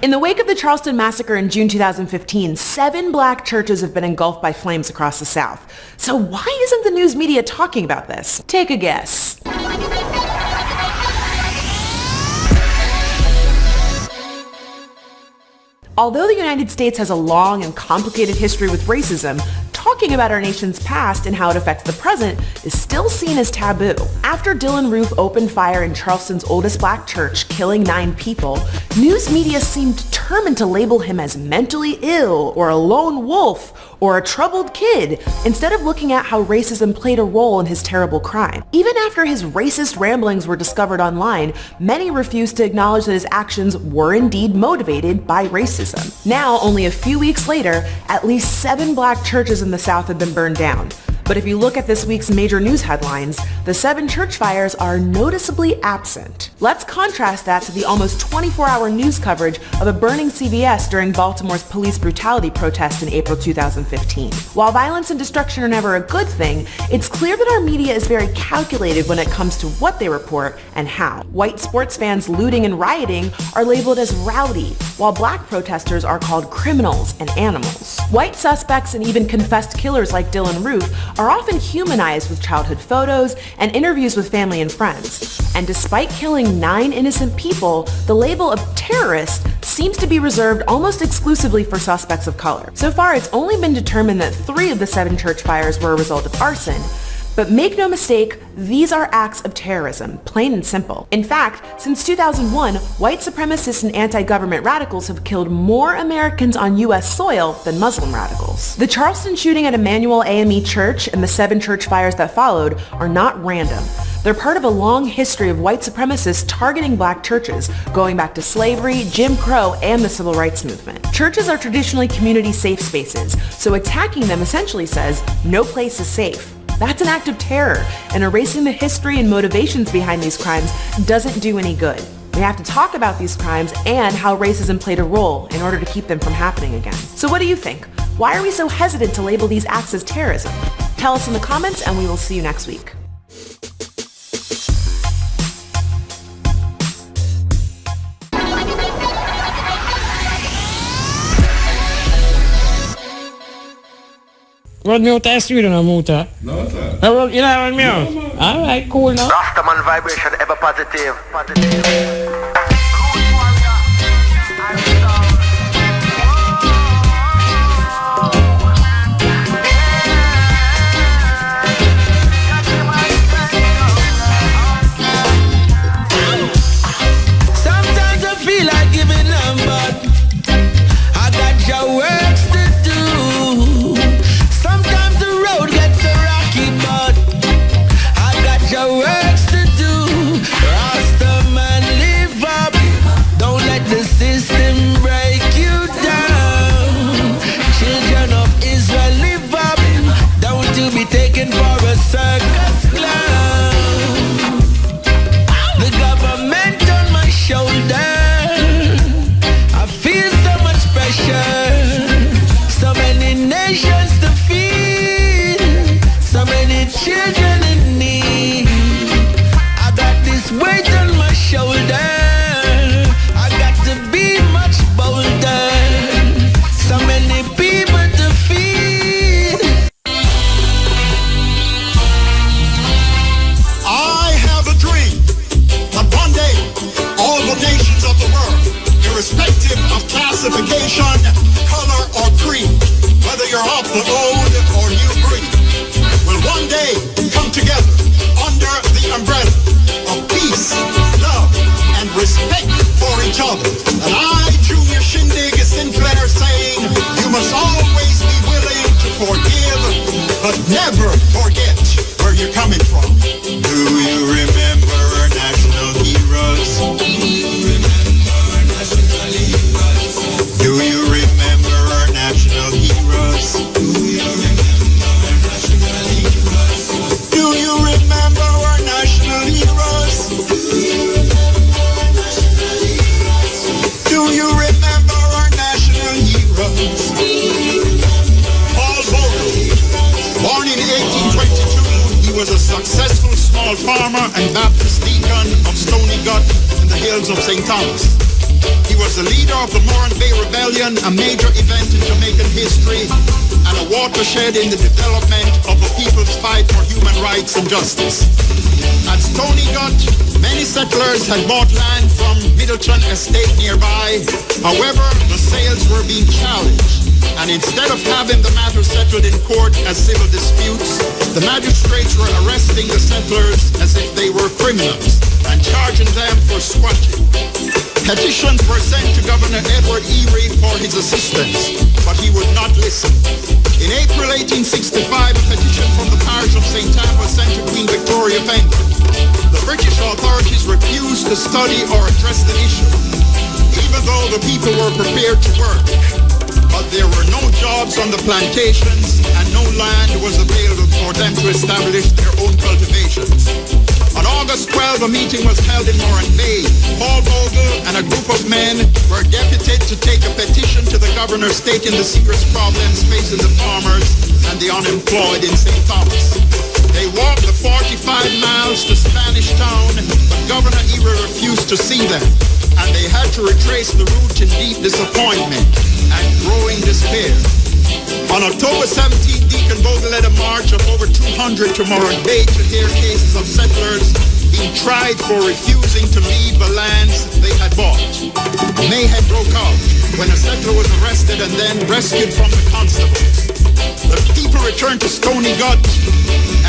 In the wake of the Charleston massacre in June 2015, 7 black churches have been engulfed by flames across the South. So why isn't the news media talking about this? Take a guess. Although the United States has a long and complicated history with racism, talking about our nation's past and how it affects the present is still seen as taboo. After Dylann Roof opened fire in Charleston's oldest black church, killing 9 people, news media seemed determined to label him as mentally ill or a lone wolf or a troubled kid, instead of looking at how racism played a role in his terrible crime. Even after his racist ramblings were discovered online, many refused to acknowledge that his actions were indeed motivated by racism. Now, only a few weeks later, at least 7 black churches in the South have been burned down. But if you look at this week's major news headlines, the 7 church fires are noticeably absent. Let's contrast that to the almost 24-hour news coverage of a burning CVS during Baltimore's police brutality protest in April 2015. While violence and destruction are never a good thing, it's clear that our media is very calculated when it comes to what they report and how. White sports fans looting and rioting are labeled as rowdy, while black protesters are called criminals and animals. White suspects and even confessed killers like Dylann Roof are often humanized with childhood photos and interviews with family and friends. And despite killing 9 innocent people, the label of terrorist seems to be reserved almost exclusively for suspects of color. So far, it's only been determined that 3 of the 7 church fires were a result of arson. But make no mistake, these are acts of terrorism, plain and simple. In fact, since 2001, white supremacists and anti-government radicals have killed more Americans on U.S. soil than Muslim radicals. The Charleston shooting at Emmanuel AME Church and the 7 church fires that followed are not random. They're part of a long history of white supremacists targeting black churches, going back to slavery, Jim Crow, and the Civil Rights Movement. Churches are traditionally community safe spaces, so attacking them essentially says, no place is safe. That's an act of terror, and erasing the history and motivations behind these crimes doesn't do any good. We have to talk about these crimes and how racism played a role in order to keep them from happening again. So what do you think? Why are we so hesitant to label these acts as terrorism? Tell us in the comments, and we will see you next week. Run me out the studio now, Muta. No, sir. You know, run me out. No, alright, cool now. Rastaman vibration, ever positive. Sometimes I feel like giving up, but I got your works to do. Sometimes the road gets so rocky, but I got your works to do. Rastaman, live up. Don't let the system break you down. Children of Israel, live up. Don't you be taken for a circus clown. The government on my shoulder, I feel so much pressure. So many nations to feed, so many children in need. I got this weight on my shoulder, I got to be much bolder. So many people to feed. I have a dream that one day all the nations of the world, irrespective of classification, color, or creed, whether you're of the old or new breed, will one day come together under the umbrella of peace, love, and respect for each other. And I, Junior Shindig Sinclair, saying, you must always be willing to forgive, but never forget where you're coming from. Do you remember our national heroes? Do you remember our national heroes? Do you remember our national heroes? Do you remember our national heroes? Paul Vogel, born in 1822, he was a successful small farmer and Baptist deacon of Stony Gut in the hills of St. Thomas. He was the leader of the Moran Bay Rebellion, a major event in Jamaican history and a watershed in the development of the people's fight for human rights and justice. At Stony Gut, many settlers had bought land from Middleton Estate nearby. However, the sales were being challenged, and instead of having the matter settled in court as civil disputes, the magistrates were arresting the settlers as if they were criminals and charging them for squatting. Petitions were sent to Governor Edward Erie for his assistance, but he would not listen. In April 1865, a petition from the parish of St. Anne was sent to Queen Victoria Fenton. The British authorities refused to study or address the issue, even though the people were prepared to work. But there were no jobs on the plantations and no land was available for them to establish their own cultivations. On August 12, a meeting was held in Moran Bay. Paul Bogle and a group of men were deputed to take a petition to the governor stating the serious problems facing the farmers and the unemployed in St. Thomas. They walked the 45 miles to Spanish Town, but Governor Erie refused to see them, and they had to retrace the route in deep disappointment and growing despair. On October 17, Deacon Bogle led a march of over 200 to Moran Bay to hear cases of settlers being tried for refusing to leave the lands they had bought. Mayhem broke out when a settler was arrested and then rescued from the constables. The people returned to Stony Gut,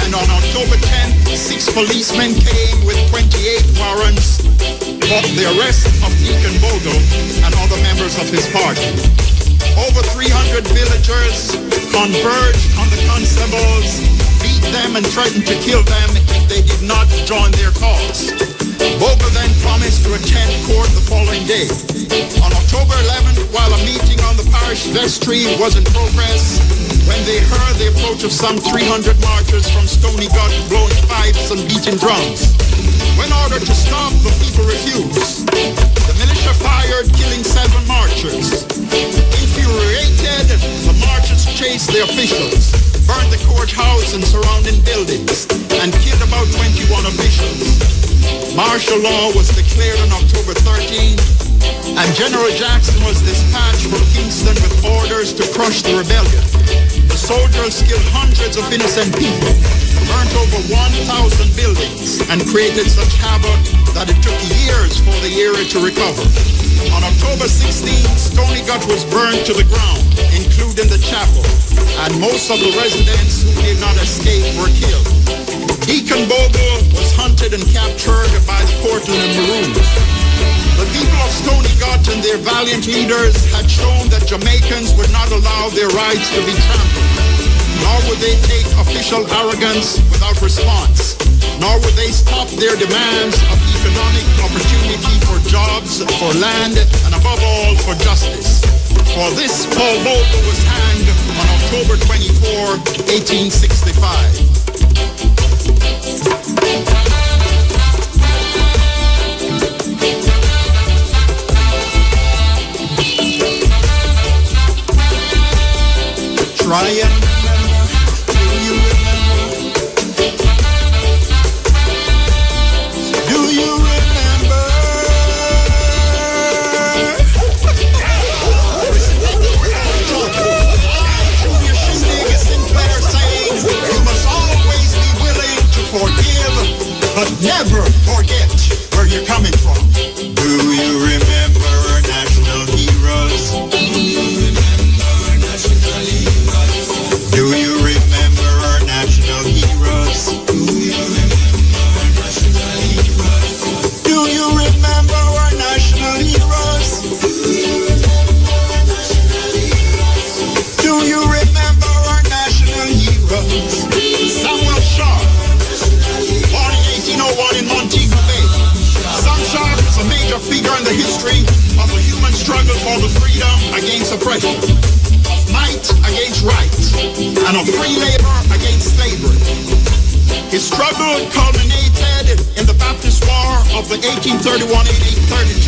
and on October 10th, 6 policemen came with 28 warrants for the arrest of Deacon Bogle and other members of his party. Over 300 villagers converged on the constables, beat them and threatened to kill them if they did not join their cause. Bogle then promised to attend court the following day. On October 11th, while a meeting on the parish vestry was in progress, when they heard the approach of some 300 marchers from Stony Gut blowing pipes and beating drums. When ordered to stop, the people refused. The militia fired, killing 7 marchers. Infuriated, the marchers chased the officials, burned the courthouse and surrounding buildings, and killed about 21 officials. Martial law was declared on October 13, and General Jackson was dispatched from Kingston with orders to crush the rebellion. The soldiers killed hundreds of innocent people, burnt over 1,000 buildings, and created such havoc that it took years for the area to recover. On October 16, Stony Gut was burned to the ground, including the chapel, and most of the residents who did not escape were killed. Deacon Bogle was hunted and captured by the Portland and Maroons. The people of Stony Gut and their valiant leaders had shown that Jamaicans would not allow their rights to be trampled, nor would they take official arrogance without response, nor would they stop their demands of economic opportunity for jobs, for land, and above all, for justice. For this, Paul Bogle was hanged on October 24, 1865. Try and remember, do you remember? Do you remember? Junior Shindig is Sinclair saying, you must always be willing to forgive, but never forget where you're coming from. Do you remember our national heroes? Do you remember our national heroes? Do you remember our national heroes? Do you remember our national heroes? Samuel Shaw, born in 1801 in Montego Bay. Sam Shaw is a major figure in the history of the human struggle for the freedom against oppression, of might against right, and of free labor against slavery. His struggle culminated in the Baptist War of the 1831-1832,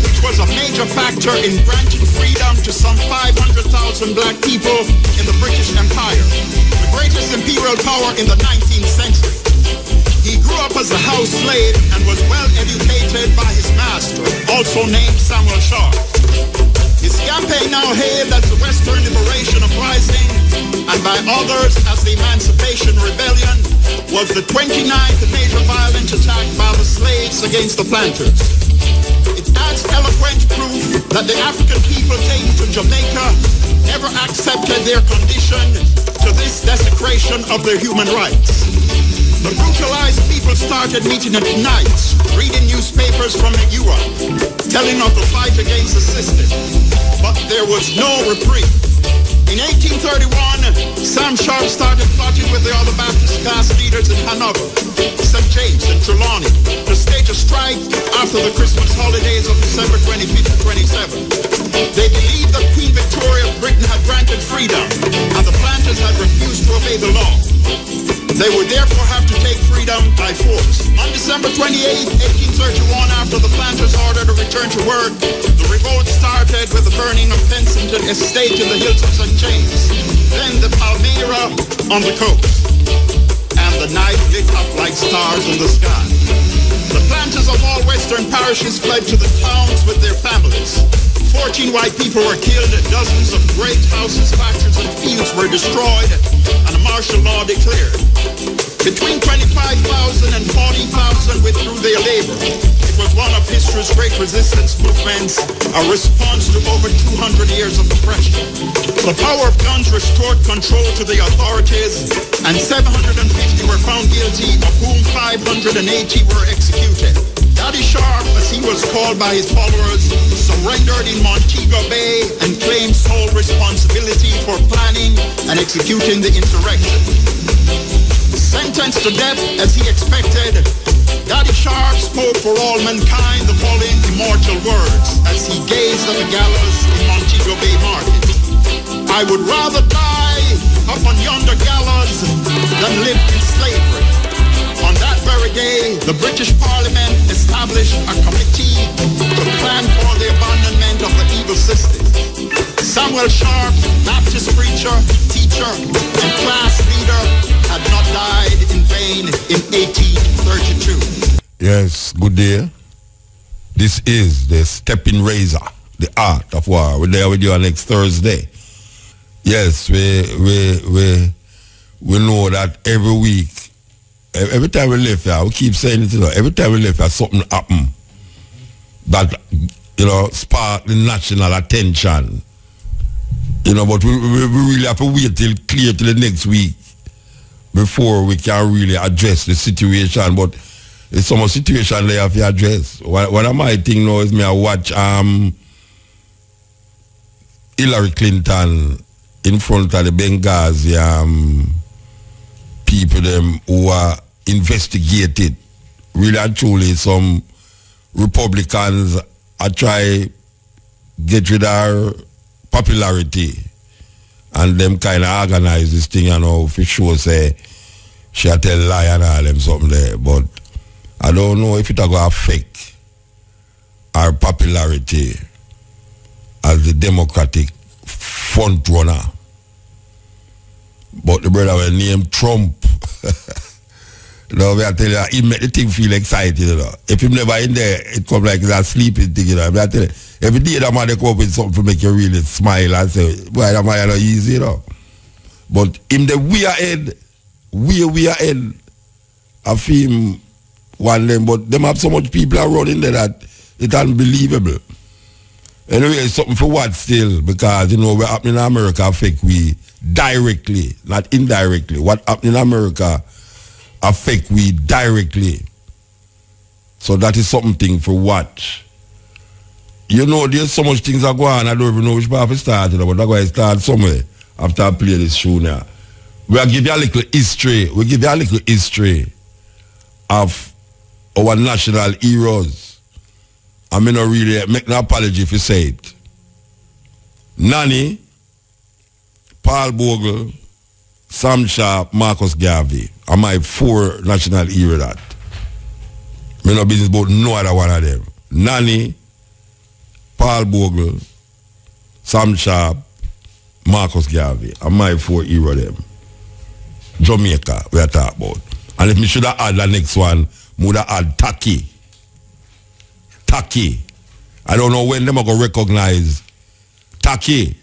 which was a major factor in granting freedom to some 500,000 black people in the British Empire, the greatest imperial power in the 19th century. He grew up as a house slave and was well educated by his master, also named Samuel Sharp. His campaign, now hailed as the Western Liberation Uprising and by others as the Emancipation Rebellion, was the 29th major violent attack by the slaves against the planters. It adds eloquent proof that the African people taken to Jamaica never accepted their condition to this desecration of their human rights. The brutalized people started meeting at night, reading newspapers from Europe, telling of the fight against the system. But there was no reprieve. In 1831, Sam Sharp started plotting with the other Baptist class leaders in Hanover, St. James, and Trelawney to stage a strike after the Christmas holidays of December 25th and 27th. They believed that Queen Victoria of Britain had granted freedom, and the planters had refused to obey the law. They would therefore have to take freedom by force. On December 28, 1831, after the planters' order to return to work, the revolt started with the burning of Pensington Estate in the hills of St. James, then the Palmyra on the coast, and the night lit up like stars in the sky. The planters of all western parishes fled to the towns with their families. 14 white people were killed, dozens of great houses, factories, and fields were destroyed, and a martial law declared. Between 25,000 and 40,000 withdrew their labor. It was one of history's great resistance movements, a response to over 200 years of oppression. The power of guns restored control to the authorities, and 750 were found guilty, of whom 580 were executed. Daddy Sharp, as he was called by his followers, surrendered in Montego Bay and claimed sole responsibility for planning and executing the insurrection. Sentenced to death as he expected, Daddy Sharp spoke for all mankind the following immortal words as he gazed at the gallows in Montego Bay Market. I would rather die upon yonder gallows than live in slavery. On that very day, the British Parliament established a committee to plan for the abandonment of the evil system. Samuel Sharp, Baptist preacher, teacher, and class leader, had not died in vain in 1832. Yes, good day. This is the Steppn Razor, the art of war. We're there with you next Thursday. Yes, we know that every week, every time we live here, we keep saying it, every time we live here, something happen that, spark the national attention. But we really have to wait till the next week before we can really address the situation. But it's some situation they have to address. What I might think now is me I watch Hillary Clinton in front of the Benghazi people them who are investigated. Really and truly some Republicans are try get rid of her popularity and them kind of organize this thing for sure say she a tell lie and all them something there. But I don't know if it going to affect our popularity as the Democratic front runner. But the brother will name Trump. I tell you, he make the thing feel excited. If him never in there, it come like it's a sleeping thing. I tell you, every day that man they come up with something to make you really smile and say, boy, that man not easy, But in the we are ahead of him one them, but them have so much people around in there that it's unbelievable. Anyway, it's something for what still, because what happening in America affect we directly, not indirectly. What happening in America affect we directly. So that is something for watch. There's so much things that go on, I don't even know which part to start, but I'm going to start somewhere after I play this show now. We'll give you a little history. We'll give you a little history of our national heroes. I mean, not really make no apology if you say it. Nanny, Paul Bogle, Sam Sharp, Marcus Garvey are my 4 national heroes that. Me no business about no other one of them. Nanny, Paul Bogle, Sam Sharp, Marcus Garvey are my 4 heroes them. Jamaica, we are talking about. And if me should have add the next one, I would have add Taki. Taki. I don't know when them are going to recognize Taki.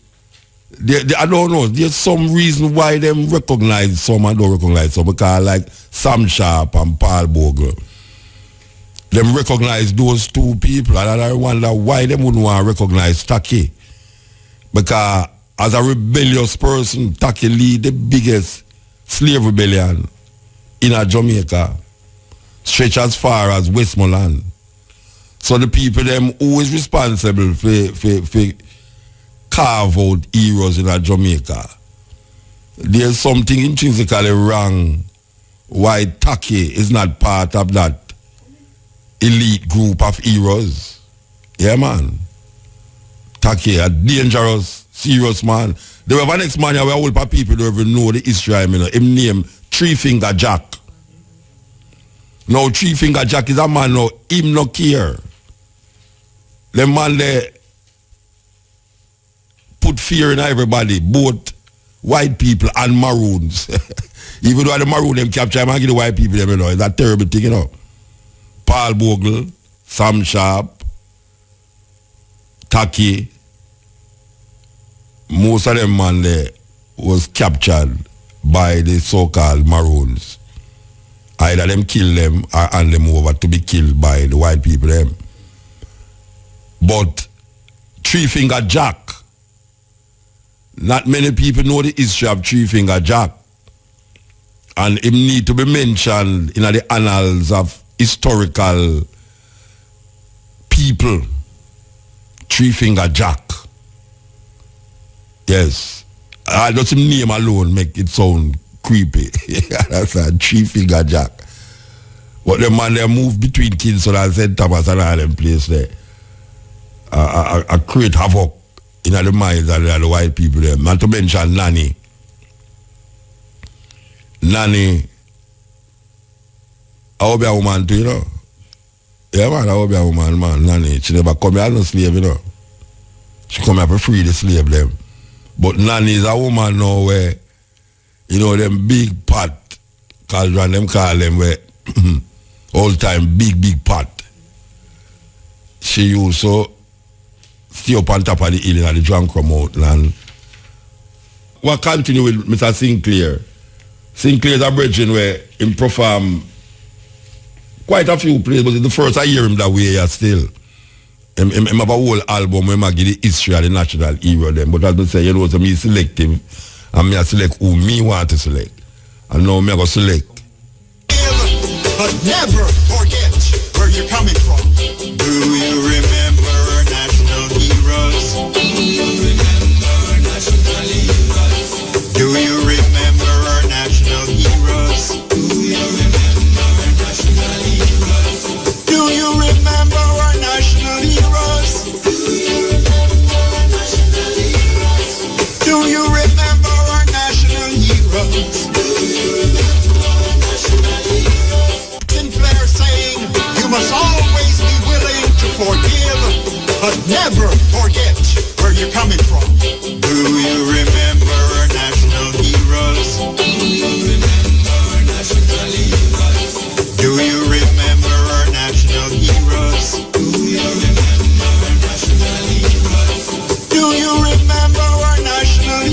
I don't know. There's some reason why them recognize some and don't recognize some. Because like Sam Sharp and Paul Bogle, them recognize those two people. And I wonder why them wouldn't want to recognize Taki. Because as a rebellious person, Taki lead the biggest slave rebellion in Jamaica, stretch as far as Westmoreland. So the people them who is responsible for carve out heroes in Jamaica. There's something intrinsically wrong why Taki is not part of that elite group of heroes. Yeah, man. Taki, a dangerous, serious man. There were one next man where all people don't even know the history. Him name Three Finger Jack. Now Three Finger Jack is a man now, him no care. The man there put fear in everybody, both white people and maroons. Even though the maroon them capture him and give the white people them, it's a terrible thing, Paul Bogle, Sam Sharp, Taki, most of them man there was captured by the so-called maroons. Either them kill them or hand them over to be killed by the white people them. But Three Finger Jack, not many people know the history of Three Finger Jack. And it need to be mentioned in the annals of historical people. Three Finger Jack. Yes. Just his name alone make it sound creepy. That's a Three Finger Jack. But the man they move between Kingston and St. Thomas and all them place there. Create havoc in the minds of the white people there. Not to mention Nanny. Nanny, I will be a woman too, Yeah, man, I will be a woman, man. Nanny, she never come here as no slave, She come here to free the slave them. But Nanny is a woman now where, them big pot, cause them call them where, all time big pot. She used to stay up on top of the hill and the drunk come out. And we'll continue with Mr. Sinclair. Sinclair is a brethren where he perform quite a few plays, but it's the first I hear him that way still. Him have a whole album where I give the history of the national hero them. But as I say, so me selective and me select who me want to select. And now me I go select. But never forget where you're coming from. Do you remember our national heroes? Do you remember our national heroes? Do you remember our national heroes? Do you remember our national heroes? Do you remember our national heroes? Do you remember our national heroes? Sinclair saying, you must always be willing to forgive, but never forget where you're coming from. Do you remember our national heroes? Do you remember our national heroes? Do you remember our national heroes? Do you remember our national heroes? Do you remember our national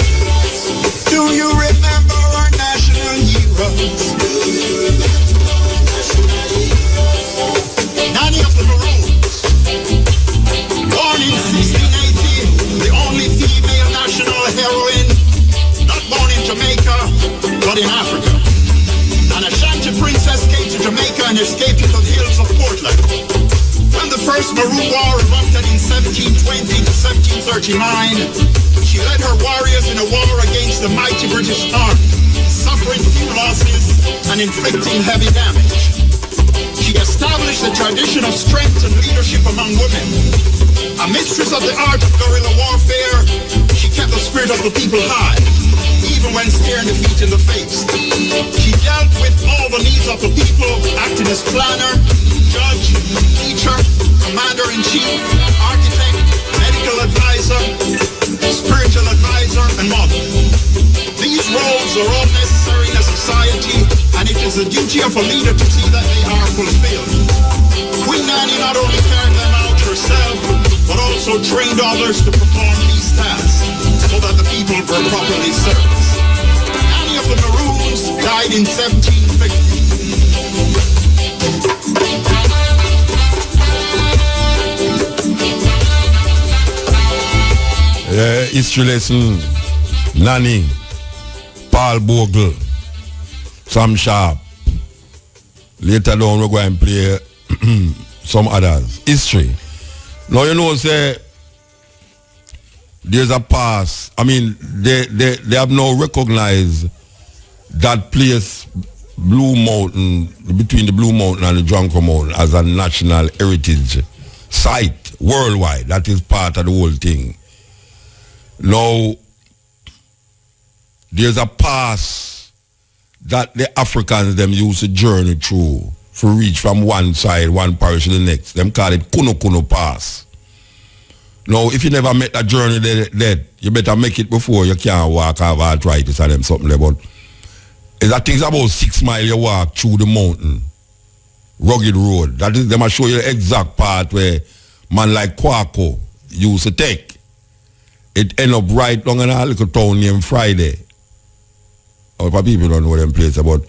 heroes? Do you remember our national heroes? Nanny of the Maroons, born in 1680, the only female national heroine, not born in Jamaica, but in Africa. An Ashanti princess came to Jamaica and escaped into the hills of Portland. When the first Maroon War erupted in 1720 to 1739, she led her warriors in a war against the mighty British army, suffering few losses and inflicting heavy damage. She established a tradition of strength and leadership among women. A mistress of the art of guerrilla warfare, she kept the spirit of the people high, even when staring defeat in the face. She dealt with all the needs of the people, acting as planner, judge, teacher, commander-in-chief, architect, medical advisor, spiritual advisor, and mother. These roles is the duty of a leader to see that they are fulfilled. Queen Nanny not only carried them out herself, but also trained others to perform these tasks so that the people were properly served. Annie of the Maroons died in 1750. History lesson, Nanny, Paul Bogle, Sam Sharp. Later on we're going to play some others. History. Now you know, say there's a past. I mean, they have now recognized that place, Blue Mountain, between the Blue Mountain and the Drunker Mountain, as a national heritage site worldwide. That is part of the whole thing. Now, there's a pass that the Africans them used to journey through to reach from one side, one parish to the next. Them call it Kuno Kuno Pass. Now, if you never make that journey there, you better make it before you can't walk, have arthritis and them something there. But it's that thing's about 6 miles you walk through the mountain, rugged road. That is, they must show you the exact part where man like Kwaku used to take. It end up right down in a little town named Friday. Or people don't know them places, but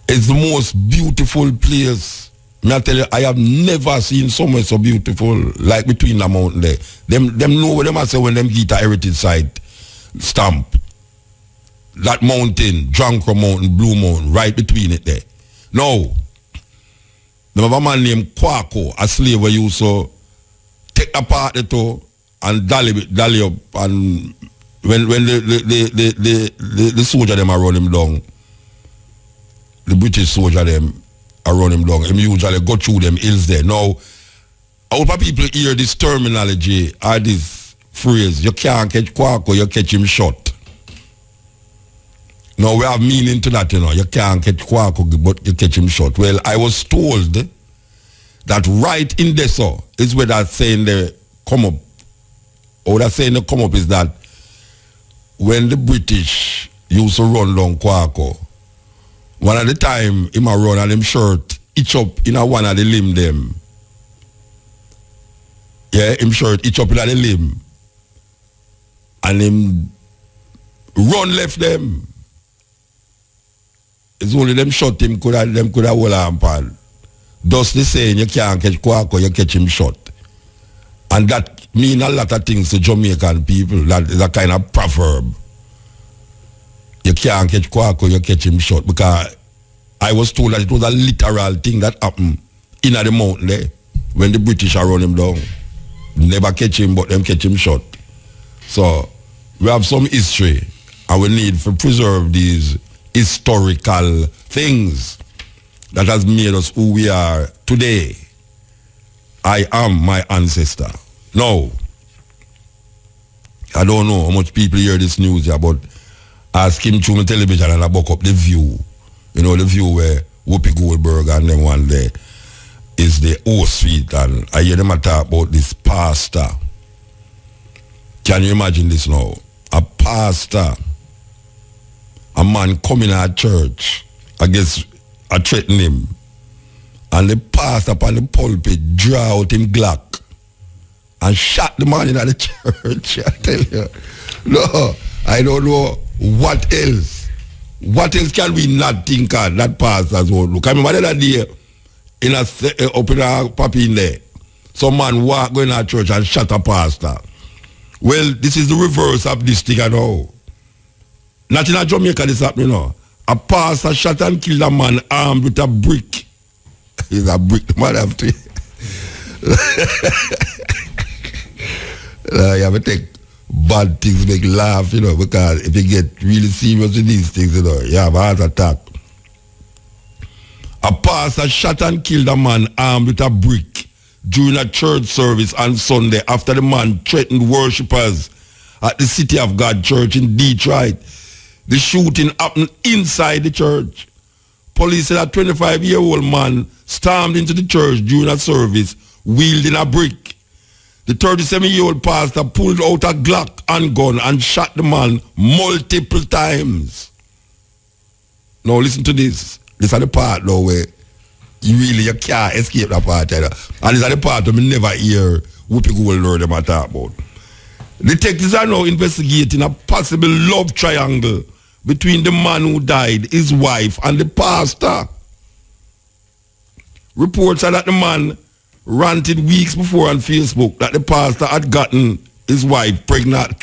it's the most beautiful place. I tell you, I have never seen somewhere so beautiful like between the mountain there. Them know what them say when them get a heritage site stamp. That mountain, Drunker Mountain, Blue Mountain, right between it there. Now, there was a man named Kwaku, a slave who used to take apart the toe and dally up, and when the soldier them are run him down, the British soldier them are run him down, him usually go through them hills there. Now, how people hear this terminology or this phrase, you can't catch Kwaku, you catch him short. Now we have meaning to that, you know, you can't catch Kwaku, but you catch him short. Well, I was told that right in there so is where that saying they come up. Or that saying they come up is that when the British used to run down Kwaku, one at the time him a run and him shirt itch up in a one of the limb them. Yeah, him shirt itch up in a the limb. And him run left them. It's only them shot him could have hold on pan. Thus the saying you can't catch Kwaku, you catch him short. And that mean a lot of things to Jamaican people. That is a kind of proverb. You can't catch Kwaku, you catch him short. Because I was told that it was a literal thing that happened in the mountain there when the British are run him down. Never catch him, but them catch him short. So we have some history and we need to preserve these historical things that has made us who we are today. I am my ancestor. Now, I don't know how much people hear this news here, but I skim through my television and I buck up The View. You know, The View where Whoopi Goldberg and them one there is the host suite, and I hear them talk about this pastor. Can you imagine this now? A pastor, a man coming at church, I guess I threaten him, and the pastor upon the pulpit draw out him Glock and shot the man in the church. I tell you. No, I don't know what else. What else can we not think of that pastor's own look? I remember that day in up in a puppy in there. Some man walk going to church and shot a pastor. Well, this is the reverse of this thing I know. Not in a Jamaica this happening now. A pastor shot and killed a man armed with a brick. He's a brick, the man have to. You have to take bad things, make laugh, you know, because if you get really serious with these things, you know, you have a heart attack. A pastor shot and killed a man armed with a brick during a church service on Sunday after the man threatened worshippers at the City of God Church in Detroit. The shooting happened inside the church. Police said a 25-year-old man stormed into the church during a service wielding a brick. The 37-year-old pastor pulled out a Glock and gun and shot the man multiple times. Now listen to this. This is the part though where you can't escape that part. And this is the part where we never hear Whoopi Goldberg them talk about. Detectives are now investigating a possible love triangle between the man who died, his wife, and the pastor. Reports are that the man ranted weeks before on Facebook that the pastor had gotten his wife pregnant.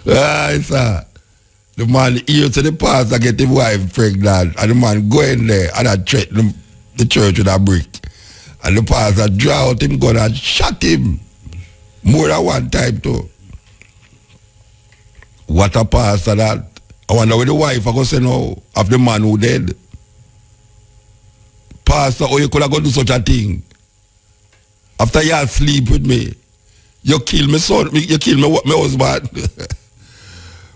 The man here to the pastor get his wife pregnant, and the man go in there and I threaten the church with a brick. And the pastor draw out him gun and shot him more than one time too. What a pastor that. I wonder where the wife I go say now of the man who dead. Pastor, oh, you could have go do such a thing. After you sleep with me, you kill my son, you kill my husband.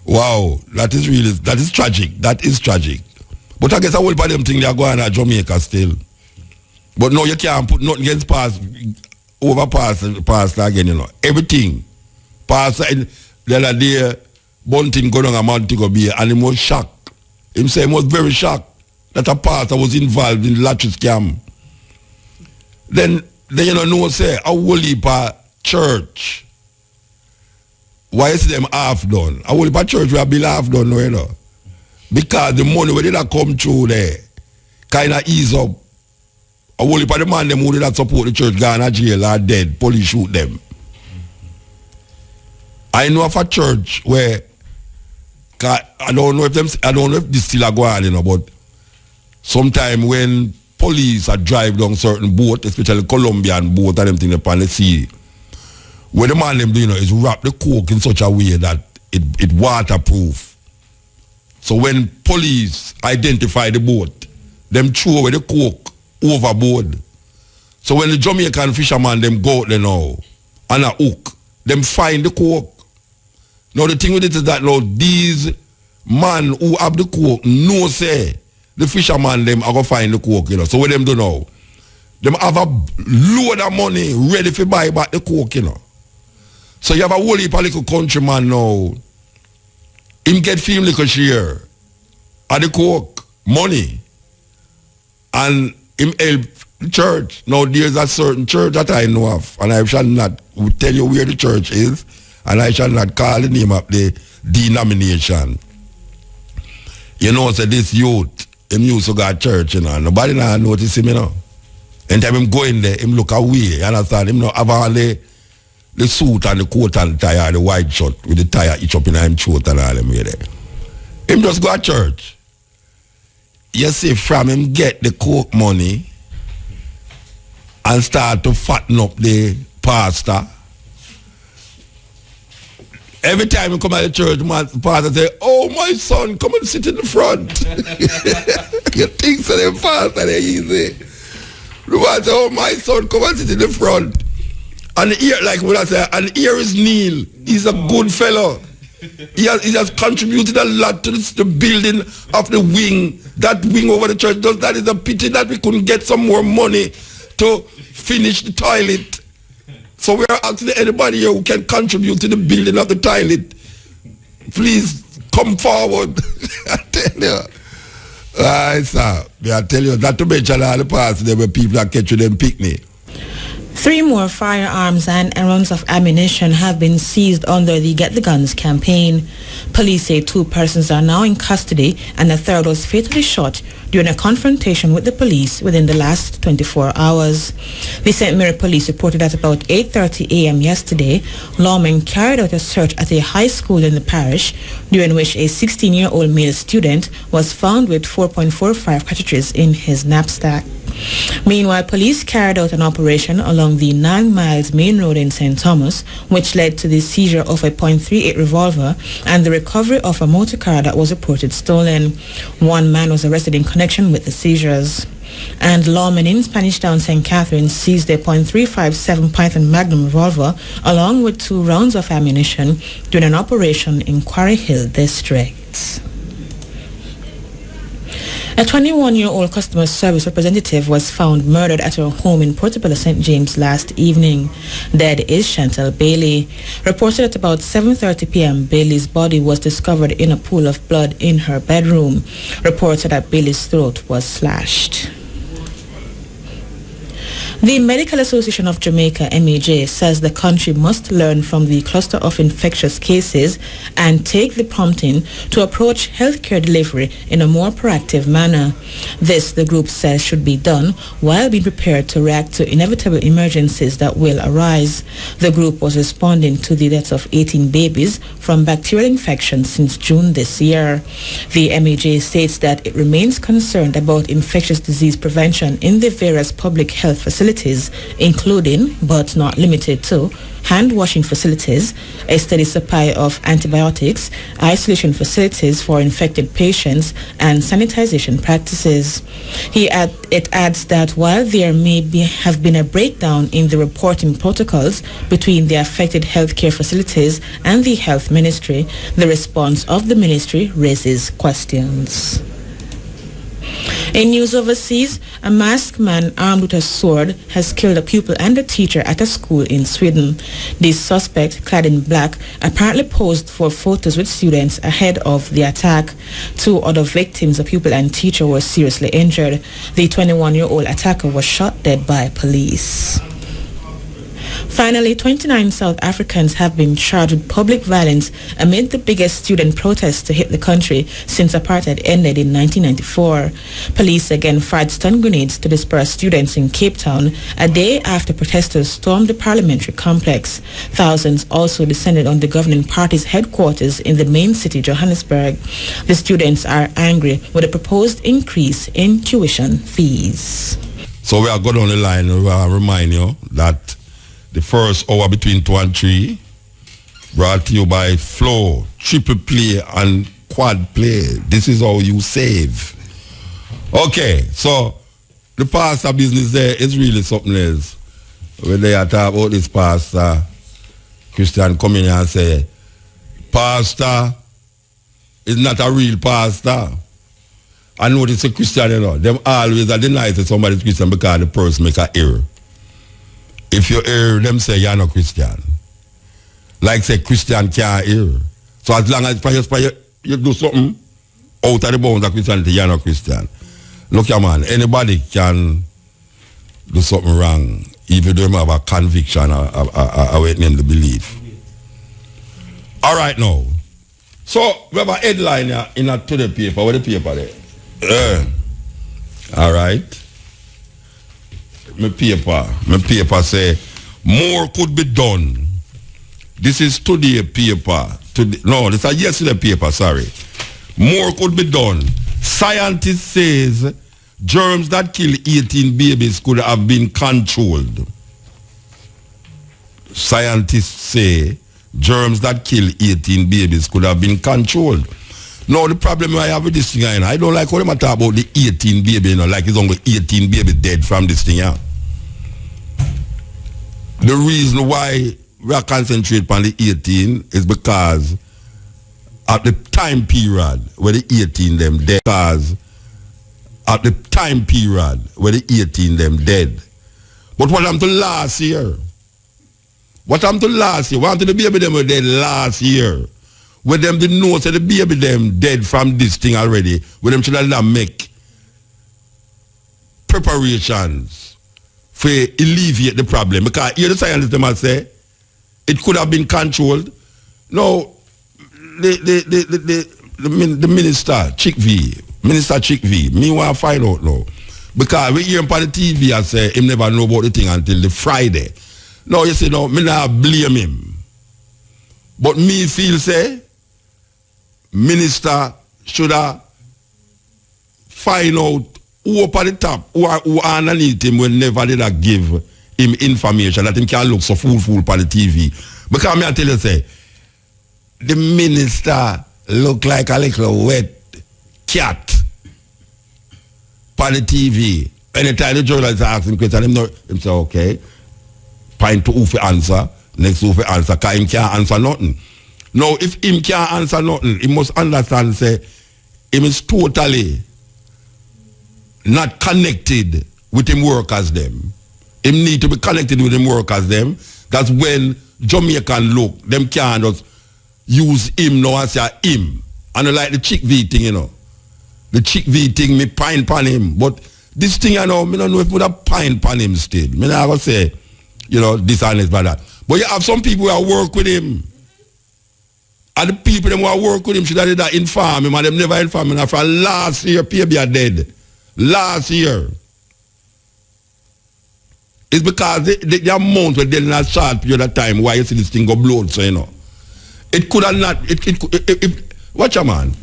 Wow, that is tragic. That is tragic. But I guess I will buy them thing they are going to Jamaica still. But no, you can't put nothing against pastor again, you know. Everything. Pastor, the other day, Bunting going on a Montego Bay, and he was shocked. He said he was very shocked that a pastor was involved in the lottery scam. Then you know, say, a whole heap of church. Why is them half done? A whole heap of church will be half done, you know. Because the money where they that come through there kind of ease up. A whole heap of the man them who did not support the church gone to jail are dead. Police shoot them. I know of a church where I don't know if this still a go on, you know, but sometime when police are drive down certain boat, especially Colombian boat and them thing upon the sea, what the man them do, you know, is wrap the coke in such a way that it waterproof. So when police identify the boat, them throw away the coke overboard. So when the Jamaican fisherman them go out there now on a hook, them find the coke. Now the thing with it is that now these man who have the coke know say the fisherman them are going to find the coke, you know. So what them do now? Them have a load of money ready to buy back the coke, you know. So you have a whole heap of little countryman now. Him get him little share of the coke, money. And him help the church. Now there's a certain church that I know of, and I shall not tell you where the church is, and I shall not call the name of the denomination. You know, so this youth, him used to go to church, you know, and nobody now notice him, you know. Anytime him go in there, him look away, you understand? Him not have all the suit and the coat and tie, the white shirt with the tie each up in him throat and all them way there. Him just go to church. You see, from him get the coke money and start to fatten up the pastor. Every time you come out of church, the pastor say, "Oh, my son, come and sit in the front." You think so, the pastor, they easy. The pastor say, "Oh, my son, come and sit in the front." And here, like what I say, and here is Neil. He's a good fellow. He has contributed a lot to the building of the wing. That wing over the church. That is a pity that we couldn't get some more money to finish the toilet. So we are asking anybody here who can contribute to the building of the toilet, please come forward. I tell you. Sir, I tell you, that to mention all the parts there were people that catch you them picnic. 3 more firearms and rounds of ammunition have been seized under the Get the Guns campaign. Police say 2 persons are now in custody and a third was fatally shot during a confrontation with the police within the last 24 hours. The St. Mary Police reported that about 8:30 a.m. yesterday, lawmen carried out a search at a high school in the parish, during which a 16-year-old male student was found with 4.45 cartridges in his knapsack. Meanwhile, police carried out an operation along the 9 Miles main road in St. Thomas, which led to the seizure of a .38 revolver and the recovery of a motor car that was reported stolen. 1 man was arrested in connection with the seizures. And lawmen in Spanish Town, St. Catherine, seized a .357 Python Magnum revolver along with 2 rounds of ammunition during an operation in Quarry Hill District. A 21-year-old customer service representative was found murdered at her home in Portobello, St. James last evening. Dead is Chantal Bailey. Reported at about 7:30 p.m., Bailey's body was discovered in a pool of blood in her bedroom. Reported that Bailey's throat was slashed. The Medical Association of Jamaica, MAJ, says the country must learn from the cluster of infectious cases and take the prompting to approach healthcare delivery in a more proactive manner. This, the group says, should be done while being prepared to react to inevitable emergencies that will arise. The group was responding to the deaths of 18 babies from bacterial infections since June this year. The MAJ states that it remains concerned about infectious disease prevention in the various public health facilities, including, but not limited to, hand-washing facilities, a steady supply of antibiotics, isolation facilities for infected patients, and sanitization practices. It adds that while there have been a breakdown in the reporting protocols between the affected healthcare facilities and the health ministry, the response of the ministry raises questions. In news overseas, a masked man armed with a sword has killed a pupil and a teacher at a school in Sweden. The suspect, clad in black, apparently posed for photos with students ahead of the attack. 2 other victims, a pupil and teacher, were seriously injured. The 21-year-old attacker was shot dead by police. Finally, 29 South Africans have been charged with public violence amid the biggest student protests to hit the country since apartheid ended in 1994. Police again fired stun grenades to disperse students in Cape Town a day after protesters stormed the parliamentary complex. Thousands also descended on the governing party's headquarters in the main city, Johannesburg. The students are angry with a proposed increase in tuition fees. So we are going on the line. We will remind you that the first hour between 2 and 3 brought to you by Flow, Triple Play and Quad Play. This is how you save. Okay, so the pastor business there is really something else. When they are talking about this pastor, Christian come in here and say, pastor is not a real pastor. I know it's a Christian, you know. Them always are denied that somebody's Christian because the person make an error. If you err, them say you're not Christian. Like say Christian can't err. So as long as you do something out of the bounds of Christianity, you're not Christian. Look here, man, anybody can do something wrong if you don't have a conviction or what name the belief. All right now. So we have a headline here in a today paper. What the paper there? All right. My paper say more could be done. This is today paper. No, this is yesterday paper, sorry. More could be done. Scientists says germs that kill 18 babies could have been controlled. Scientists say germs that kill 18 babies could have been controlled. Now the problem I have with this thing, I don't like how they talk about the 18 baby, like it's only 18 baby dead from this thing. The reason why we are concentrating on the 18 is because at the time period where the 18 them dead, at the time period where the 18 them dead. But what happened to last year? What happened to last year? What happened to the baby them were dead last year? Where them didn't know that the baby them dead from this thing already, where them should have make preparations for alleviate the problem. Because here the scientists them say it could have been controlled. No, the minister Chick V, me want to find out now. Because we hear him on the TV and say him never know about the thing until the Friday. No, you see, no, me not blame him. But me feel say minister should have find out who up at the top, who underneath him will never did give him information that him can look so fool on the TV. Because me I tell you say, the minister look like a little wet cat on the TV. Anytime the journalist ask him question, him say, okay, point to who for answer, next who for answer, because him can't answer nothing. Now, if him can't answer nothing, he must understand, say, him is totally not connected with him workers them. Him need to be connected with him workers them. That's when Jamaican look, them can't just use him now and say him. And I like the chick V thing, you know. The chick V thing, me pine pan him. But this thing, I know, me don't know if I would have pine pan him still. Me not gonna say, you know, dishonest by that. But you have some people who work with him. And the people them who work with him should have did that inform him, and them never inform him. For last year, people are dead. Last year. It's because the amount were dead in a short period of time why you see this thing go blow, so you know. It could have not, watch a man.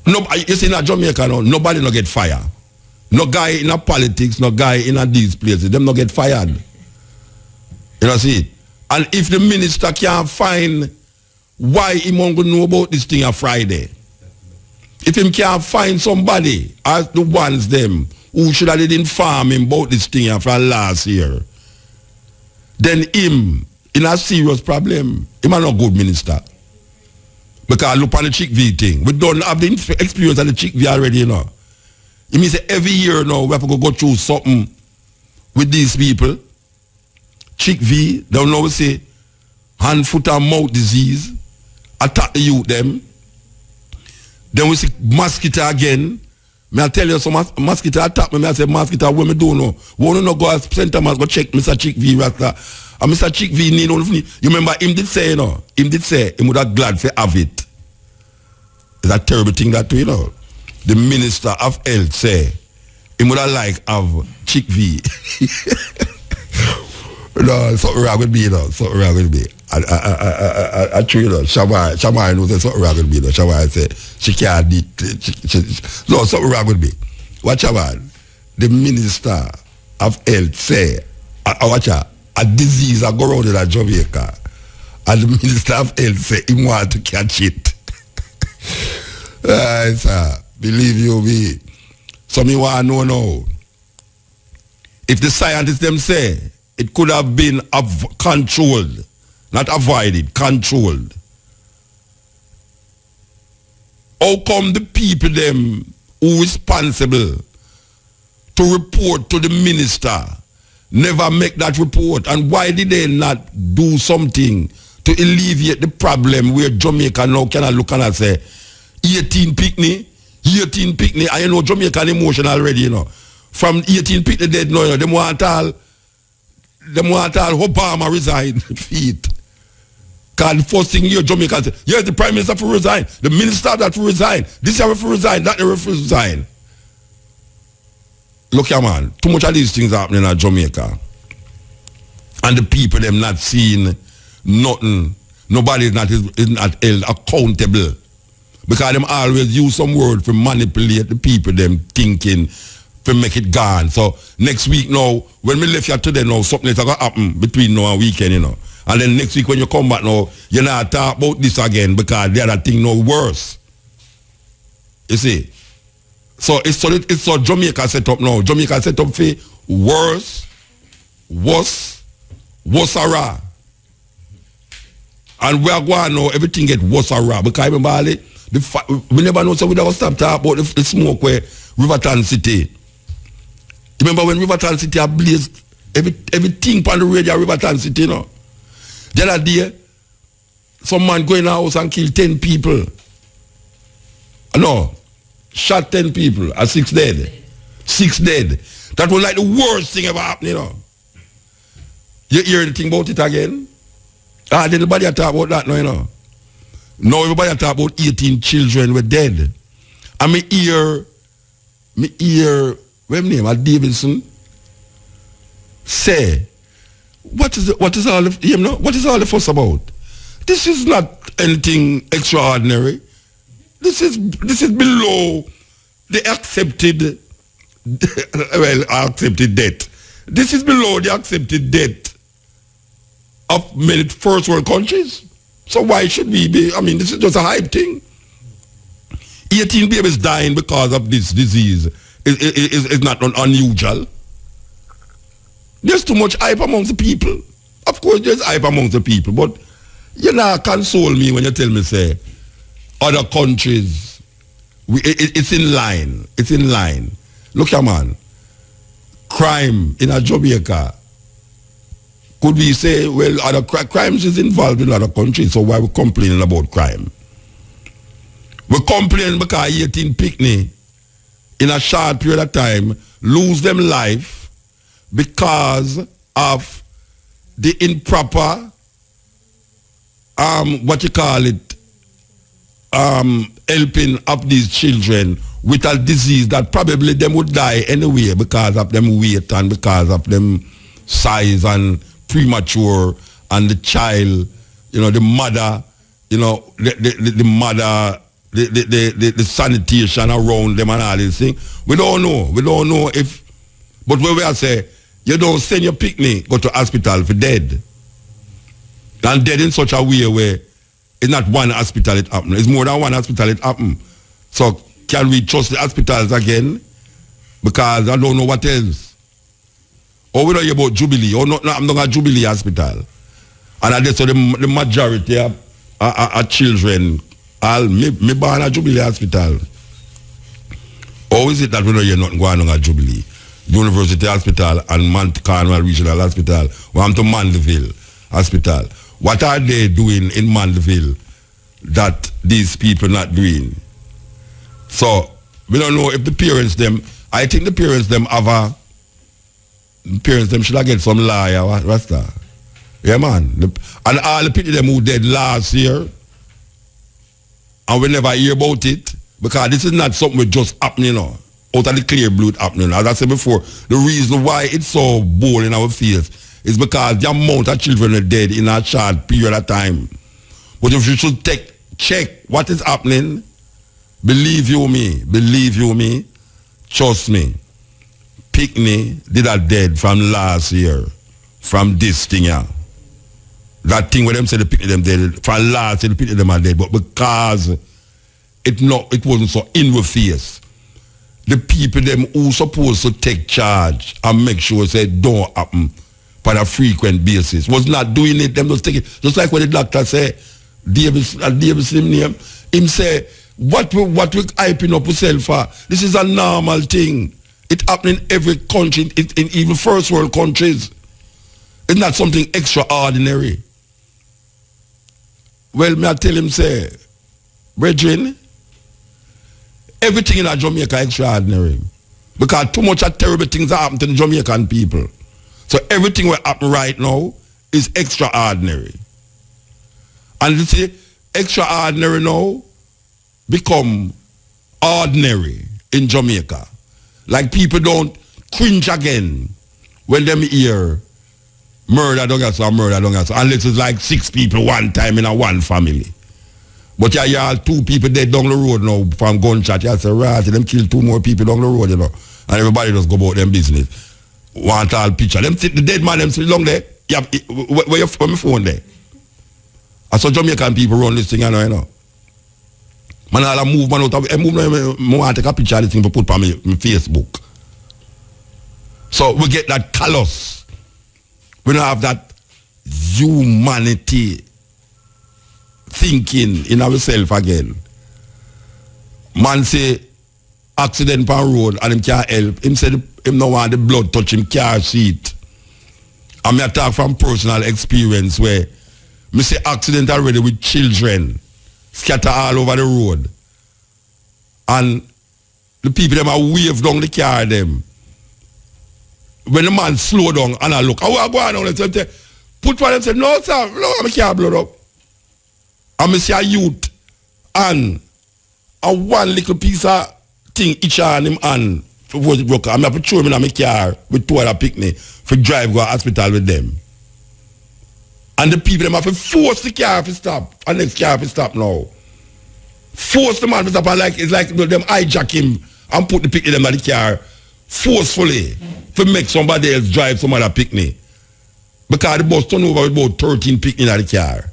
No, you see in Jamaica now, nobody no get fired. No guy in a politics, no guy in a these places, them no get fired. You know see? And if the minister can't find why he won't know about this thing on Friday, if him can't find somebody as the ones them who should have informed him about this thing from last year, then him in a serious problem. Him are not good minister. Because look on the chick V thing. We don't have the experience of the chick V already, you know. It means every year now we have to go through something with these people. Chick V, they don't know we say hand, foot and mouth disease, attack the youth them. Then we see mosquito again. May I tell you some mosquito attack me, I say mosquito what me do now. Won't no go as center go check Mr. Chick V Rasta. And Mr. Chick V need only. You remember him did say, you know, him did say he would have glad for have it. It's a terrible thing that you know. The Minister of Health say he would have like have Chick V. No, something wrong with me, you know. Something wrong with me. I true, you know. Shamar knows there's something wrong with me, you know. Shamar say she can't eat. No, something wrong with me. Watch out, the Minister of Health say, watch out, a disease a go around in Jamaica, and the Minister of Health say he want to catch it. Sir, believe you me. So me want to know now. If the scientists them say it could have been controlled, not avoided, controlled. How come the people them who responsible to report to the minister never make that report? And why did they not do something to alleviate the problem where Jamaica now cannot look and say 18 picnic, and you know Jamaican emotion already, you know. From 18 picnic dead now, you know, them want all Obama resign feet. Because the first thing here Jamaica say, yes, the Prime Minister for resign, the Minister that for resign, this year for resign, that year for resign. Look here, man, too much of these things happening in Jamaica. And the people them not seeing nothing. Nobody is not held accountable. Because them always use some word to manipulate the people them thinking to make it gone. So next week now, when we left here today now, something is going to happen between now and weekend, you know. And then next week when you come back now, you're not talk about this again because the other thing now worse. You see? So it's so Jamaica set up now. Jamaica set up for worse, and we are going now, everything get worse because I remember we never know, so we never stop talking about the smoke where Riverton City. You remember when Riverton City blazed everything on the radio Riverton City, you know? The other day, some man go in a house and kill 10 people. No, shot 10 people and 6 dead. 6 dead. That was like the worst thing ever happened, you know. You hear anything about it again? Then nobody talk about that now, you know. Now everybody talk about 18 children were dead. And me hear, what's name? Davidson say, what is all the fuss about? This is not anything extraordinary. This is below the accepted debt. This is below the accepted debt of many first world countries. So why should we be? I mean, this is just a hype thing. 18 babies dying because of this disease is not unusual. There's too much hype amongst the people. Of course, there's hype amongst the people, but you know, console me when you tell me, say, other countries It's in line. It's in line. Look here, man. Crime in a Jamaica. Could we say, well, other crimes is involved in other countries, so why we complaining about crime? We complain because 18 picnic in a short period of time lose them life because of the improper, helping of these children with a disease that probably them would die anyway because of them weight and because of them size and premature, and the child, the mother, the mother, the sanitation around them and all these things. We don't know if, but when we say, you don't send your picnic, go to hospital for dead. And dead in such a way where it's not one hospital it happened. It's more than one hospital it happened. So can we trust the hospitals again? Because I don't know what else. Or we don't hear about Jubilee. Or not, I'm not a Jubilee hospital. And I just so the majority of children, me born at Jubilee hospital. Or is it that we don't hear nothing going on at Jubilee? University Hospital and Mount Carmel Regional Hospital. We am to Mandeville Hospital. What are they doing in Mandeville that these people not doing? So, we don't know if the parents them, I think the parents them have parents them should have get some lawyer, what's that? Yeah, man. And all the people them who dead last year, and we never hear about it, because this is not something that just happening, out of the clear blue happening. As I said before, the reason why it's so bold in our face is because the amount of children are dead in a short period of time. But if you should check what is happening, believe you me, trust me, Pickney did a dead from last year, from this thing here. That thing where them say the Pickney them dead, from last year the Pickney them are dead, but because it wasn't so in the face, the people them who supposed to take charge and make sure say don't happen on a frequent basis was not doing it. Them just take it. Just like when the doctor say, Davis name, him say, what we hyping up ourselves for? This is a normal thing. It happen in every country, in even first world countries. It's not something extraordinary. Well, may I tell him, say, brethren, everything in Jamaica is extraordinary. Because too much of terrible things happen to the Jamaican people. So everything that happen right now is extraordinary. And you see, extraordinary now become ordinary in Jamaica. Like people don't cringe again when them hear murder don't get so, unless it's like 6 people one time in a one family. But you all 2 people dead down the road now from gunshot. You say, right, them kill 2 more people down the road, and everybody just go about them business. Want all picture. Them sit, the dead man, them sit long there. Yeah, where your phone there? I saw Jamaican people run this thing, you know. Man, I'll move man out of it. I want to take a picture of this thing to put on my Facebook. So we get that callous. We don't have that humanity thinking in ourselves again. Man say accident on road and him can't help. Him say him no want the blood touch him car seat. And me talk from personal experience where me say accident already with children scatter all over the road. And the people them are wave down the car them. When the man slow down and I look, I go on and say, put one and say, no sir, no, I can't blood up. And I see a youth and a one little piece of thing each on him hand for the broker. I'm going to throw him in my car with 2 other picnic for drive go to hospital with them. And the people them have to force the car to stop. And next car to stop now. Force the man to stop, and it's like them hijack him and put the picnic them in the car forcefully to make somebody else drive some other picnic. Because the bus turned over with about 13 picnic in the car.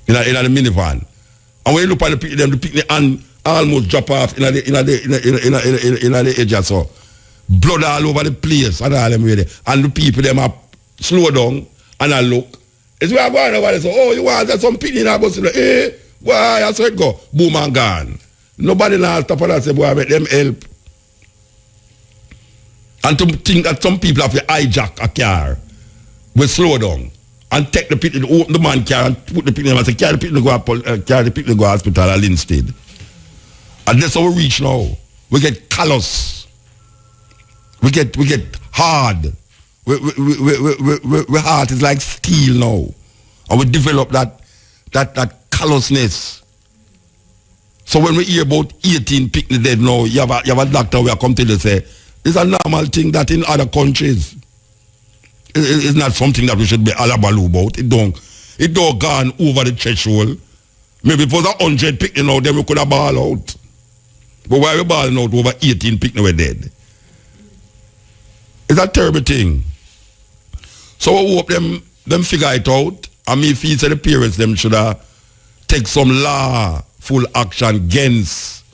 In the minivan. And when you look at the picnic and almost drop off in the edge so. Blood all over the place and all them ready. And the people them are slow down and I look. It's where I go over there. So, oh, you want that some picnic in a bus? Why? I saw it go. Boom and gone. Nobody now stop and say, boy, I make them help. And to think that some people have to hijack a car, will slow down and take the people, open the man car and put the people and say, carry the people to go hospital at Linstead. And that's how we reach now. We get callous. We get hard. We heart is like steel now. And we develop that callousness. So when we hear about 18 people dead now, you have a doctor who come to you and say, it's a normal thing that in other countries. It's not something that we should be alabaloo about. It don't gone over the threshold. Maybe if it was 100 people now, then we could have ball out. But why are we balling out over 18 people were dead? It's a terrible thing. So I hope them figure it out. And me feel that the parents them should take some lawful action against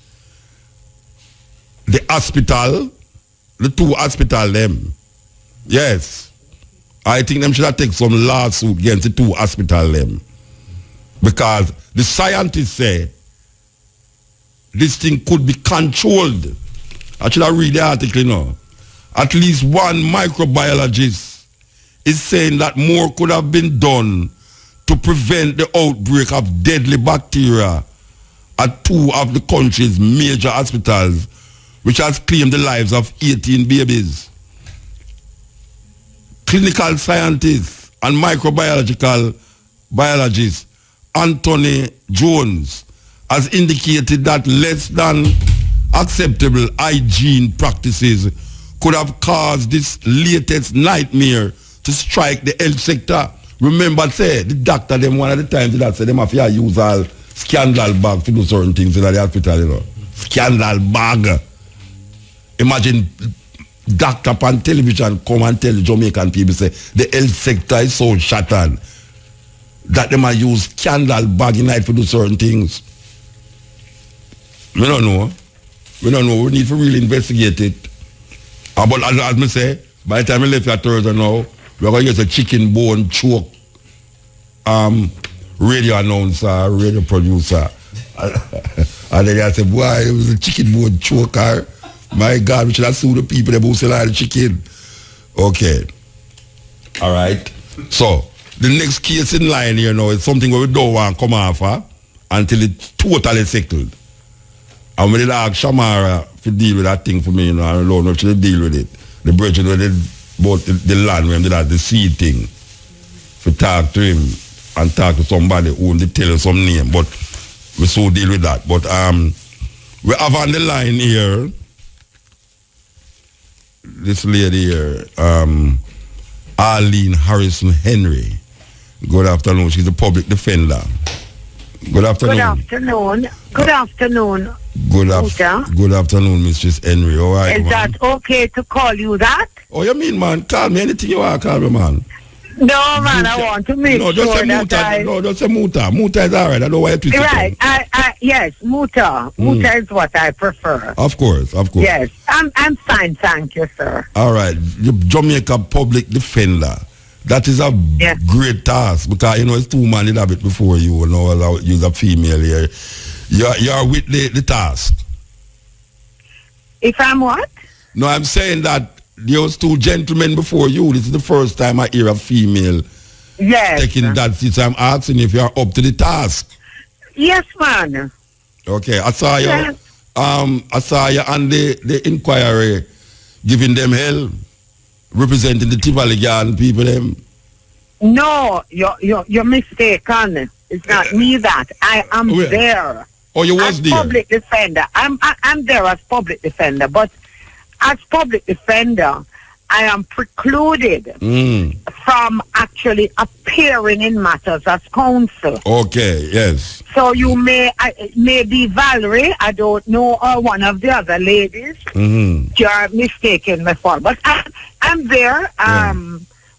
the hospital, the two hospital them. Yes. I think them should take some lawsuit against the two hospital them. Because the scientists say this thing could be controlled. I should have read the article now. At least one microbiologist is saying that more could have been done to prevent the outbreak of deadly bacteria at two of the country's major hospitals, which has claimed the lives of 18 babies. Clinical scientist and biologist Anthony Jones has indicated that less than acceptable hygiene practices could have caused this latest nightmare to strike the health sector. Remember, say, the doctor, them one of the times that say, them have to use all scandal bag to do certain things in the hospital, you know. Scandal bag. Imagine doctor on television come and tell the Jamaican people, say, the health sector is so shattered that they might use scandal bag in night to do certain things. We don't know. We need to really investigate it. But as I say, by the time we left at Thursday now, we're going to use a chicken bone choke radio announcer, radio producer. And then I said, boy, it was a chicken bone choker. My God, we should have sued the people that sell the chicken. Okay. All right. So, the next case in line here now is something where we don't want to come off until it's totally settled. And we did ask Shamara to deal with that thing for me, you know, I don't know if she deal with it. The bridge where they bought the land where they did the seed thing. To talk to him and talk to somebody who they tell us some name. But we so deal with that. But we have on the line here this lady here, Arlene Harrison Henry. Good afternoon. She's a public defender. Good afternoon. Good afternoon. Good afternoon. Good afternoon, Mrs. Henry. All right, Is that okay to call you that? Oh, you mean, man? Call me anything you want to call me, man. No, man, I want to make just sure say that Muta. No, just say Muta. Muta is all right. I know why you twist right. Yes, Muta. Muta is what I prefer. Of course. Yes, I'm fine, thank you, sir. All right. The Jamaica public defender. That is a great task because, you know, it's two men in a bit before you know, use a female here. You're with the task. If I'm what? No, I'm saying that there was two gentlemen before you. This is the first time I hear a female taking that seat. So I'm asking if you're up to the task. Yes, man. Okay, I saw you. I saw you on the inquiry giving them hell, representing the Tivoli Garden people. Them. No, you're mistaken. It's not me that. I am there. Oh, you was there. Public defender. I'm there as public defender, but as public defender, I am precluded from actually appearing in matters as counsel. Okay, yes. So you may be Valerie, I don't know, or one of the other ladies. You're mistaken me for. But I'm there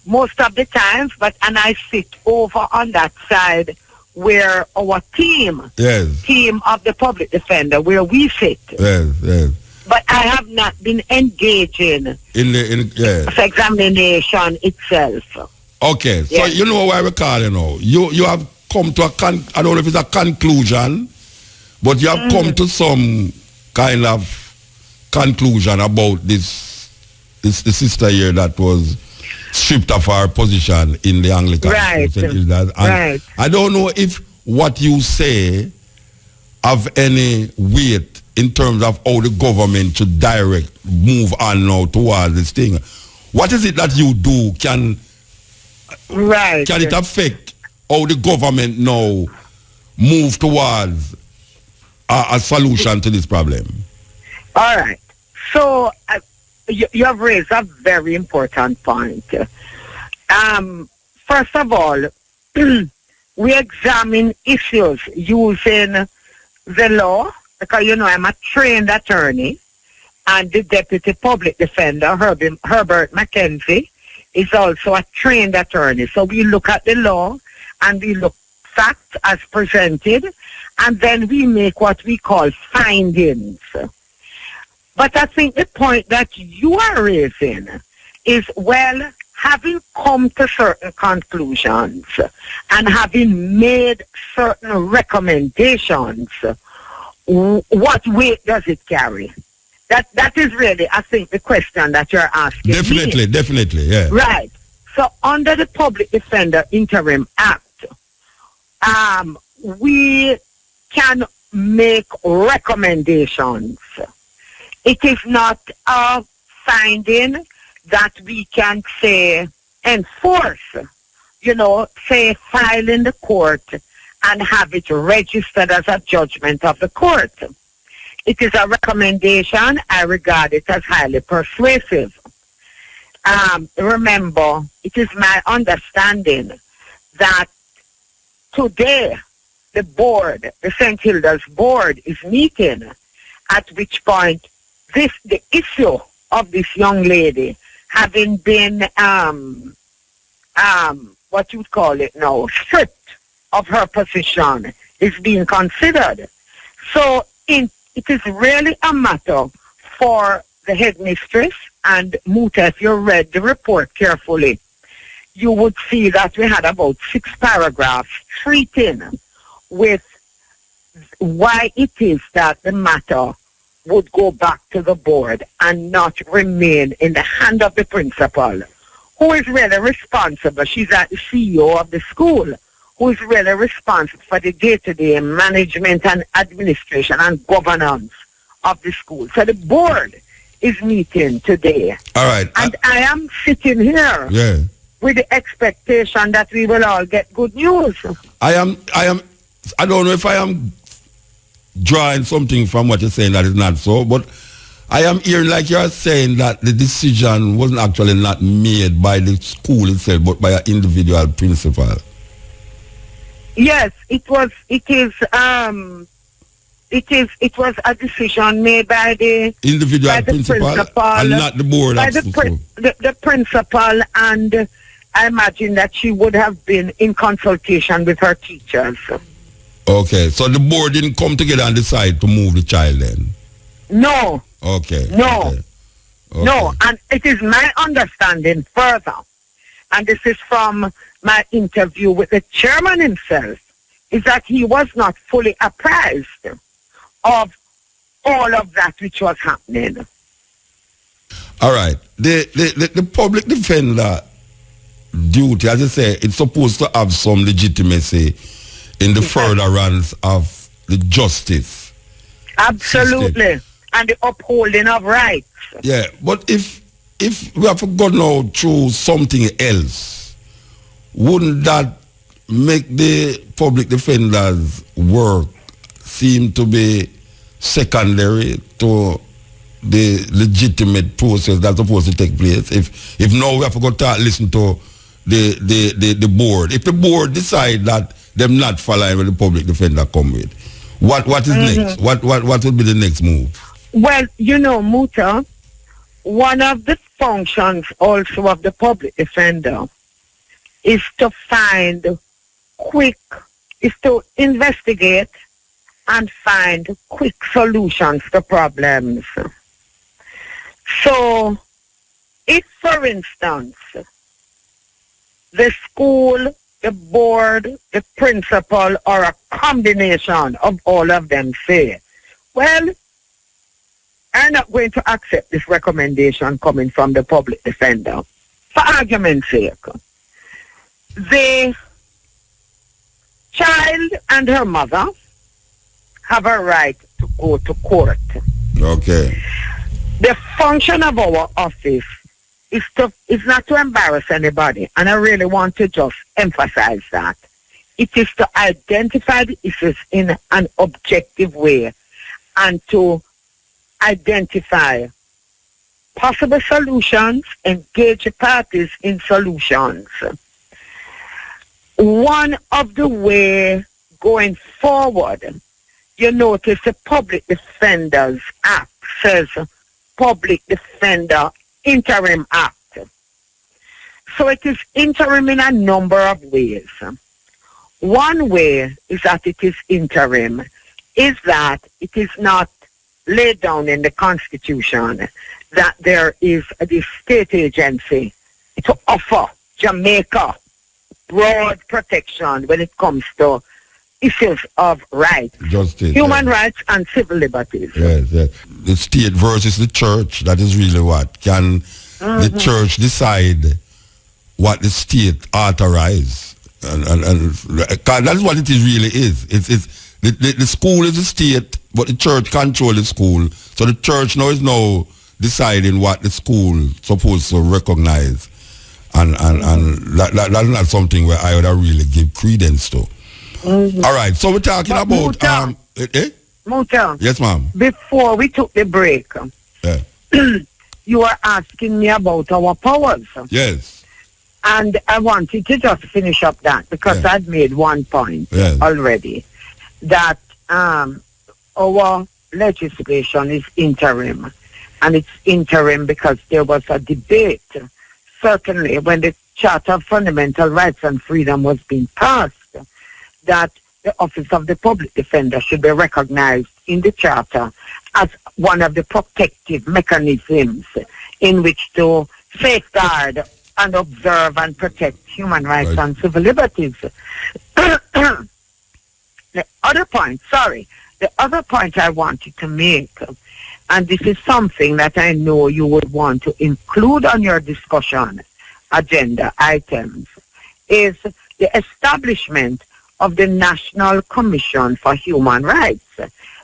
most of the times, and I sit over on that side where our team of the public defender, where we sit. Yes. But I have not been engaging in the examination itself. Okay, so you know why we're calling now. You have come to I don't know if it's a conclusion, But you have come to some kind of conclusion about this the sister here that was stripped of her position in the Anglican Right. Church. And Right. I don't know if what you say have any weight in terms of how the government should move on now towards this thing. What is it that you do? Can it affect how the government now move towards a solution to this problem? All right. So you have raised a very important point. First of all, we examine issues using the law, because, I'm a trained attorney, and the Deputy Public Defender, Herbert McKenzie, is also a trained attorney. So we look at the law, and we look facts as presented, and then we make what we call findings. But I think the point that you are raising is, well, having come to certain conclusions and having made certain recommendations, what weight does it carry? That is really, I think, the question that you're asking. Definitely, yeah. Right. So under the Public Defender Interim Act, we can make recommendations. It is not a finding that we can say enforce, say file in the court and have it registered as a judgment of the court. It is a recommendation. I regard it as highly persuasive. Remember, it is my understanding that today the board, the St. Hilda's board, is meeting, at which point the issue of this young lady having been what you would call it now, stripped of her position is being considered. So it is really a matter for the headmistress, and Muta, if you read the report carefully, you would see that we had about 6 paragraphs treating with why it is that the matter would go back to the board and not remain in the hand of the principal, who is really responsible. She's at the CEO of the school, who is really responsible for the day-to-day management and administration and governance of the school. So the board is meeting today. All right. And I am sitting here with the expectation that we will all get good news. I don't know if I am drawing something from what you're saying that is not so, but I am hearing like you're saying that the decision wasn't actually not made by the school itself, but by an individual principal. Yes, it was a decision made by the individual principal and not the board. By the principal, and I imagine that she would have been in consultation with her teachers. Okay, so the board didn't come together and decide to move the child then? No. Okay. No. Okay. No, and it is my understanding further, and this is from my interview with the chairman himself, is that he was not fully apprised of all of that which was happening. All right. The public defender duty, as I say, it's supposed to have some legitimacy in the furtherance of the justice. Absolutely. system. And the upholding of rights. Yeah, but if we have to go now through something else, wouldn't that make the public defender's work seem to be secondary to the legitimate process that's supposed to take place? If now we have to go listen to the board. If the board decide that them not following what the public defender come with, what is next? What would be the next move? Well, Muta, one of the functions also of the public defender is to investigate and find quick solutions to problems. So, if, for instance, the school the board, the principal, or a combination of all of them say, well, I'm not going to accept this recommendation coming from the public defender. For argument's sake, the child and her mother have a right to go to court. Okay. The function of our office is not to embarrass anybody, and I really want to just emphasize that. It is to identify the issues in an objective way and to identify possible solutions, engage parties in solutions. One of the way going forward, you notice the Public Defenders Act says Public Defender Interim Act. So it is interim in a number of ways. One way is that it is interim, is that it is not laid down in the Constitution that there is a state agency to offer Jamaica broad protection when it comes to issues of rights, justice, human rights and civil liberties. Yes, yes. The state versus the church, that is really what. Can the church decide what the state authorize? And that is what it is really is. The school is the state, but the church control the school. So the church now is deciding what the school supposed to recognize. And that's not something where I would really give credence to. All right, so we're talking about... Muta, yes, ma'am. Before we took the break, you were asking me about our powers. Yes. And I wanted to just finish up that because I'd made one point already, that our legislation is interim. And it's interim because there was a debate, certainly when the Charter of Fundamental Rights and Freedom was being passed, that the Office of the Public Defender should be recognized in the Charter as one of the protective mechanisms in which to safeguard and observe and protect human rights and civil liberties. The other point I wanted to make, and this is something that I know you would want to include on your discussion agenda items, is the establishment of the National Commission for Human Rights,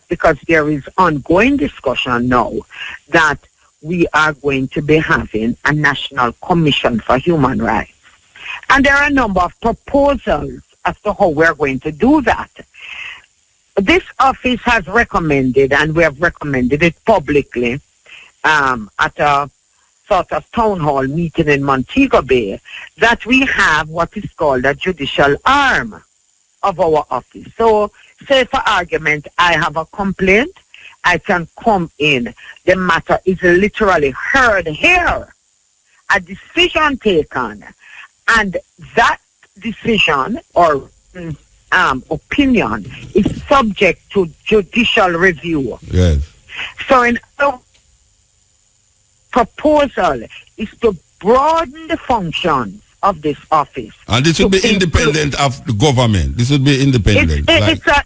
because there is ongoing discussion now that we are going to be having a National Commission for Human Rights. And there are a number of proposals as to how we're going to do that. This office has recommended, and we have recommended it publicly at a sort of town hall meeting in Montego Bay, that we have what is called a judicial arm of our office. So, say for argument, I have a complaint, I can come in. The matter is literally heard here, a decision taken, and that decision or opinion is subject to judicial review. Yes. So, in our proposal is to broaden the functions of this office. And this would be independent of the government. This would be independent.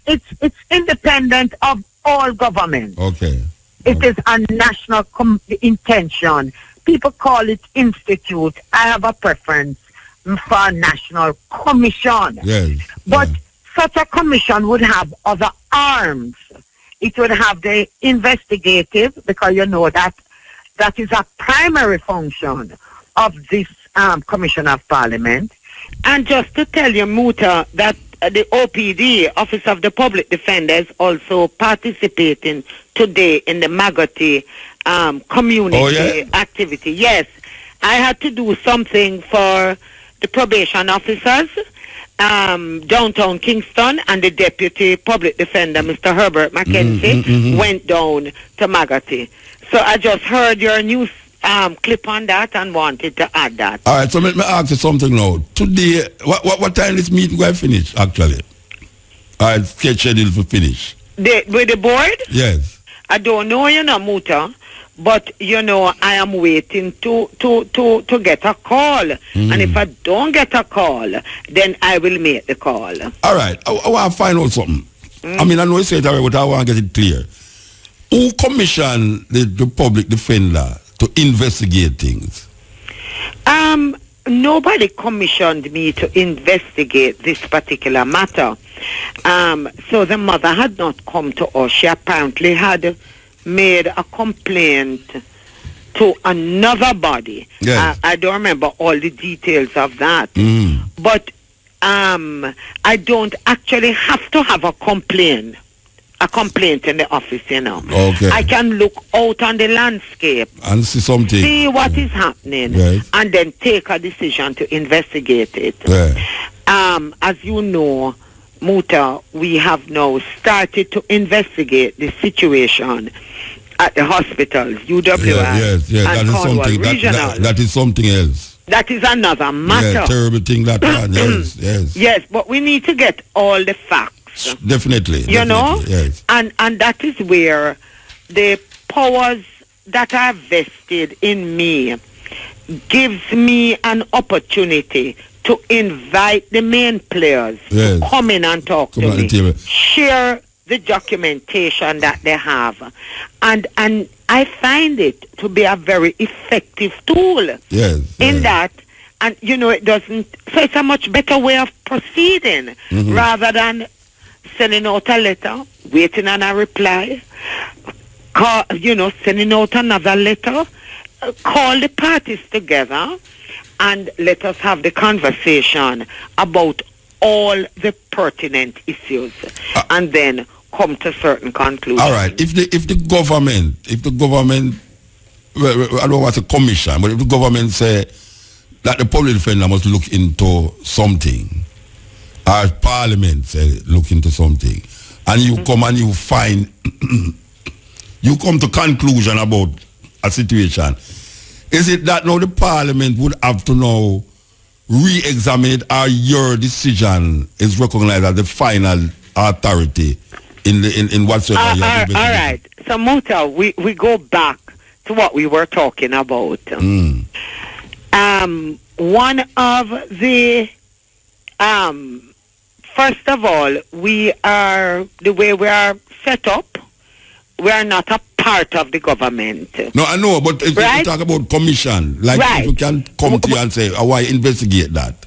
It's independent of all government. Okay. It is a national intention. People call it institute. I have a preference for a national commission. Yes. But such a commission would have other arms. It would have the investigative, because you know that is a primary function of this Commission of Parliament. And just to tell you, Muta, that the OPD, Office of the Public Defender, is also participating today in the Magoti community activity. Yes, I had to do something for the probation officers, downtown Kingston, and the Deputy Public Defender, Mr. Herbert Mackenzie, went down to Magoti. So I just heard your news clip on that and wanted to add that. All right, so let me ask you something now. Today, what time this meeting going to finish, actually? All right, sketch schedule for finish. With the board? Yes. I don't know, Muta, But you know, I am waiting to get a call, and if I don't get a call, then I will make the call. All right, I want to find out something. I mean, I know you say it already, but I want to get it clear. Who commissioned the public defender to investigate things? Nobody commissioned me to investigate this particular matter. So the mother had not come to us. She apparently had made a complaint to another body. Yes. I don't remember all the details of that. But I don't actually have to have a complaint in the office, you know. Okay. I can look out on the landscape and see something. See what is happening, Right. and then take a decision to investigate it. Right. As you know, Muta, we have now started to investigate the situation at the hospitals, UWI Yes. and That is Cornwall something. Regional. That is something else. That is another matter. Yeah, terrible thing that one. Yes. Yes, but we need to get all the facts. Definitely. You know? Yes. And that is where the powers that are vested in me gives me an opportunity to invite the main players to come in and talk to me. Share the documentation that they have. And I find it to be a very effective tool. Yes. In that, and you know, it doesn't, so it's a much better way of proceeding rather than sending out a letter, waiting on a reply, sending out another letter, call the parties together and let us have the conversation about all the pertinent issues and then come to certain conclusions. All right. If the government, well, I don't want to commission, but if the government say that the public defender must look into something, or Parliament say look into something, and you come and you find, you come to conclusion about a situation, is it that now the Parliament would have to now re-examine it, or your decision is recognized as the final authority in whatsoever you have all right. So Muta, we go back to what we were talking about. One of the first of all, the way we are set up, we are not a part of the government. No, I know, but if you talk about commission, like if you can come to you and say, why investigate that?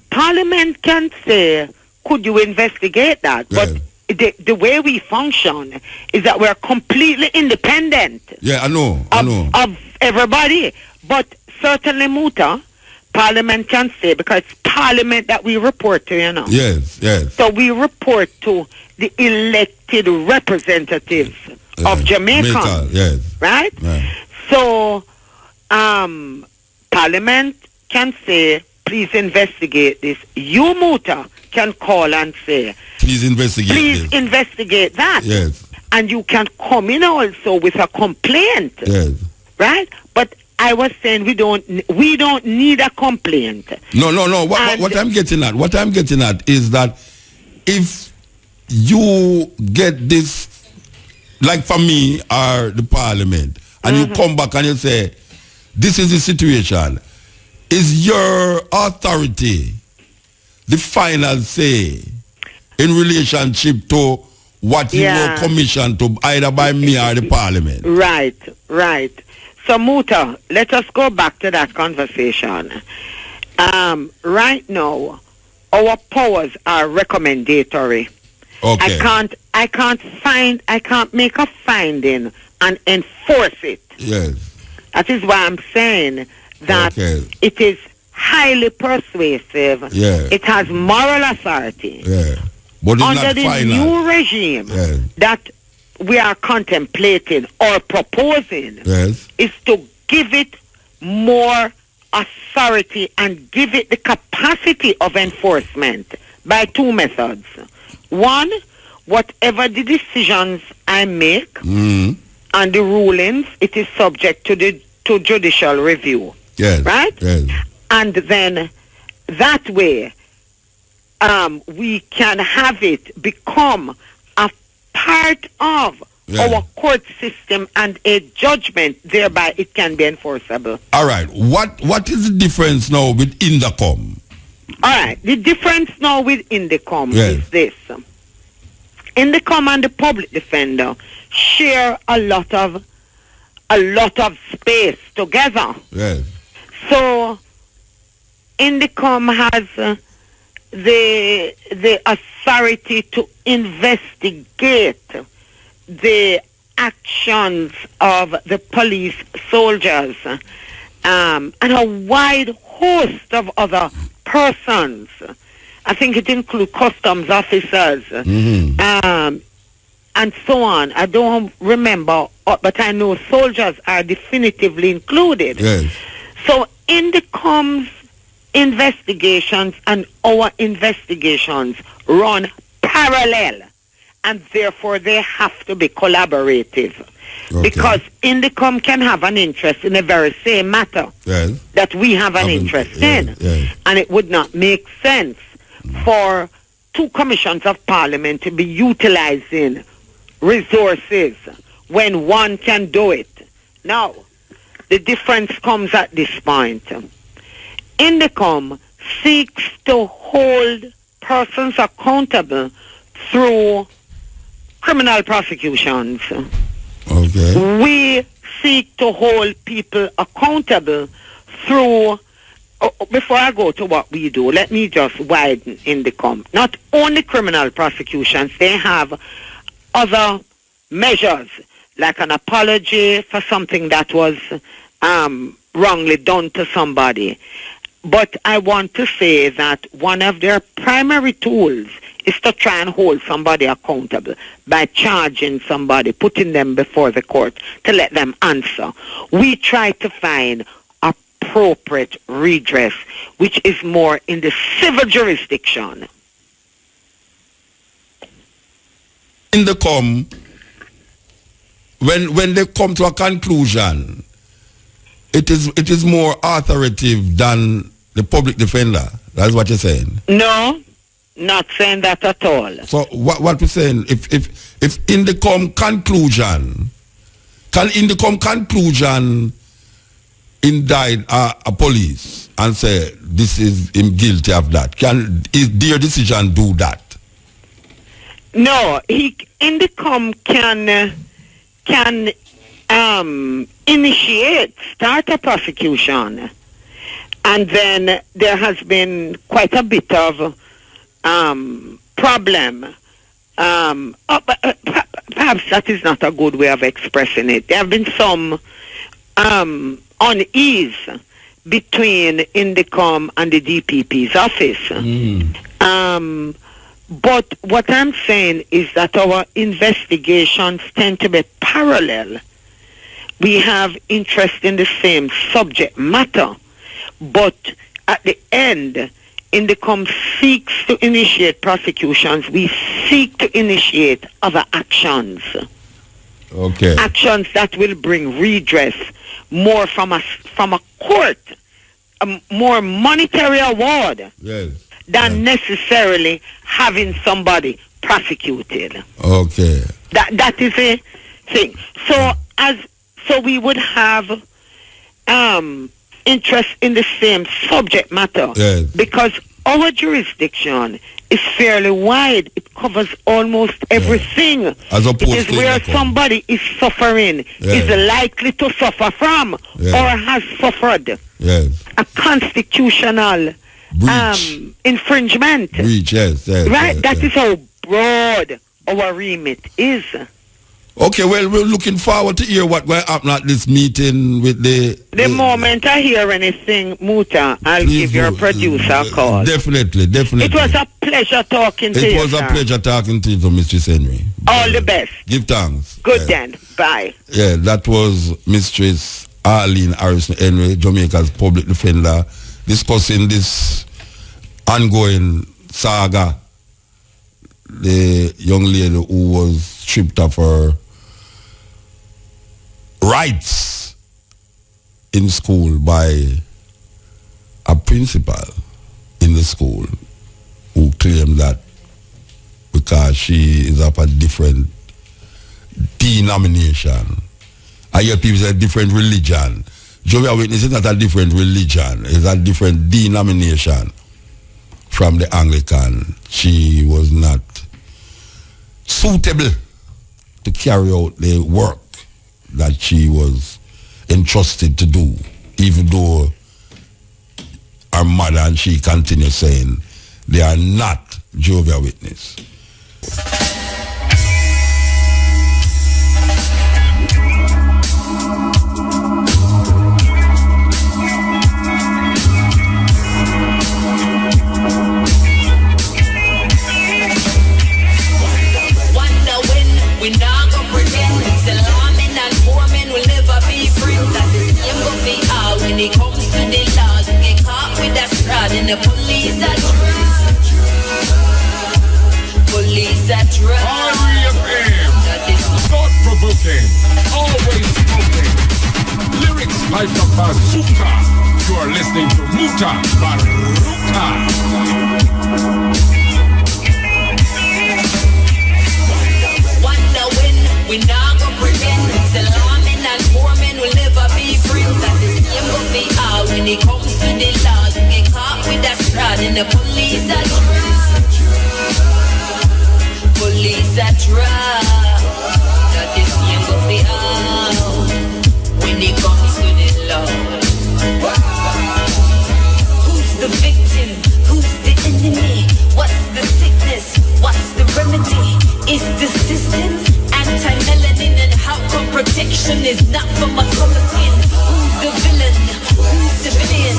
Parliament can say, could you investigate that? But the way we function is that we're completely independent. Yeah, I know. Of everybody. But certainly, Muta, Parliament can say, because it's Parliament that we report to, you know. Yes. So we report to the elected representatives of Jamaica. Yes. Right? So, Parliament can say, please investigate this. You, Muta, can call and say, please investigate that. Yes. And you can come in also with a complaint. Yes. Right? But I was saying we don't need a complaint. No. What I'm getting at is that if you get this, like for me or the Parliament, and you come back and you say, this is the situation, is your authority the final say in relationship to what you were commissioned to, either by me or the Parliament? Right. So, Muta, let us go back to that conversation. Right now, our powers are recommendatory. Okay. I can't make a finding and enforce it. Yes. That is why I'm saying that it is highly persuasive. Yeah. It has moral authority. Yeah. But it's under not the final. new regime that we are contemplating or proposing is to give it more authority and give it the capacity of enforcement by two methods. One, whatever the decisions I make and the rulings, it is subject to judicial review. Yes. Right? Yes. And then that way we can have it become a part of our court system and a judgment, thereby it can be enforceable. All right. What is the difference now with Indicom? All right. The difference now with Indicom Yes. is this. Indicom and the public defender share a lot of space together. Yes. So Indicom has the authority to investigate the actions of the police soldiers and a wide host of other persons. I think it includes customs officers and so on. I don't remember, but I know soldiers are definitively included. Yes. So Indicom's investigations and our investigations run parallel, and therefore they have to be collaborative. Okay. Because Indicom can have an interest in the very same matter Yes. that we have an interest in. Yes. And it would not make sense for two commissions of parliament to be utilizing resources when one can do it. Now, the difference comes at this point. Indicom seeks to hold persons accountable through criminal prosecutions. Okay. We seek to hold people accountable through, before I go to what we do, let me just widen Indicom. Not only criminal prosecutions, they have other measures, like an apology for something that was wrongly done to somebody. But I want to say that one of their primary tools is to try and hold somebody accountable by charging somebody, putting them before the court to let them answer. We try to find appropriate redress, which is more in the civil jurisdiction. Indicom, when they come to a conclusion, it is more authoritative than the public defender. That's what you're saying. No, not saying that at all. So what we're saying, if Indicom conclusion, can Indicom conclusion indict a police and say this is him guilty of that? Is their decision do that? No, Indicom can start a prosecution, and then there has been quite a bit of problem. Perhaps that is not a good way of expressing it. There have been some unease between Indicom and the DPP's office. But what I'm saying is that our investigations tend to be parallel. We have interest in the same subject matter, but at the end, Indicom seeks to initiate prosecutions. We seek to initiate other actions. Okay. Actions that will bring redress more from a court, a more monetary award. Yes. Than necessarily having somebody prosecuted. Okay. That is a thing. So we would have interest in the same subject matter. Yes. Because our jurisdiction is fairly wide. It covers almost everything. As opposed it is to where Indicom. somebody is suffering, is likely to suffer from, or has suffered a constitutional infringement. Breach, yes. Right? That is how broad our remit is. Okay, well, we're looking forward to hear what will happen at this meeting with the moment I hear anything, Muta, I'll give your producer a call. Definitely. It was a pleasure talking to you, It was a pleasure talking to you, Mistress Henry. All the best. Give thanks. Good then. Bye. Yeah, that was Mistress Arlene Harrison Henry, Jamaica's public defender, discussing this ongoing saga. The young lady who was stripped of her rights in school by a principal in the school who claimed that because she is of a different denomination. I hear people say different religion. Jehovah's Witness is not a different religion. It's a different denomination from the Anglican. She was not suitable to carry out the work that she was entrusted to do, even though her mother and she continue saying they are not Jehovah's Witness. We not gonna pretend Salamin and Foreman will never be friends. That's the same go be all when it comes to the law. You get caught with that strut and the police are drunk. Police are drunk. Thought-provoking, always smoking. Lyrics like a bazooka. You are listening to Mutabaruka. We not gonna pretend Salamin and Foreman will never be friends. That's the same go be all when it comes to the law. You get caught with that strut and the police are drunk. Police are drunk. That's the same go be all when it comes to the law. Who's the victim? Who's the enemy? What's the sickness? What's the remedy? Is the system anti-melanin, and how come protection is not from a color skin? Who's the villain? Who's the villain?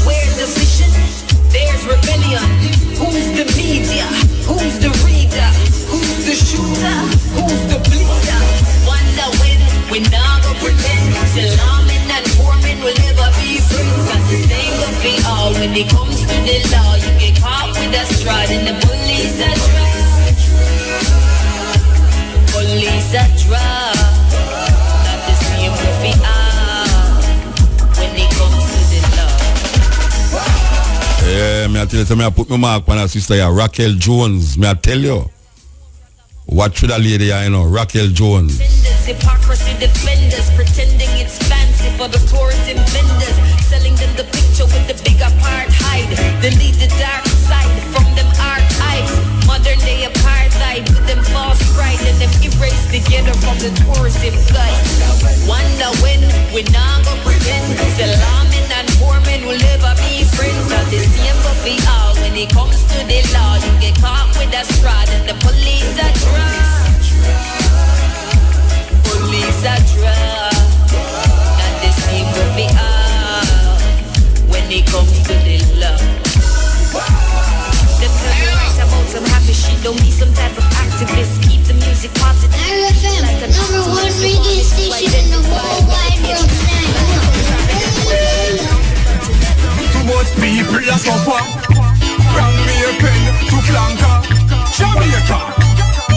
Where's the vision? There's rebellion. Who's the media? Who's the reader? Who's the shooter? Who's the bleeder? Wonder when we not gonna pretend Salamin and Foreman will never be friends. Cause the same will be all when it comes to the law. You get caught with a strut and the police are drunk. Police are drunk. Not the same will be out when it comes to the law. Yeah, me I tell you, so me I put my mark on her sister here, Raquel Jones. Me I tell you, what should a lady here, you know, Raquel Jones. Hypocrisy defenders pretending it's fancy for the tourism vendors, selling them the picture with the big apartheid. Delete the dark side from them archives. Modern day apartheid with them false pride and them erase the ghetto from the tourism guide. Wonder when we not gonna pretend Salamin and Foreman will never be friends. Cause the same will be all when it comes to the law. You get caught with a strut and the police are drunk. Police are drunk. Not the same will be all when it comes to the law. The girl writes about some happy shit. Don't be some type of activist. Keep the music positive. RFM, like number one radio station in the whole wide world. Too much people are suffer. From American to Flanker, Jamaica.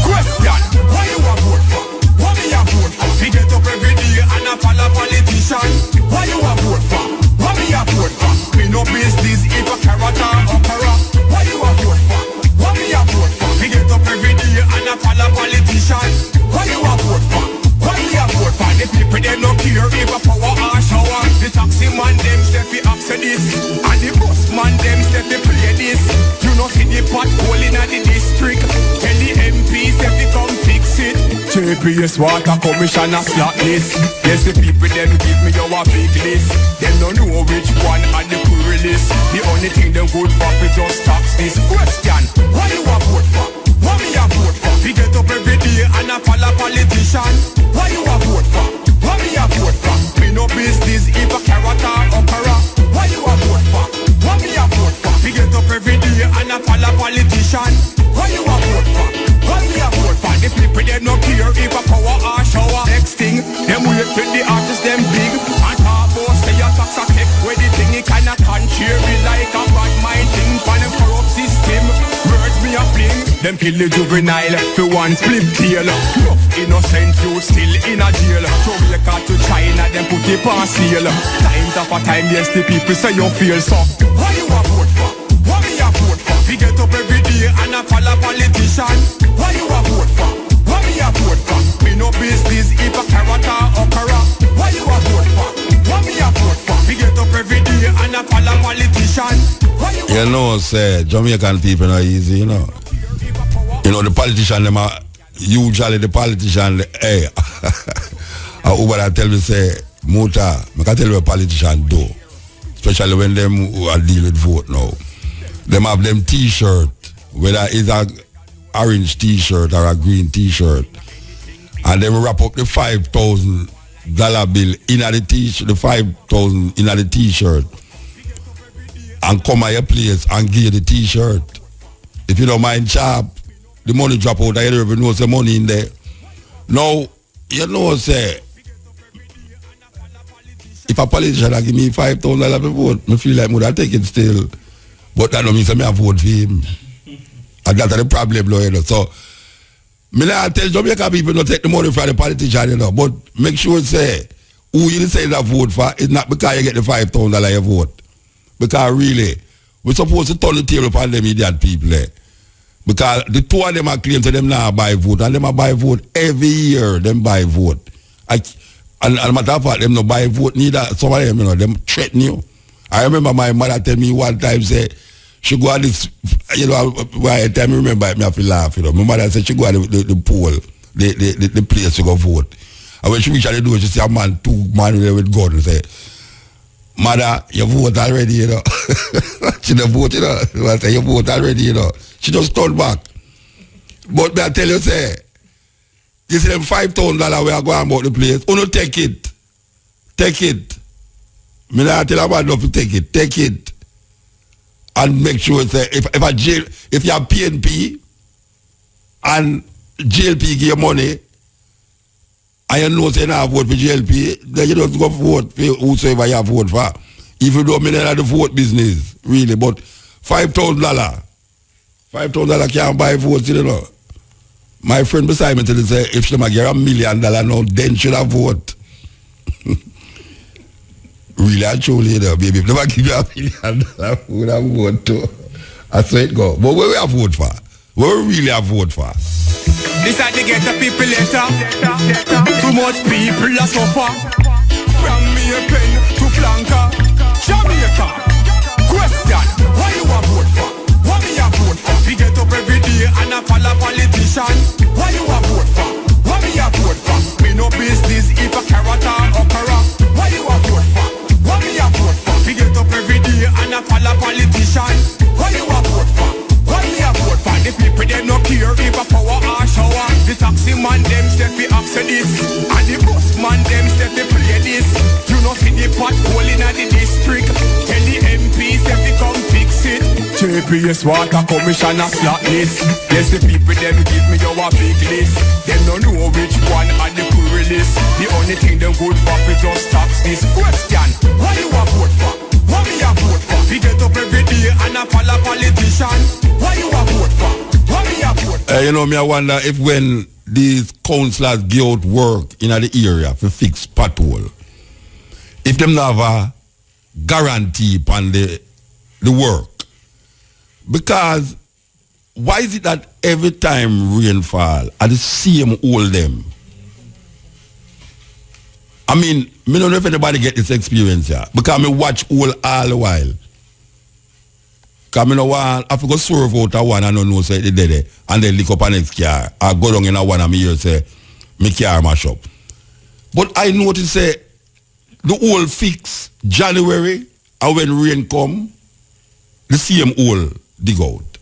Question, why you a vote for? What me a vote for? We get up every day and a follow politician. Why you a vote for? What me a vote for? Me no business if a character opera. Why you a vote for? What me a vote for? We get up every day and a follow politician. Why you a vote for? What me a vote for? The people they no care if a power or shower. The taxi man them say fi access this, and the bus man them say fi play this. You know see the pothole in the district. Tell the MP say fi come fix it. JPS Water Commissioner slot list. Yes, the people them give me your big list. Them don't know which one are the poorest. The only thing them good for is just tax this. Question, why you a vote for? What me a vote for? We get up every day and a follow politician. Why you a vote for? What me a vote for? Me no business if a character opera. Why you a vote for? What me a vote for? We get up every day and a follow politician. Why you a vote for? What me a vote for? The people they no care if a power or shower. Next thing, them wait till the artists them big. And talk about say a tax a tech where the thing it kinda contrary like a bad mind thing for them corrupt system. Words me a fling. Them kill the juvenile for one split tail. Rough innocent you still in a jail. Jamaica to China them put it on seal. Times after time yes the people say you feel so. Why you a vote for? What me a vote for? We get up every day and a follow politician. Why you a vote for? What me me a vote for? Me no business if a carrot or okra. Why you a vote for? What me a vote for? We get up every day and a follow politician. You know, say Jamaican people are easy, you know. You know, the politician, them are usually the politician, hey, over that tell me, say, Muta, I can tell you a politician do. Especially when them who are dealing with vote now. Them have them t-shirt, whether it's a orange t-shirt or a green t-shirt. And them wrap up the $5,000 bill in the t-shirt, the $5,000 in the t-shirt. And come at your place and give you the t-shirt. If you don't mind sharp, the money drop out, I don't even know the money in there. Now, you know, say, if a politician give me $5,000 to vote, I feel like I take it still. But that don't mean I vote for him. And that's the problem, you know. So, I tell Jamaica people not take the money from the politician, you know. But make sure, say, who you say that vote for, it's not because you get the $5,000 you vote. Because really, we're supposed to turn the table upon them idiot people there. Because the two of them are claim to them now buy vote, and them are buy vote every year, them buy vote. And matter of fact, them no buy vote neither. Some of them, you know, them threaten you. I remember my mother tell me one time, say, she go at this, you know, by the time I remember it, me have to laugh, you know. My mother said she go at the poll, the place to go vote. And when she reach at the door, she see a man, two men with guns, and say, Mother, you vote already, you know. She don't vote, you know. I say, you vote already, you know. She just turned back. But me I tell you, say, you see them $5,000 we are going about the place. Oh no, take it. Take it. Me not tell about enough to take it. Take it. And make sure, say, if you have PNP and JLP give you money, and you know say you not vote for JLP, then you don't go vote for whosoever you vote for. If you don't mean the vote business, really. But $5,000 can't buy votes, you know. My friend beside me tell me, say, if she might get $1 million now, then should have vote. Really, I truly, you know, baby, if never give you $1 million, would have vote too. That's how it go. But where we have vote for? Where we really have vote for? This is to get the people later. Too much people are suffer. From me a pen to flanker. Jamaica. Question. Why you a vote for? What me a vote for? We get up every day and I follow politician. Why you a vote for? What me a vote for? Me no business if a carrot or okra. Why you a vote for? What me a vote for? We get up every day and I follow politician. Why you a vote for? What me a vote for? The people them no care if a power or shower. The taxi man them step fi ask this, and the bus man them step fi play this. You know see the pothole in the district. Tell the MP step fi come fix it. JPS water commissioner slot list. Yes, the people them give me your big list. Them don't know which one are the poorest. The only thing them good for is just tax this. Question, why you a vote for? What me a vote for? We get up every day and I follow politician. Why you a vote for? What me a vote for? You know, me I wonder if when these councillors give out work in the area for fix pothole, if them have a guarantee upon the work. Because why is it that every time rainfall at the same all them? I mean, me don't know if anybody get this experience here. Because me watch all the while. Because me no want, I forgot serve out a one and I don't know say they did it. And then lick up a next car. I go down in a one and me hear say, me car mash up. But I notice say, the hole fix January, and when rain come, the same hole dig out.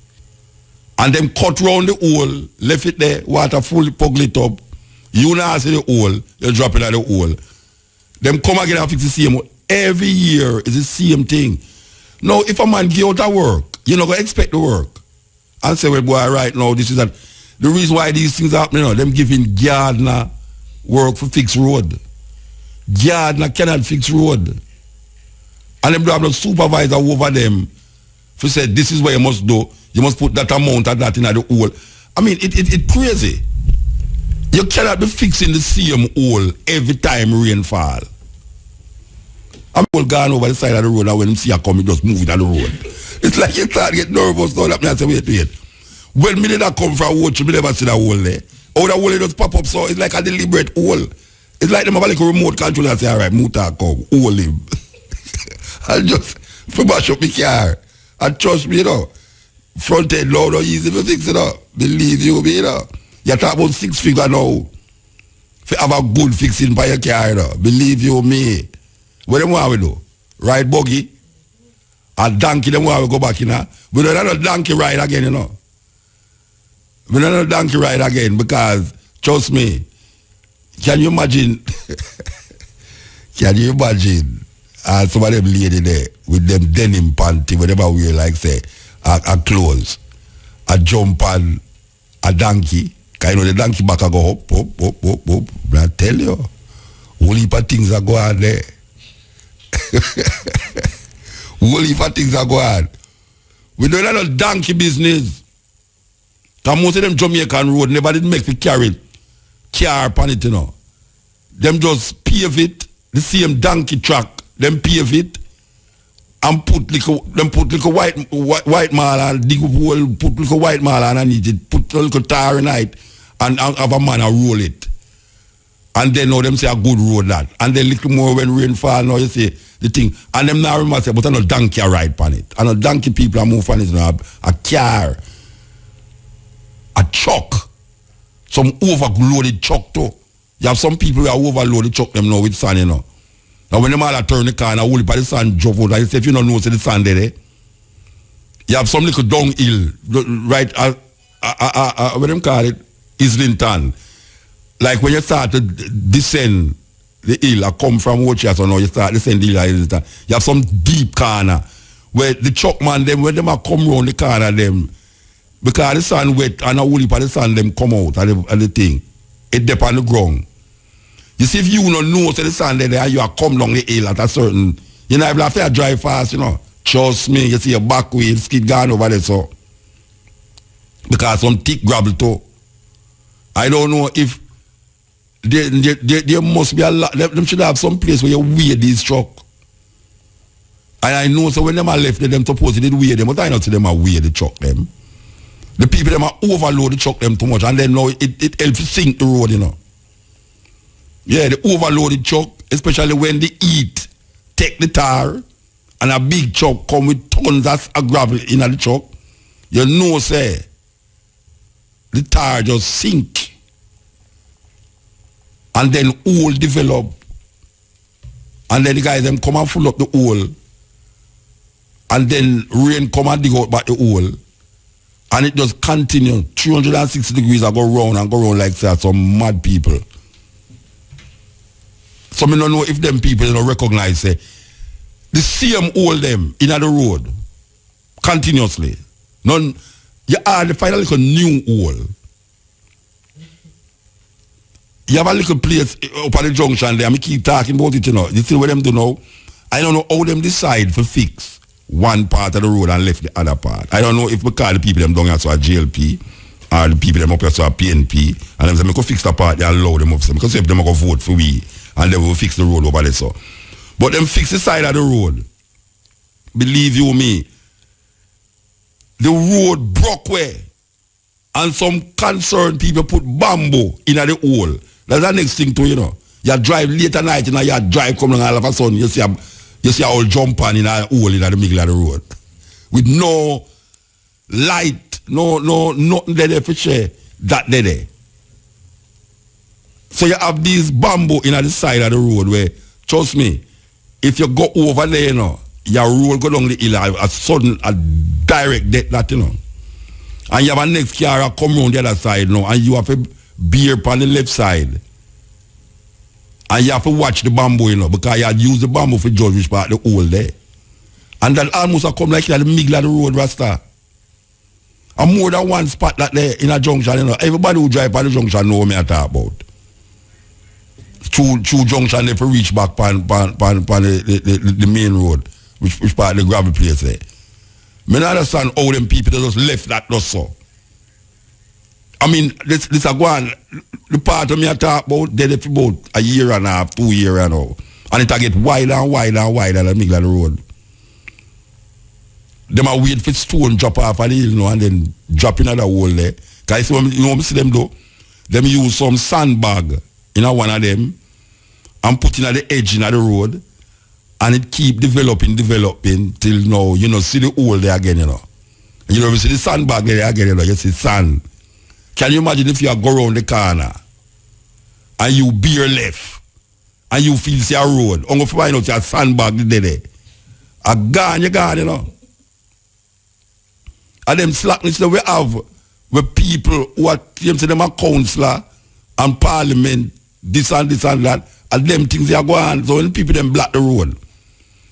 And them cut round the hole, left it there, water fully puggle it up. You now see the hole, you drop it at the hole. Them come again and fix the same hole. Every year is the same thing. Now, if a man give out a work, you're not going to expect the work. And say, well, boy, right now, this is that. The reason why these things happen, you know, them giving gardener work for fix road. Gardener cannot fix road. And them do have no supervisor over them for say, this is what you must do. You must put that amount of that in the hole. I mean, it's crazy. You cannot be fixing the same hole every time rain fall. I'm all gone over the side of the road and when you see a come, you just move it on the road. It's like you start to get nervous now. I say, wait. When me did not come from watch, me never see that hole there. How the hole it just pop up, so it's like a deliberate hole. It's like them have a like a remote control and say, all right, Muta, come, hole him. I just mash up my car. And trust me, you know, front end load or easy to fix it up. Believe you me, you know. You talk about 6 figures now. To have a good fixing by your car, you know. Believe you me. What them want we do? Ride buggy? A donkey them want we go back, you know. We don't have a donkey ride again, you know. We don't have a donkey ride again because, trust me, can you imagine? Can you imagine? Some of them lady there with them denim panty, whatever wear like say, a clothes, a jump on a donkey. Cause you know the donkey back a go up. But I tell you, whole heap of things are going on there. Whole heap of things are going on. We don't have a donkey business. Cause most of them Jamaican road never did make the carry car upon it, you know. Them just pave it, the same donkey track, them pave it, and put like a white mall and dig up hole, put like a white mall underneath it, put a little tar in it, and have a man and roll it. And then now them say a good road that. And then little more when rain fall, now you see the thing. And them now remember say, but I no donkey a ride on it. And a donkey people are move on it, you know, a car, a truck. Some overloaded truck too. You have some people who are overloaded truck them now with sand, you know. Now when them all turn the car and hold it by the sand drop out, like say if you don't know see the sand there, you have some little downhill, right, what them call it? Islington. Like when you start to descend the hill, I come from Watchers or now you start descend the hill, Islington. You have some deep corner where the truck man them, when them a come round the corner them, because the sand wet and a whole heap of the sand them come out and the thing. It dip on the ground. You see if you don't know so the sand there and you are come down the hill at a certain, you know, if you have to drive fast, you know. Trust me, you see your back wheel, skid gone over there so. Because some thick gravel too. I don't know if there must be a lot, them should have some place where you weigh these truck. And I know so when them are left there, them supposed to weigh them, but I not see them are weigh the truck them. The people them are overload the truck them too much and then now it helps sink the road, you know. Yeah, the overloaded truck, especially when the heat take the tar and a big truck come with tons of gravel in the truck, you know say the tar just sink. And then hole develop. And then the guys them come and full up the hole. And then rain come and dig out back the hole. And it just continue 360 degrees and go round like that. Some mad people. So I don't know if them people don't recognize the same hole them in the road continuously. None you find a little new hole. You have a little place up at the junction there. I keep talking about it, you know. You see what them do now? I don't know how them decide to fix one part of the road and left the other part. I don't know if because the people them down here so a GLP or the people them up here so a PNP and them say, I go fix the part, they allow them up. Because if them go vote for we and they will fix the road over there so. But them fix the side of the road. Believe you me, the road broke way and some concerned people put bamboo in the hole. That's the next thing too, you know. You drive late at night, you know, you drive coming all of a sudden, you see a whole jump on in a hole in the middle of the road. With no light, nothing there for share, that there. So you have these bamboo in the side of the road where, trust me, if you go over there, you know, your road go down the hill, a direct death that, you know. And you have a next car come around the other side now, and you have a beer on the left side. And you have to watch the bamboo, you know, because you had used the bamboo for judge which part the hole there. And that almost come like in the middle of the road, Rasta. And more than one spot that there in a junction, you know. Everybody who drive by the junction know what me I talk about. Two junction there for reach back on the main road, which part of the gravel place there. I don't understand how them people just left that just so. I mean, this is one, the part of me I talk about, they left about a year and a half, 2 years and now. And it get wider and wider and wider in the middle of the road. Them are wait for stone drop off on the hill now and then drop in the hole there. Because you know what I see them do? them use some sandbag in one of them and put in at the edge of the road, and it keep developing till now, see the hole there again, you see the sandbag there again, you see sand. Can you imagine if you go around the corner and you beer left and you feel see a road, only find out your sandbag there. A gone, And them slackness that we have with people who are claim to them a councillor and parliament, this and that, and them things they are going on. So when people them block the road,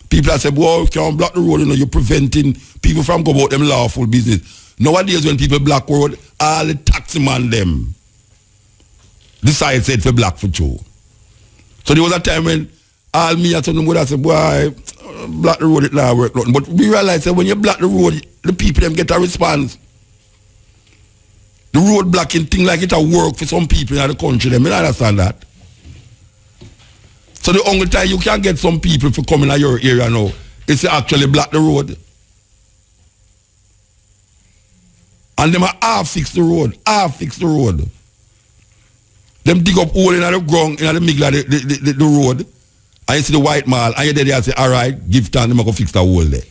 people say, boy, you can't block the road, you're preventing people from going about them lawful business. Nowadays when people block road, all the taxi man them decide said for black for true. So there was a time when all me and some of them would say, boy, block the road, it now work nothing. But we realize that when you block the road, the people them get a response. The road blocking thing like it a work for some people in the country. Them, I understand that. So the only time you can get some people for coming to your area now is to actually block the road. And them half fix the road. Them dig up hole in the ground, in the middle of the road, and you see the white mall, and you there and say, all right, give time, them go fix the hole there.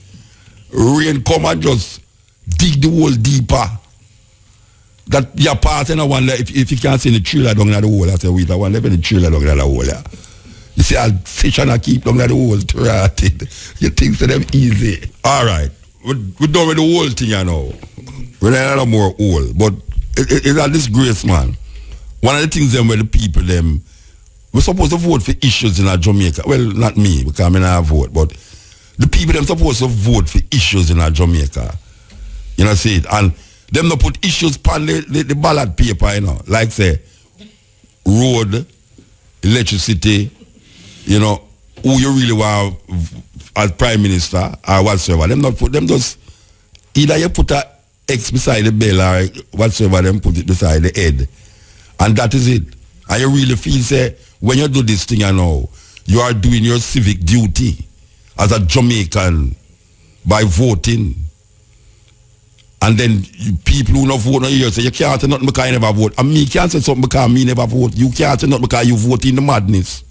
Rain come and just dig the hole deeper. That your part in a one, if you can't see the trailer down in the hole, I say, wait, I want to the trailer down in the hole. Yeah. You see, I'll fish and I keep down in the hole to you think to them easy. All right, we're done with the whole thing, We're not another more hole, but it's a disgrace, man. One of the things them where the people them, we're supposed to vote for issues in Jamaica. Well, not me, because I mean I vote, but the people them supposed to vote for issues in Jamaica. See it? And them not put issues on the ballot paper, like say road, electricity, who you really want as prime minister or whatsoever. Them not put them just either you put a X beside the bell or whatsoever, them put it beside the head. And that is it. And you really feel say when you do this thing you are doing your civic duty as a Jamaican by voting. And then people who not vote here say you can't say nothing because you never vote. And me can't say something because me never vote. You can't say nothing because you vote in the madness.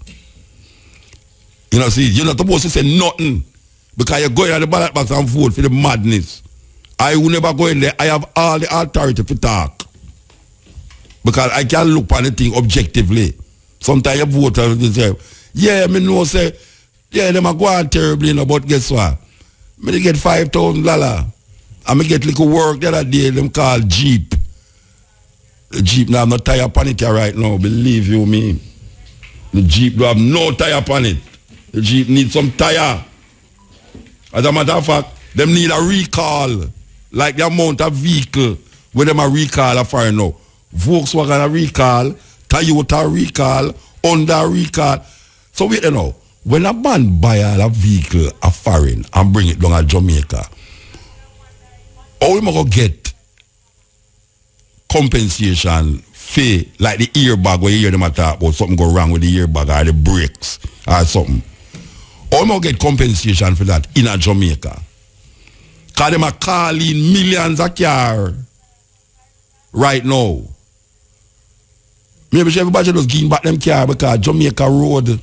See, you're not supposed to say nothing because you're going at the ballot box and vote for the madness. I will never go in there. I have all the authority to talk. Because I can look on the thing objectively. Sometimes you vote and you say, yeah, me know say, yeah, them are going terribly, but guess what? Me get $5,000. And me get little work the other day, them call Jeep. The Jeep now have no tire upon it right now, believe you me. The Jeep do have no tire upon it. The Jeep needs some tire. As a matter of fact, them need a recall. Like the amount of vehicle where them a recall a foreign now. Volkswagen a recall, Toyota a recall, Honda a recall. So wait when a man buy a vehicle a foreign and bring it down to Jamaica, how we going to get compensation fee like the airbag where you hear them talk about something go wrong with the airbag or the brakes or something? How we going to get compensation for that in a Jamaica? Because them are calling millions of cars right now. Maybe everybody just give back them car because Jamaica road.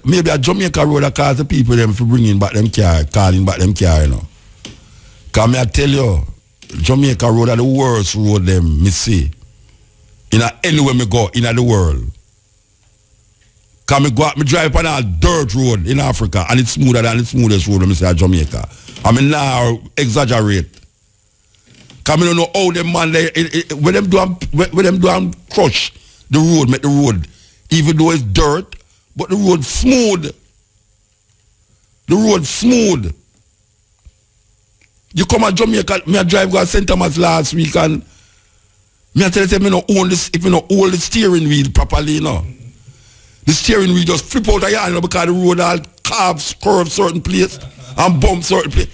Maybe a Jamaica road that cause the people them for bringing back them car, calling back them car, Because I tell you, Jamaica road are the worst road them me see. Anywhere me go in the world. Because me drive on a dirt road in Africa and it's smoother than the smoothest road me see at Jamaica. I mean now exaggerate. Because I don't know how them man when them do crush the road, make the road, even though it's dirt, but the road smooth. The road smooth. You come to Jamaica, me I drive go to St. Thomas last week and me I tell you, me no own this, if you no hold the steering wheel properly, The steering wheel just flip out of your hand because the road all curve certain place and bump certain place.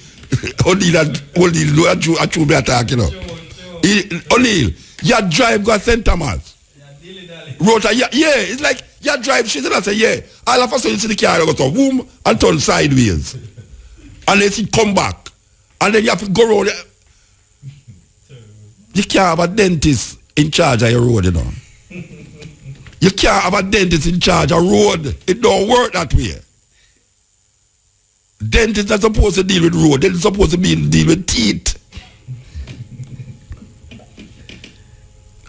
O'Neil, me attack, O'Neil, you drive go to St. Thomas. Road, it's like you drive shit and I say, yeah. All of a sudden you see the car go to boom and turn sideways. And then it come back. And then you have to go around. You can't have a dentist in charge of your road, you know. You can't have a dentist in charge of road. It don't work that way. Dentists are supposed to deal with road. They're supposed to deal with teeth.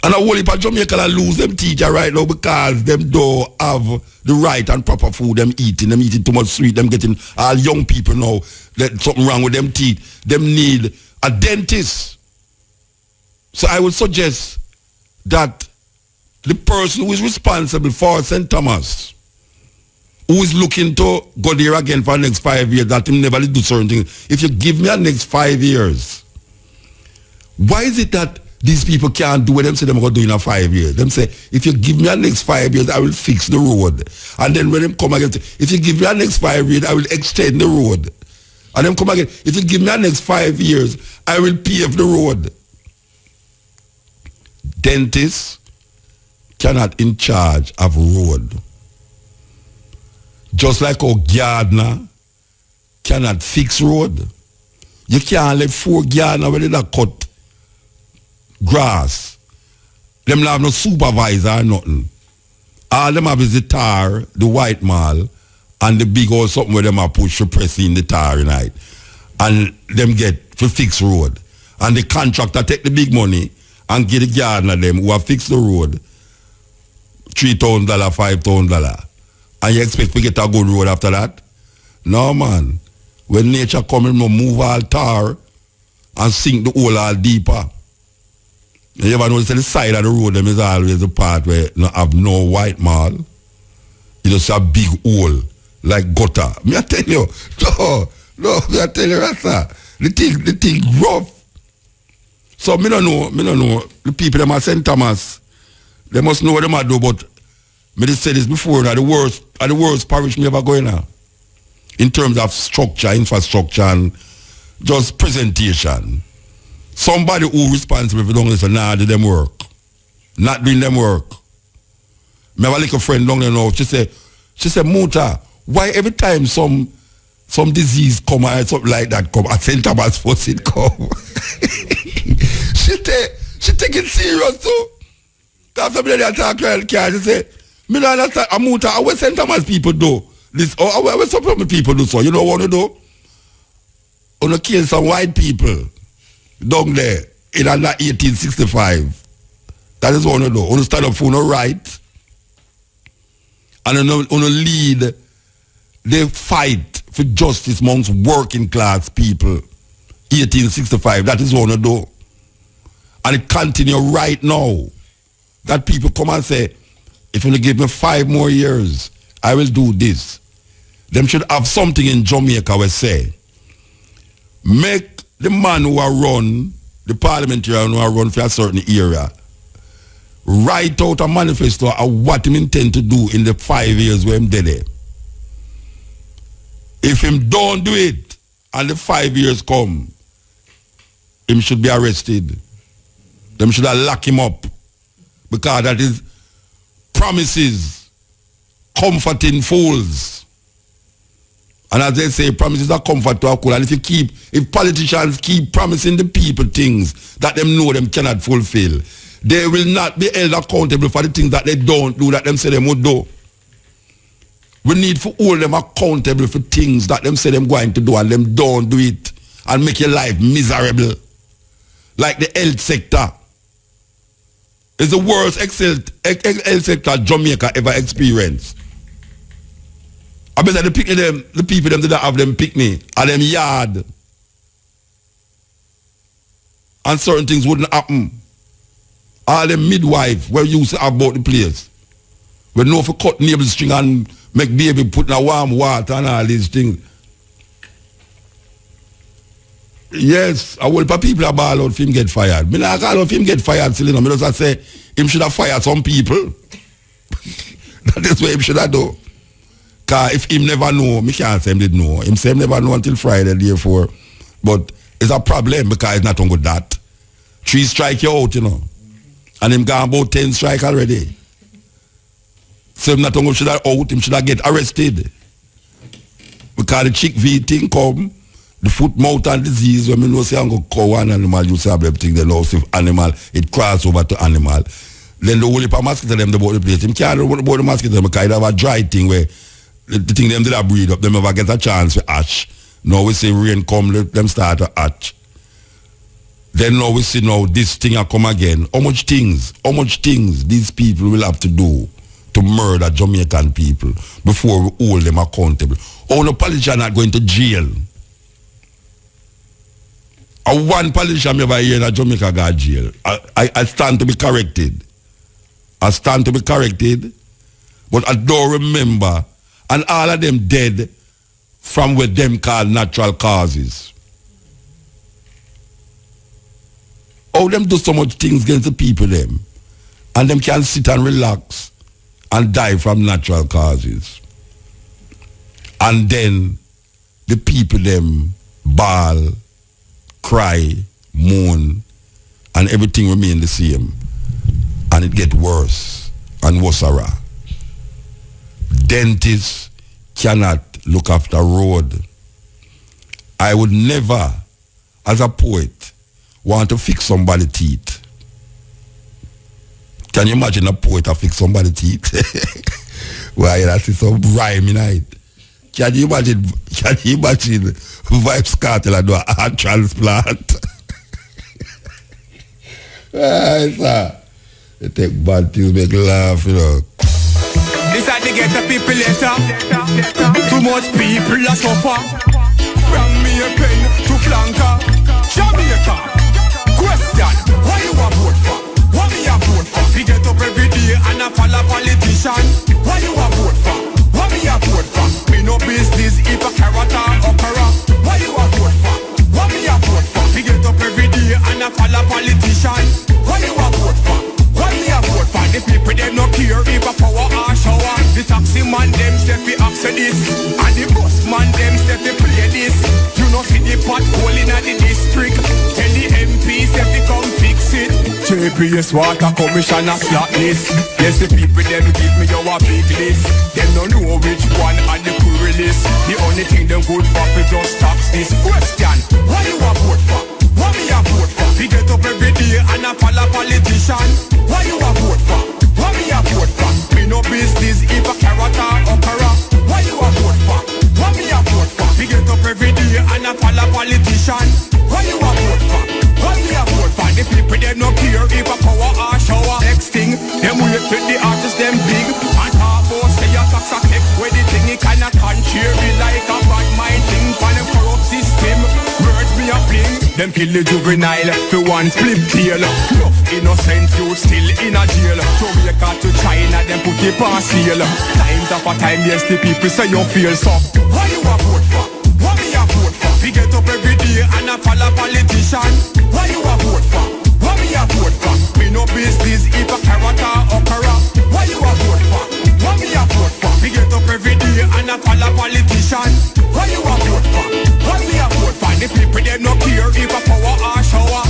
And a whole heap of Jamaica lose them teeth right now because them don't have the right and proper food them eating. Them eating too much sweet. Them getting all young people now. That something wrong with them teeth. Them need a dentist. So I would suggest that the person who is responsible for St. Thomas, who is looking to go there again for the next 5 years, that him never do certain things. If you give me a next 5 years, why is it that these people can't do what them say they're going to do in a 5 years? Them say, if you give me a next 5 years, I will fix the road. And then when them come again, say, if you give me a next 5 years, I will extend the road. And then come again, if you give me a next 5 years, I will pave the road. Dentists cannot in charge of road. Just like a gardener cannot fix road. You can't let 4 gardeners when they cut grass. Them not have no supervisor or nothing. All them have is the tar, the white mall, and the big old something where them are push to press in the tar night. And them get to fix road. And the contractor take the big money and give the gardener them who have fixed the road $3,000, $5,000. And you expect to get a good road after that? No, man. When nature come in, move all tar and sink the hole all deeper. You ever notice the side of the road them is always the part where you have no white mall. You just have a big hole like gutter. Me I tell you, no, me I tell you Rasta. The thing rough. So me don't know the people them at St. Thomas. They must know what they might do, but me just said this before, that the worst parish me ever going now. In terms of structure, infrastructure, and just presentation. Somebody who responsible for don't listen, nah, do them work. Not doing them work. Me have a little friend down there now, she said, Muta, why every time some disease come or something like that come, at St. Thomas first it come? she take it serious too. Because somebody that talk like that, she say, me don't understand, Muta, how St. Thomas people do this, or how some people do so? You know what to do? You know, kill some white people down there in 1865. That is what you do. You stand up for your right and you lead the fight for justice amongst working class people. 1865. That is what you do. And it continues right now. That people come and say, if you give me 5 more years, I will do this. Them should have something in Jamaica we say, make the man who are run, the parliamentarian who are run for a certain area, write out a manifesto of what him intend to do in the 5 years where him dead. If him don't do it and the 5 years come, him should be arrested. Them should have lock him up. Because that is promises comforting fools. And as they say, promises are comfort to a fool. And if politicians keep promising the people things that them know them cannot fulfill, they will not be held accountable for the things that they don't do, that them say them would do. We need to hold them accountable for things that them say them going to do and them don't do it and make your life miserable. Like the health sector. It's the worst health sector Jamaica ever experienced. I bet that the people them that have them picnic and them yard. And certain things wouldn't happen. All them midwife were used to have about the place. We know for cut navel string and make baby put in a warm water and all these things. Yes, a whole lot of people are ball out for him get fired. Me not call out for him get fired still, you know. Me just say him should have fired some people. That is what him should have do. Because if him never know, me can't say him did know. Him say him never know until Friday, therefore. But it's a problem because it's not on good that. 3 strike you out, you know. And him gone about 10 strike already. So him not on good should have out, him should have get arrested. Because the chick V thing come, The foot, mouth and disease, when we know say I'm going to cow one animal, you say everything, they know if animal, it cross over to animal. Then the whole heap of mosquito them about the place. Him can't about the mosquito because it have a dry thing where the thing them did a breed up, them never get a chance to hatch. Now we see rain come, let them start to hatch. Then now we see now this thing will come again. How much things these people will have to do to murder Jamaican people before we hold them accountable. All the politicians are going to jail. One politician ever here in Jamaica got jail. I stand to be corrected. But I don't remember. And all of them dead from what them call natural causes. How them do so much things against the people them. And them can sit and relax and die from natural causes. And then the people them bawl, cry, moan, and everything remain the same. And it get worse and worse. Dentists cannot look after road. I would never, as a poet, want to fix somebody's teeth. Can you imagine a poet to fix somebody's teeth? Why, that's some rhyme in it. Can you imagine Vibes Cartel and do a heart transplant? Sir. They take bad things, make laugh, you know. Decide to get the people later. Too much people are suffer. From me a pen to flanker. Jamaica. Question. Why you a vote for? What me a vote for? We get up every day and I follow politician. Why you a vote for? What me a vote for? Me no business if a carrot or okra. Why you a vote for? What me a vote for? We get up every day and I follow politician. Why you a vote for? What me a vote for? The people them no care if a power or shower. The taxi man them step fi access this, and the bus man them step fi play this. You know see the pothole inna the district. Tell the MP step fi come fix it. JPS Water Commissioner slackness. Yes, the people them give me your big list. Them no know which one are the poorest. The only thing them good for fi just tax this. Question. What you a vote for? What me a vote for? We get up every day and I follow politician. What you a vote for? What me a vote for? Me no business if a carrot or okra. What you a vote for? What me a vote for? We get up every day and I follow politician. What you a vote for? What me a vote for? The people them no care if a power or shower. Next thing, them wait till the artists them big. And talk about say a tax a tech where the thing it kinda contrary be like a bad mind thing for them corrupt system. Words me a fling. Them kill the juvenile for one split tail. Enough innocent youth still in a jail. Jamaica to China, them put it on seal. Times after time, yes, the people say you feel so. What you a vote for? What me a vote for? We get up every day and I follow politician. What you a vote for? What me a vote for? We no business if a carrot or okra. What you a vote for? What me a vote for? We get up every day and I follow politician. What you a vote for? What me a vote for? The people them no care if a power or shower.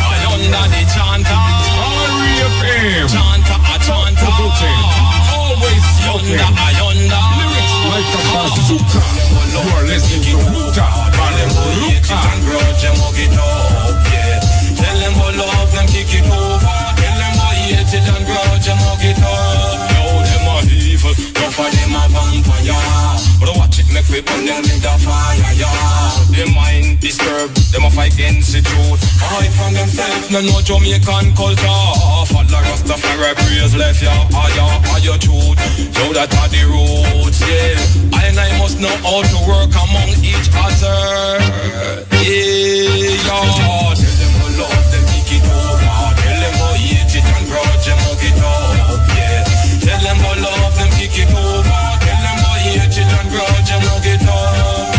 Ayonda the chanter. Chanter. Always yonder, ayonda. Like a bazooka. You are listening to Mutabaruka. Tell them all love them, kick it over. Tell them all hate it and grudge them, hug it up. Yo, them are evil, no for them a vampire. But watch it make we burn them in the fire, yeah. Their mind disturbed, them a fight against the truth. Hide from themselves, no know Jamaican culture. Follow Rastafari praise left ya, are your truth. So that are the roots, yeah. And I must know how to work among each other. Yeah, yeah. Tell them all love them, kick it over. Tell them all hate it and grudge them, hug it up, yeah. Tell them all love them, kick it over. Tell them all hate it and grudge them, hug it up.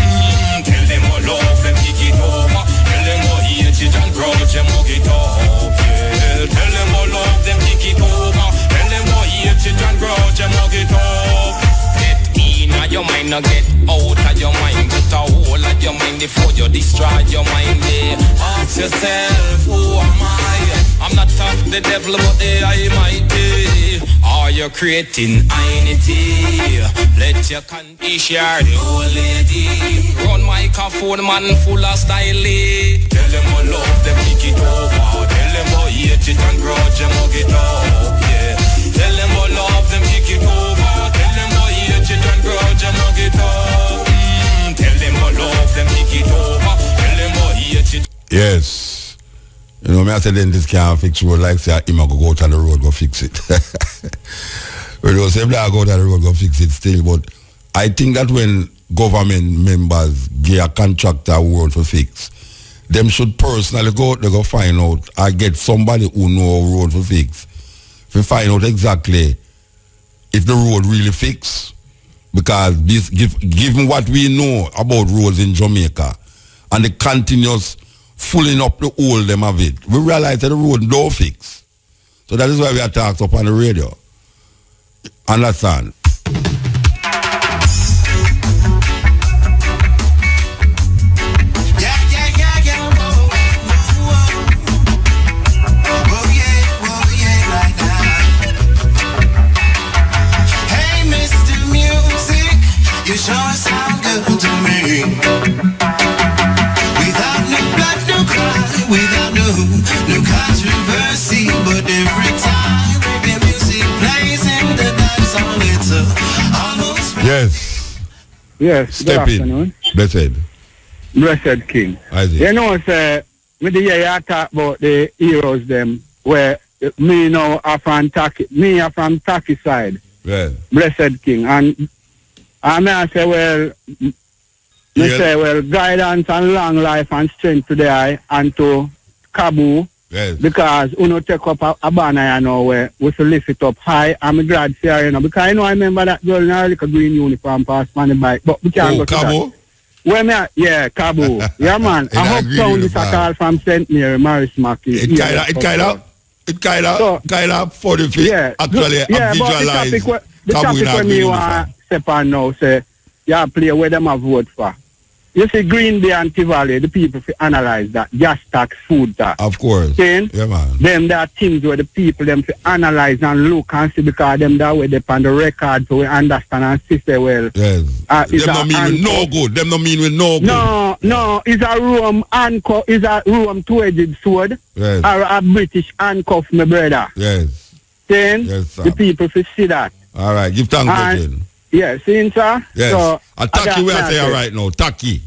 Tell them all love them, kick it over. Tell them all hate it and grudge them, hug it up, yeah. Tell them all love them, kick it over. Tell them all hate it and grudge them, hug it up. Get in your mind, not get out of your mind. Get a hold of your mind before you destroy your mind, yeah. Ask yourself, who am I? I'm not half the devil, but I might be. Are you creating identity? Let But you can't be sure the old lady. Run microphone man full of style. Tell them I love them, kick it over. Tell them I hate it and grudge them, hug it up, yeah. Tell them I love them, kick it over. Tell them I hate it and grudge them, hug it up. Tell them I love them, kick it over. Tell them I hate it. Yes. You know, me I say dentist can't fix road like say him a go out on the road go fix it. We don't say him that go out on the road go fix it still, but I think that when government members get a contractor work for fix, them should personally go out there go find out or get somebody who know a road for fix. To find out exactly if the road really fix. Because this given what we know about roads in Jamaica and the continuous filling up the hole them of it, we realize that the road don't fix. So that is why we are talking up on the radio. Understand? You sure sound good to me. Without no blood, no cry, without no controversy. But every time reggae music plays in the dance hall, it's almost. Yes. Yes. Steppn. Blessed. Blessed King. You know, sir, with the year you talk about the heroes them, where me now are from Taki side. Yeah. Blessed King. And I say, well, guidance and long life and strength to the eye and to Kabu. Yes. Because we don't take up a banner, you know, where we should lift it up high. I'm glad to hear, you know, because I remember that girl in a little green uniform passed on the bike, but we can't go to Kabu? that. Yeah, Kabu. Yeah, man. I hope sound is a call from St. Mary, Maris Mackey. It kind of funny for actually visualize the topic when me want step on now, say, yeah, play where them have vote for. You see, Green Bay and Tivoli, the people analyze that. Gas tax, food tax. Of course. Then, yeah, man. Them there are things where the people them analyze and look and see because them that way they on the record so we understand and see say, well. Yes. Them don't mean with no good. Them don't mean with no good. No. It's a Rome handcuff. It's a Rome two-edged sword. Yes. Or a British handcuff, my brother. Yes. Then, yes, the people will see that. All right. Give thanks again. Yes, see, sir? Yes. So, Taki where I say right now. Taki.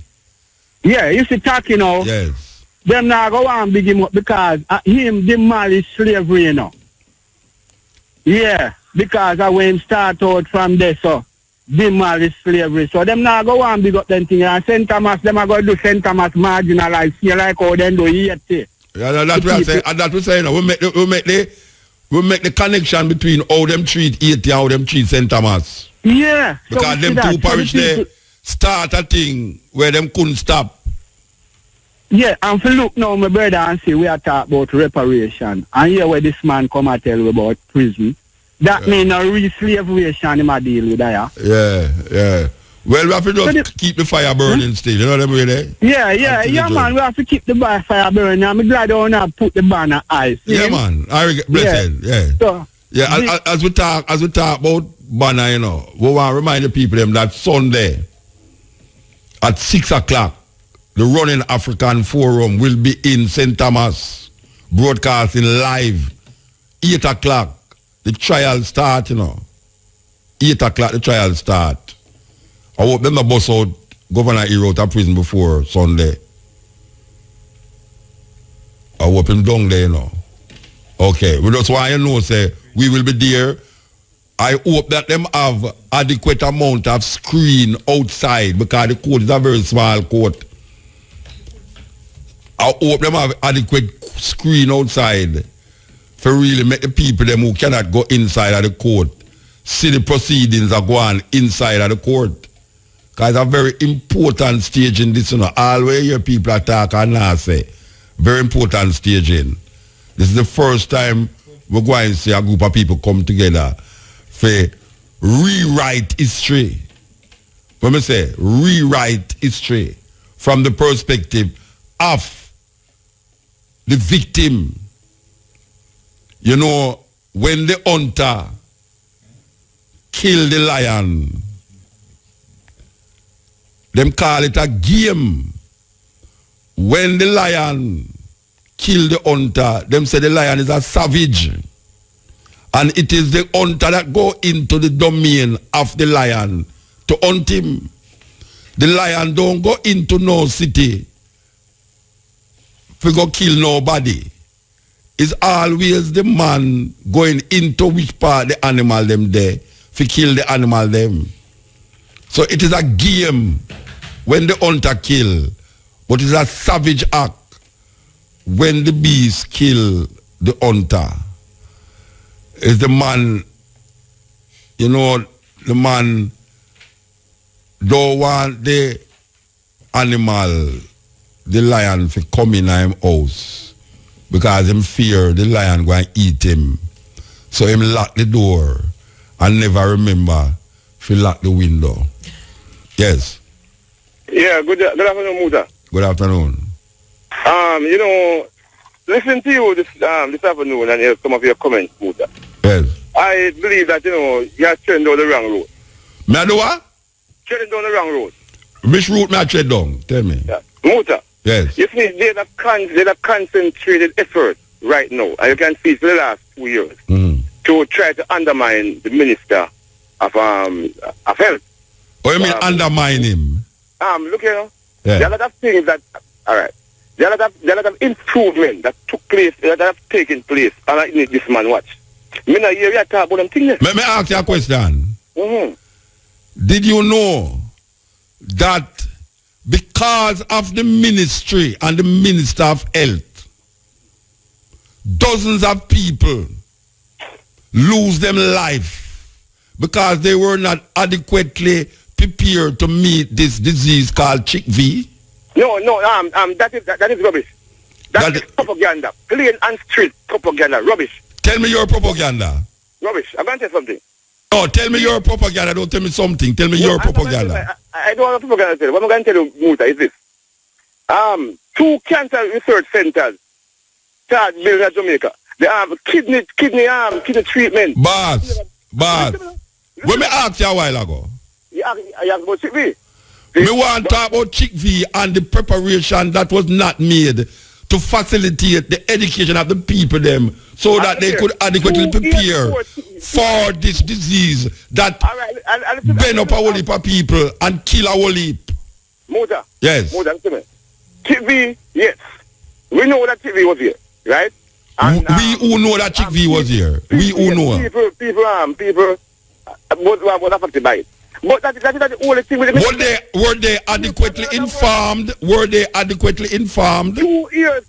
Yeah, you see Taki now. Yes. Them now go and big him up because him demolish slavery, you know. Yeah, because when him start out from there, so demolish slavery. So them now go and big up them thing. And St. Thomas, them are going to do St. Thomas marginalized. You like how them do it. Yeah, that's what I say. And that's what I say. You know, we make the connection between how them treat Haiti and how them treat St. Thomas. Yeah. Because them two parish there start a thing where them couldn't stop. Yeah, and if you look now, my brother, and see, we are talking about reparation. And here where this man come and tell you about prison. That means a re-slaveration him a deal with that, yeah. Well, we have to just keep the fire burning still, you know what I mean? Yeah, man, we have to keep the fire burning. I'm glad I want to put the banner ice. Yeah, man. Blessed, yeah. So, as we talk about banner, you know, we want to remind the people them that Sunday at 6 o'clock, the Running African Forum will be in St. Thomas, broadcasting live. 8 o'clock, the trial start, you know. 8 o'clock, the trial start. I hope them the bus out Governor Hero out of prison before Sunday. I hope him down there, you know. Okay, we just want you to know, say, we will be there. I hope that them have adequate amount of screen outside because the court is a very small court. I hope them have adequate screen outside for really make the people them who cannot go inside of the court see the proceedings are going inside of the court. Because it's a very important stage in this, you know. Always hear people attack and now say, very important stage in. This is the first time we're going to see a group of people come together for rewrite history. When we say rewrite history from the perspective of the victim. You know, when the hunter killed the lion, them call it a game. When the lion kill the hunter, them say the lion is a savage. And it is the hunter that go into the domain of the lion to hunt him. The lion don't go into no city to go kill nobody. It's always the man going into which part the animal them there to kill the animal them. So it is a game when the hunter kill, but it's a savage act when the beast kill the hunter. It's the man, the man don't want the animal, the lion, to come in his house because him fear the lion going to eat him. So him lock the door and never remember to lock the window. Yes. Yeah, good afternoon, Muta. Good afternoon. Listen to you this afternoon and some of your comments, Muta. Yes. I believe that, you are treading down the wrong road. Me I do what? Treading down the wrong road. Which route me I tread down? Tell me. Yeah. Muta. Yes. You see, there's a concentrated effort right now, and you can see for the last 2 years, to try to undermine the Minister of Health. Oh, you mean undermine him? Look here, Yeah. there are a lot of things that, all right, there are a lot of improvement that took place, that have taken place, and I need this man watch. Me not hear you talk about them things. Let me ask you a question. Did you know that because of the ministry and the Minister of Health, dozens of people lose them life because they were not adequately prepared to meet this disease called chick-V? No, that is rubbish. That is propaganda. Plain and straight propaganda. Rubbish. Tell me your propaganda. Rubbish. I'm going to tell you something. No, tell me your propaganda. Don't tell me something. Tell me your propaganda. I don't want propaganda to tell you. What I'm going to tell you, Muta, is this. 2 cancer research centers start building in Jamaica. They have kidney treatment. Boss. When me asked you a while ago. You asked about chick-V. Me want to talk about chick-V and the preparation that was not made to facilitate the education of the people them so that they could adequately prepare for this disease that bend up a whole heap of people and kill a whole heap. Muta. Yes. Muta, listen to me. chick-V, yes. We know that chick-V was here, right? And, we who know that chick-V was here. We who know. People were affected by it. But that is the only thing with the Were they adequately informed? Were they adequately informed? 2 years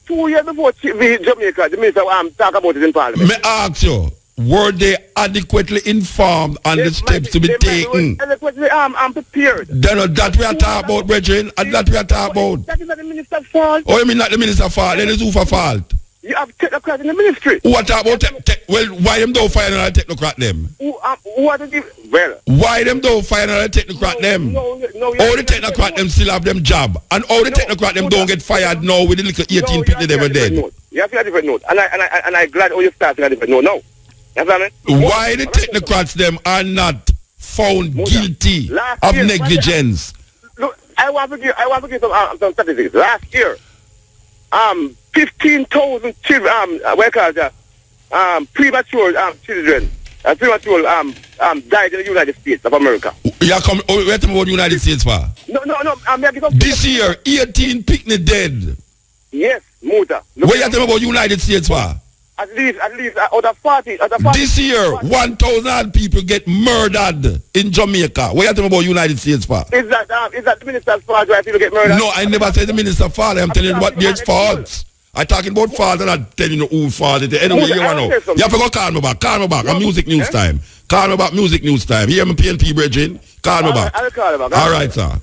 before chick-V Jamaica, the minister talk about it in Parliament. May I ask you, were they adequately informed on the steps to be taken? Adequately prepared. Then that we are talking about, brethren, and that we are talking about. That is not the minister's fault. Oh, you mean not the minister's fault? Then it's who for fault? You have technocrats in the ministry. What about well, why them don't fire another technocrat them? Why them don't fire another technocrat them? All the technocrat them still have them job, and all the technocrat them don't get fired now with the little 18 people they were dead. You have to have a different note, and I'm glad all you starting a different note now. You know what I mean? Why the technocrats them are not found guilty of negligence? Look, I want to give some statistics. Last year, 15,000 children, premature children, premature died in the United States of America. You come, where to about the United States for? No. This year, 18 picnic dead. Yes, Muta. Where you talking about United States for? At least, out of 40. This year, 1,000 people get murdered in Jamaica. Where you talking about United States for? Is that the minister's fault why people get murdered? No, I never said the minister's fault. I'm telling you what there's faults. I'm talking about fault and I'm telling you who fault it is. Anyway, you want to know. You have to go call me back. Call me back. Music news time. Call me back. Music news time. Hear me PNP, brethren. Call me back. I'll call you back. All right, sir.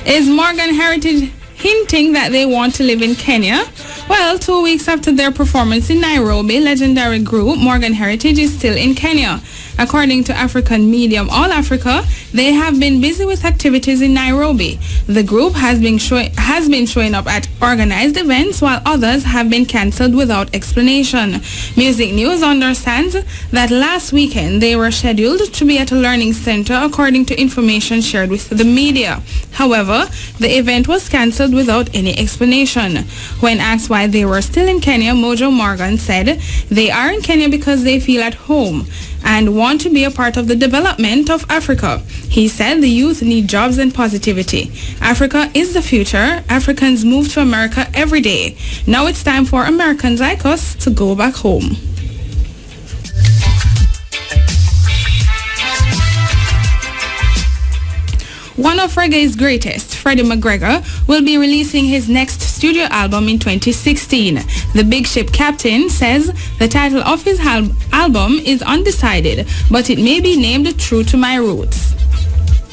Is Morgan Heritage hinting that they want to live in Kenya? Well, 2 weeks after their performance in Nairobi, legendary group Morgan Heritage is still in Kenya. According to African medium All Africa, they have been busy with activities in Nairobi. The group has been showing up at organized events, while others have been cancelled without explanation. Music News understands that last weekend they were scheduled to be at a learning center according to information shared with the media. However, the event was cancelled without any explanation. When asked why they were still in Kenya, Mojo Morgan said they are in Kenya because they feel at home and want to be a part of the development of Africa. He said the youth need jobs and positivity. Africa is the future. Africans move to America every day. Now it's time for Americans like us to go back home. One of reggae's greatest, Freddie McGregor, will be releasing his next studio album in 2016. The Big Ship Captain says the title of his album is undecided, but it may be named True to My Roots.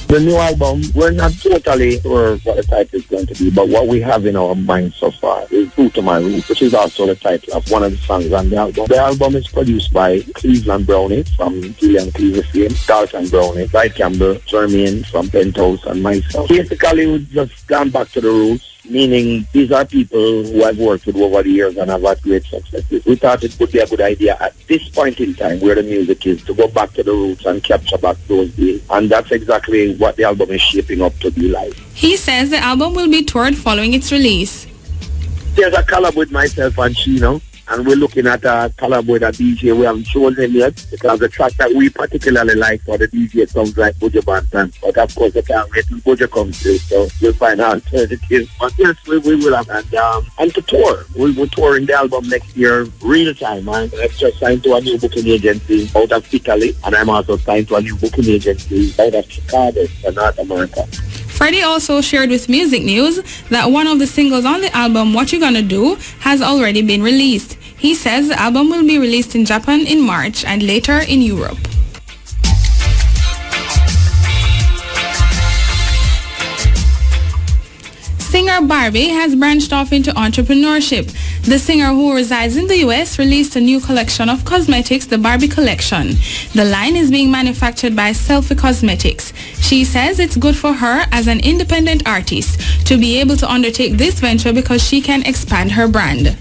The new album, we're not totally sure what the title is going to be, but what we have in our mind so far is True to My Roots, which is also the title of one of the songs on the album. The album is produced by Cleveland Brownie from Gillian Cleaver fame, Dalton Brownie, Guy Campbell, Jermaine from Penthouse, and myself. Basically, we've just gone back to the roots, meaning these are people who I've worked with over the years and have had great successes. We thought it would be a good idea at this point in time where the music is to go back to the roots and capture back those days. And that's exactly what the album is shaping up to be like. He says the album will be toured following its release. There's a collab with myself and Chino, and we're looking at a collab with a DJ. We haven't chosen him yet because the track that we particularly like for the DJ sounds like Buju Banton. But of course, I can't wait till Buju comes through, so we'll find alternatives. But yes, we will have. And to tour. We're touring the album next year, real time. I've just signed to a new booking agency out of Italy, and I'm also signed to a new booking agency out of Chicago in North America. Freddie also shared with Music News that one of the singles on the album, What You Gonna Do, has already been released. He says the album will be released in Japan in March and later in Europe. Singer Barbie has branched off into entrepreneurship. The singer, who resides in the US, released a new collection of cosmetics, the Barbie Collection. The line is being manufactured by Selfie Cosmetics. She says it's good for her as an independent artist to be able to undertake this venture because she can expand her brand.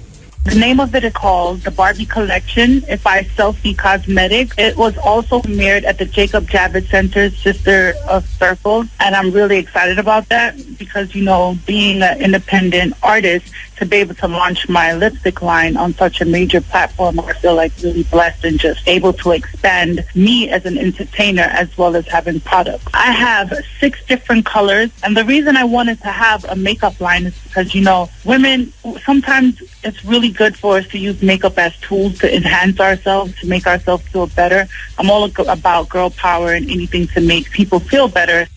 The name of it is called the Barbie Collection. It's by Selfie Cosmetics. It was also premiered at the Jacob Javits Center's Sister of Circles, and I'm really excited about that because, you know, being an independent artist, to be able to launch my lipstick line on such a major platform, I feel like really blessed and just able to expand me as an entertainer as well as having products. I have 6 different colors, and the reason I wanted to have a makeup line is because, you know, women, sometimes it's really good for us to use makeup as tools to enhance ourselves, to make ourselves feel better. I'm all about girl power and anything to make people feel better.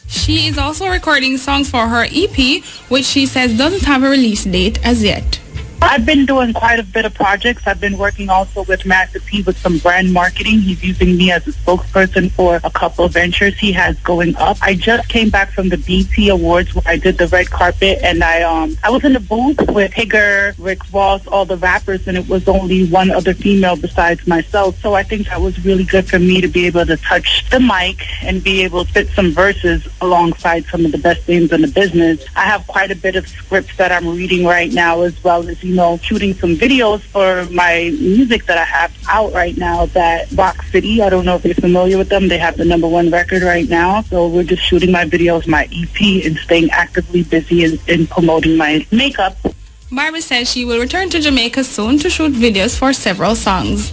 She is also recording songs for her EP, which she says doesn't have a release date as yet. I've been doing quite a bit of projects. I've been working also with Master P with some brand marketing. He's using me as a spokesperson for a couple of ventures he has going up. I just came back from the BT Awards where I did the red carpet, and I was in the booth with Higger, Rick Ross, all the rappers, and it was only one other female besides myself. So I think that was really good for me to be able to touch the mic and be able to spit some verses alongside some of the best names in the business. I have quite a bit of scripts that I'm reading right now, as well as, you know, shooting some videos for my music that I have out right now, that Rock City, I don't know if you're familiar with them, they have the #1 record right now. So we're just shooting my videos, my EP, and staying actively busy in promoting my makeup. Barbie says she will return to Jamaica soon to shoot videos for several songs.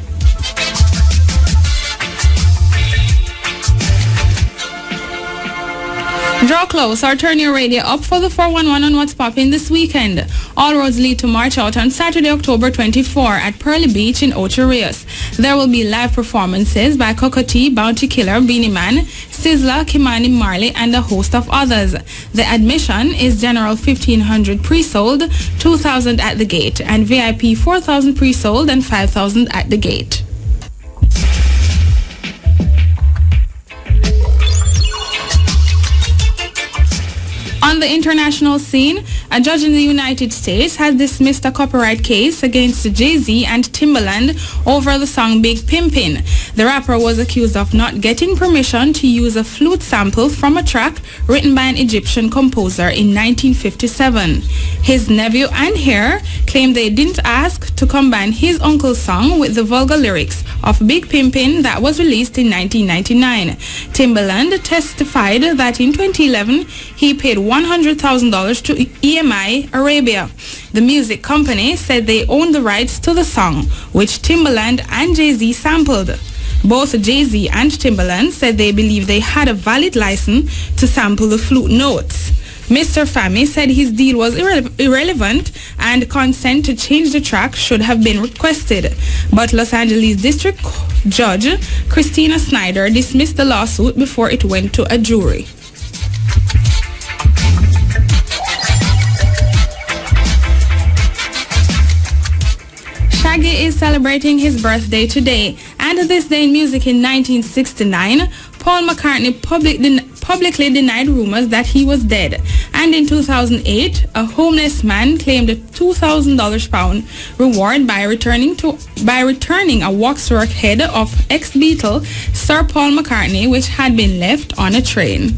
Draw close or turn your radio up for the 411 on What's Poppin' this weekend. All roads lead to March Out on Saturday, October 24 at Pearly Beach in Ocho Rios. There will be live performances by Cocotte, Bounty Killer, Beanie Man, Sizzla, Kimani Marley, and a host of others. The admission is general $1,500 pre-sold, $2,000 at the gate, and VIP $4,000 pre-sold and $5,000 at the gate. On the international scene, a judge in the United States has dismissed a copyright case against Jay-Z and Timbaland over the song Big Pimpin'. The rapper was accused of not getting permission to use a flute sample from a track written by an Egyptian composer in 1957. His nephew and heir claimed they didn't ask to combine his uncle's song with the vulgar lyrics of Big Pimpin' that was released in 1999. Timbaland testified that in 2011 he paid $100,000 to EMI Arabia. The music company said they owned the rights to the song, which Timbaland and Jay-Z sampled. Both Jay-Z and Timbaland said they believe they had a valid license to sample the flute notes. Mr. Fami said his deal was irrelevant and consent to change the track should have been requested. But Los Angeles District Judge Christina Snyder dismissed the lawsuit before it went to a jury. Shaggy is celebrating his birthday today, and this day in music in 1969, Paul McCartney publicly denied rumors that he was dead, and in 2008, a homeless man claimed a $2,000 reward by returning a waxwork head of ex-Beatle Sir Paul McCartney, which had been left on a train.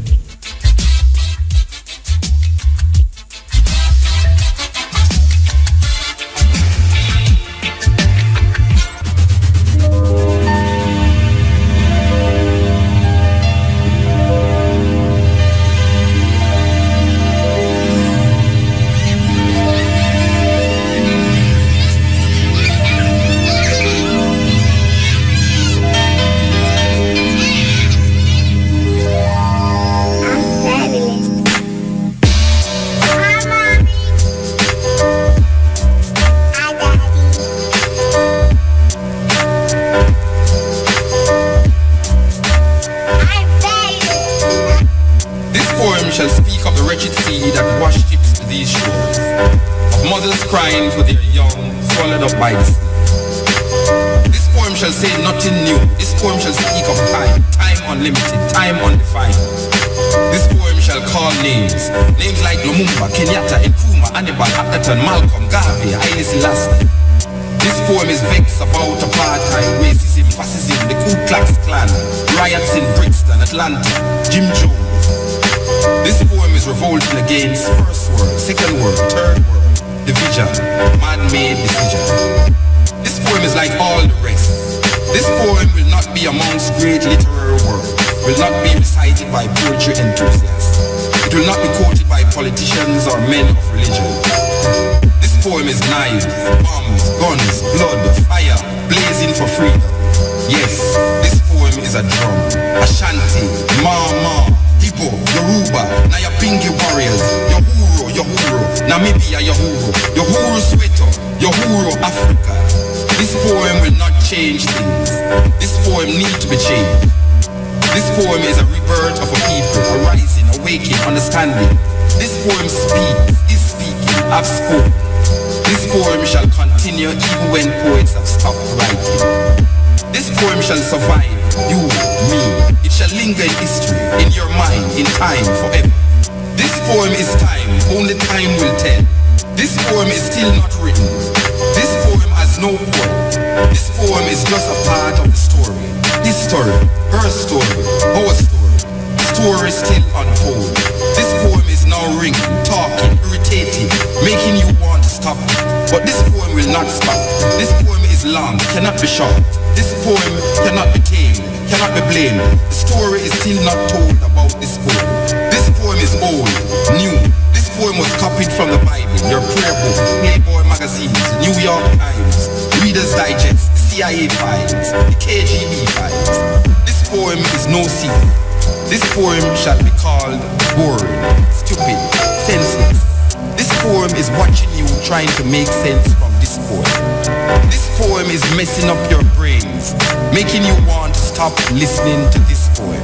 Listening to this poem,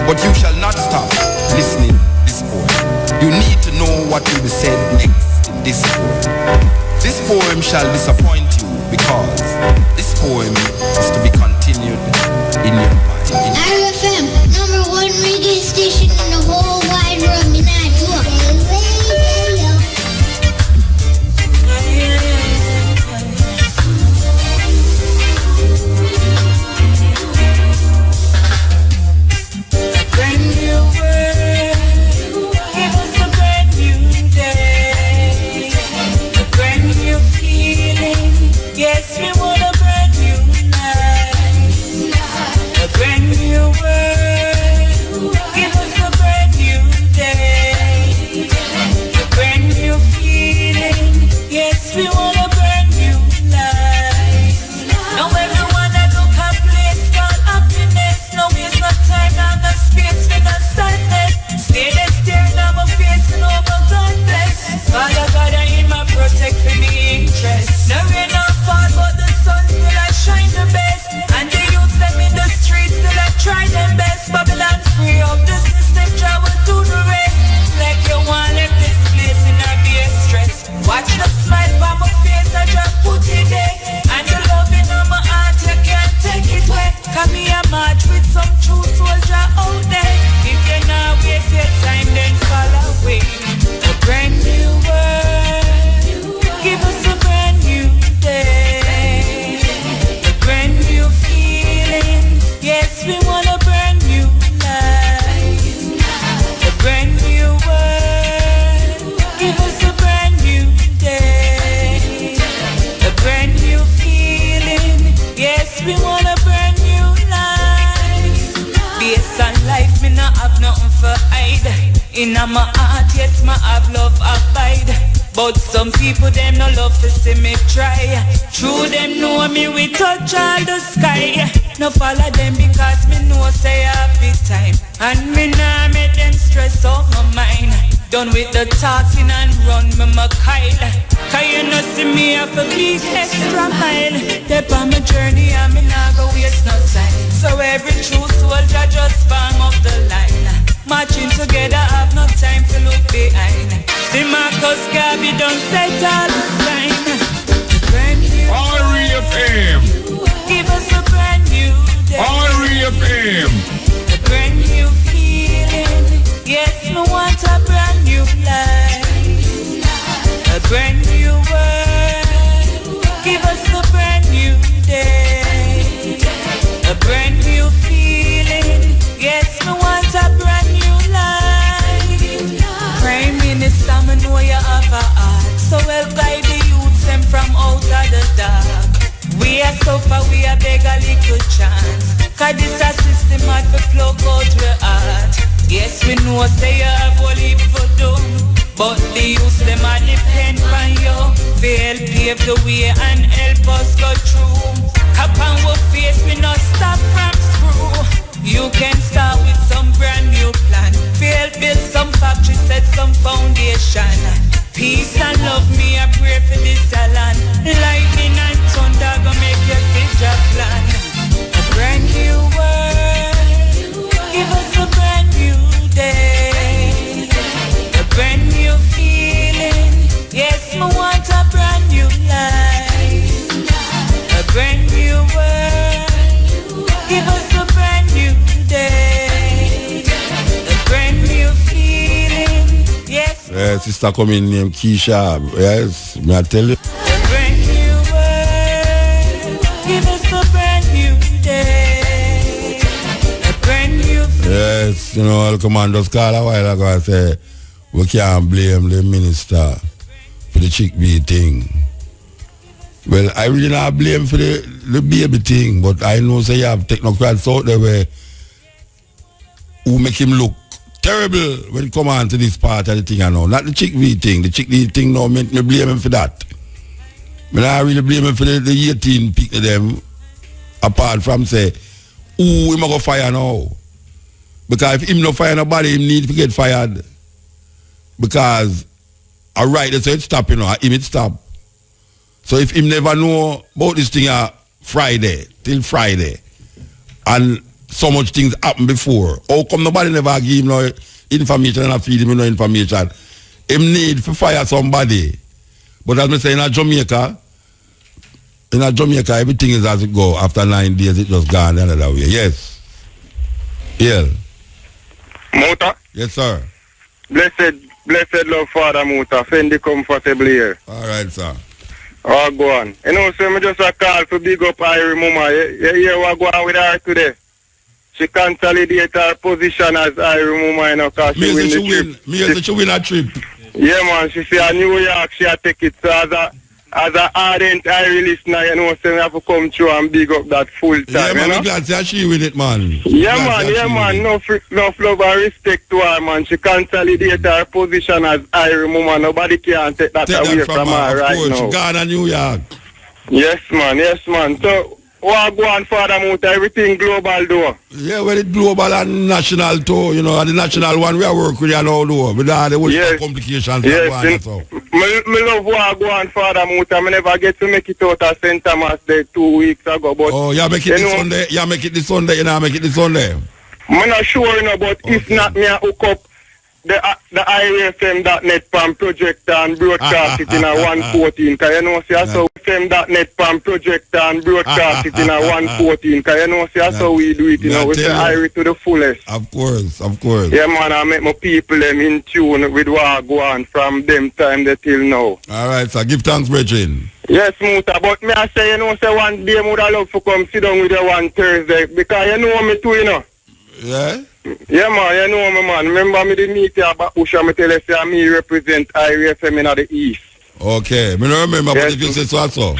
but you shall not stop listening to this poem. You need to know what will be said next in this poem. This poem shall disappoint you because this poem is to be continued in your mind. RFM, #1 reggae station in the whole wide world. we want a brand new life. Now everyone that look a place called happiness. No waste no time, now no space for no sadness. Stay there staring at my face and oh my God bless. Father God, I in my protect for the interest. No rain no fall, but the sun still I shine the best. And the youths them in the streets still I try them best. Babylon free up the system, try will do the rest. It's like you want left this place in a big stress. Watch the smile by my face, I just put it there. And the loving on my heart, you can't take it away. Come me a march with some true soldier out there. If you not waste your time, then fall away. A brand new world, give us a brand new day. A brand new feeling, yes, we want a brand new life. A brand new world, give us a brand new day. A brand new feeling, yes, we want a brand new life. Based on life, me not have nothing for hide. In my heart, yes, my have love abide. But some people, them no love to see me try. True, them know me, we touch all the sky. No follow them because me know say happy time. And me nah make them stress out my mind. Done with the talking and run me my kite. Cause you know see me have a big extra mile. Step on my journey and me nah go waste no time. So every true soldier just farm up the line. Marching together, have no time to look behind. See Marcus Garvey don't set all the time. Brand new R.E.F.M. Give us a brand new day. R.E.F.M. A brand new feeling. Yes, me want a brand new life. A brand new world. Give us a brand new day. A brand new feeling. Yes, me want a brand new life. Prime Minister, me know you have a heart. So well guide the youths them from out of the dark. We are suffer, we are beg a little chance. Cause this a system hard to plug out your heart. Yes, we know say you have only for do. But the youths them a depend on you. They'll pave the way and help us go through. Cap on our face, we not stop from screw. You can start with some brand new plan. Fail, build some factory, set some foundation. Peace and love, me I pray for this land. Lightning and thunder gonna make you see your plan. A brand new world, give us a brand new day. A brand new feeling, yes, me want a brand new life. A brand new world, give us a brand new day. A brand new feeling, yes. Sister coming named Keisha, yes, may I tell you? A brand new world, give us a brand new day. A brand new feeling. Yes, you know, the commanders called a while ago and say, we can't blame the minister for the chick bee thing. Well, I really not blame for the baby thing, but I know say you have technocrats out there where who make him look terrible when it come on to this part of the thing I know. Not the chick bee thing. The chick bee thing no make me blame him for that. But I really blame him for the 18 pick of them, apart from say, who him go fire now. Because if him no fire nobody, him need to get fired. Because alright, so it stop, you know, him it stop. So if him never know about this thing Friday, till Friday, and so much things happen before, how come nobody never give him no information and I feed him no information? Him need to fire somebody. But as I say, in Jamaica, everything is as it go. After 9 days, it just gone another way. Yes. Yeah. Muta? Yes, sir. Blessed love Father Muta. Fendi comfortably here. All right, sir. Oh, go on. You know, so me just a call to big up Irie Mama. You hear what go on with her today? She consolidate her position as Irie Mama, you know, because she win the trip. Me as she win a trip. Yeah, man. She say a New York, she a take it. So as an ardent Irish listener, you know, so we have to come through and big up that full time. Yeah, man, you know? I'm glad to she with it, man. Yeah, man. No love and respect to her, man. She consolidate her position as Irish woman. Nobody can take that away from her right now. She gone to New York. Yes, man. So, what go on further, Muta? Everything global, though. Yeah, well, it's global and national, too. You know, and the national one we are working with now, though. With all the whole complications. Yes, me love what go on further, Muta. I never get to make it out of St. Thomas Day 2 weeks ago. But oh, you make it this Sunday? You make it this Sunday? You know, make it this Sunday? I'm not sure, you know, but if not, me I hook up the IRFM.net pan projector and broadcast it in a 114. Because you know, see, so FM.net pan projector and broadcast it in a 114. Because you know, see, so we do it, you know, with the Irish to the fullest. Of course. Yeah, man, I make my people them in tune with what go on from them time till now. All right, so give thanks, Bridget. Yes, Muta, but me I say, you know, say one day I would love to come sit down with you one Thursday. Because you know me too, you know. Yeah? Yeah, man, you know me, man. Remember me the meet you about Usha, me tell you, say me represent IRFM in the East. Okay, me don't remember, but if you say so.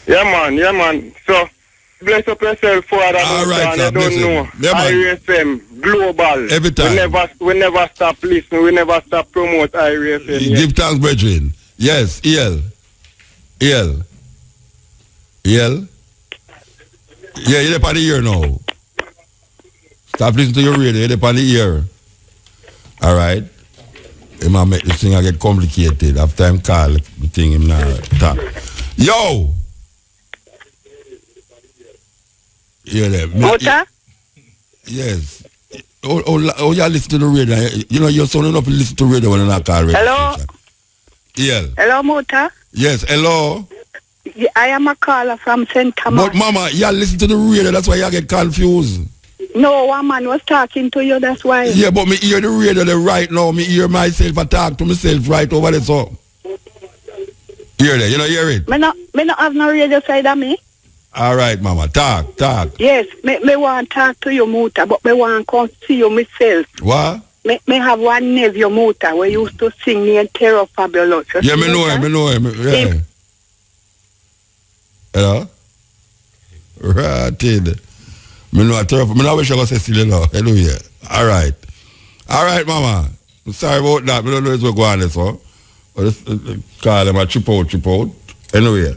Yeah, man. So, bless up yourself, Father. All right, sir, you don't know. Yeah, IRFM, global. Every time. We never stop listening. We never stop promote IRFM. Give thanks, Bridget. Yes, EL. Yeah, you're up on the ear now. Stop listening to your radio, you're up on the ear. All right. It might make this thing get complicated. After I'm call the thing him now talk. Yo! Hear them. Muta? Yes. Oh, you listen to the radio. You know, you're sound enough to listen to radio when you're not call radio. Hello? Yeah. Hello, Muta? Yes, hello? I am a caller from St. Thomas. But, Mama, you listen to the radio. That's why you get confused. No, one man was talking to you, that's why. Yeah, but me hear the radio there right now. Me hear myself and talk to myself right over there, so. Hear that? You know, hear it? Me not have no radio side of me. All right, Mama. Talk. Yes, me want to talk to you, Muta, but me want to come see you myself. What? Me have one nephew, Muta, we used to sing near Terror Fabulous. Yeah, me know him. Yeah. Hello? Right. Me know a Terror. Me know wish I was still now. Hello, yeah. All right, Mama. I'm sorry about that. Me don't know what's going on there, so. But call them a trip out. Anyway.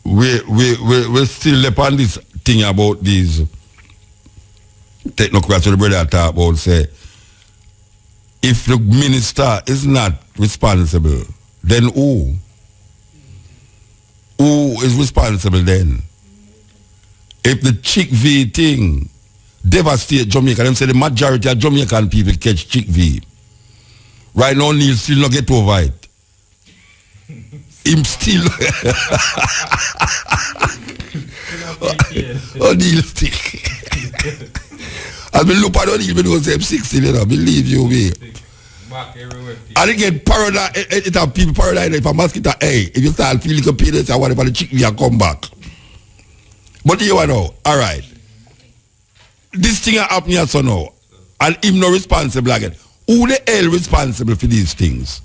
We still up on this thing about these technocrats the brother talk about, say, if the minister is not responsible, then who? Who is responsible then? If the Chick V thing devastate Jamaica, them say the majority of Jamaican people catch Chick V. Right now, Neil still not get over it. Him still. Neil still. I mean, look at Neil when he was 60, you know, believe you me. And it get paradise, it have people paradise if a mosquito, hey, if you start feeling a penis or whatever, the chick will come back. But you know, all right. This thing happen here so now, and him no responsible again. Who the hell responsible for these things?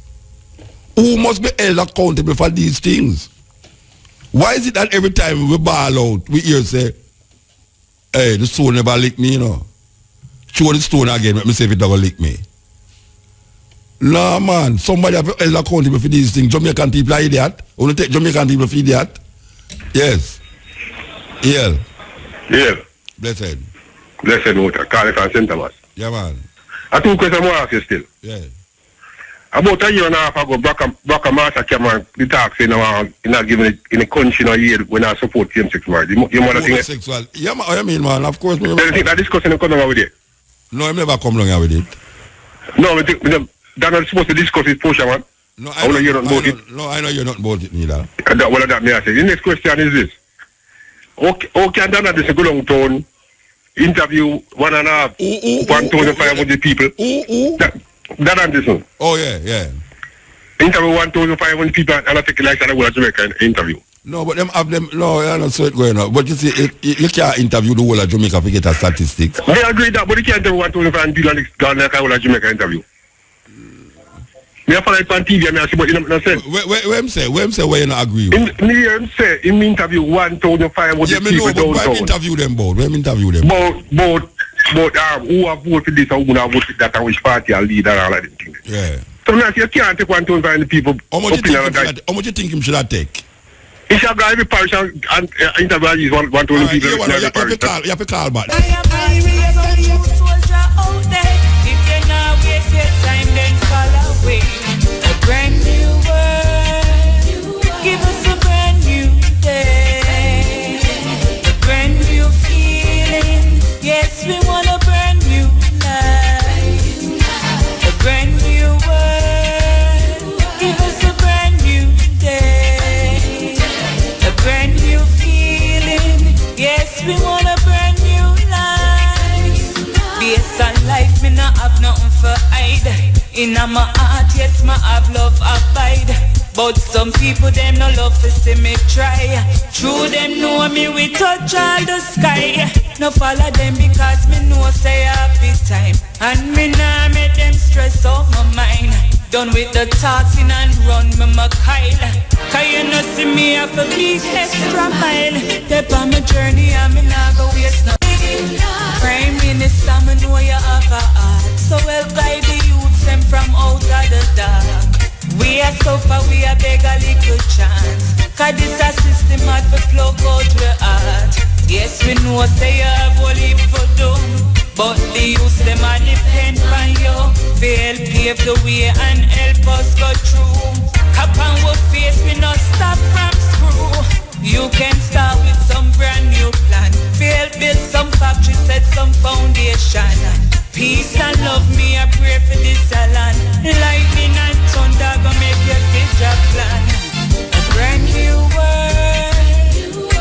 Who must be held accountable for these things? Why is it that every time we ball out, we hear say, hey, the stone never lick me, you know. Show the stone again, let me see if it doesn't lick me. Nah, man, somebody have held accountable for these things. Jamaican people are idiot. Want to take Jamaican people for idiot? Yes. Yeah. Blessed. Blessed Muta, call it from St. Thomas. Yeah, man. I two questions more ask you still. Yeah. About a year and a half ago, Braca Master came on the talk saying not giving it in the country no year when I support same-sex marriage. You want to think sexual. Yeah, I mean, man, of course. Do you think that discussion come along with it? No, I never come along with it. No, they're not supposed to discuss it, Portia, man. No, I know you're not about it. No, I know you're not about it neither. That may I say. The next question is this. How can this go long town interview 1,500 people? That Anderson. Oh, yeah. Interview 1,500 people and I take it like that with a Jamaican interview. No, but them have them, no, I don't see it going on. But you see, you can't interview the whole of Jamaica to get a statistics. I agree that, but you can't interview 1,500 people and go like a whole of Jamaica interview. Me I follow it on TV and I see what you know said. Where him say where you not agree with? Me hear him say in interview 1,500 with the people downtown. Where interview them about? About who have voted for this and who have voted for that and which party are leader and all of them things. Yeah. So now you can't take 1,500 people. How much you think him should have take? He shall go every parish and interview 1,000 people. You have to call back. If you're not waste your time, then fall away. A brand new world, give us a brand new day. A brand new feeling, yes, we want a brand new life. A brand new world, give us a brand new day. A brand new feeling, yes, we want a brand new life. Based on life, me not have nothing for hide. In my heart, yes, my have love abide. But some people, them no love to see me try. True, them know me, we touch all the sky. No follow them because me know say happy time. And me nah make them stress out my mind. Done with the talking and run me my Kyle. Cause you know see me have a big extra mile. Step on my journey and me nah go waste no Prime Minister, me know you have a heart. So help guide the youths them from out of the dark. We are so far, we are beg a little chance. Cause this a system hard for plug out the heart. Yes, we know say you have only for done. But the youths them a depend on you. Fail pave the way and help us go through. Cap on our face, we not stop from screw. You can start with some brand new plan. Fail, build some factory, set some foundation. Peace and love, me I pray for this land. Lightning and thunder gonna make you see your plan. A brand new world,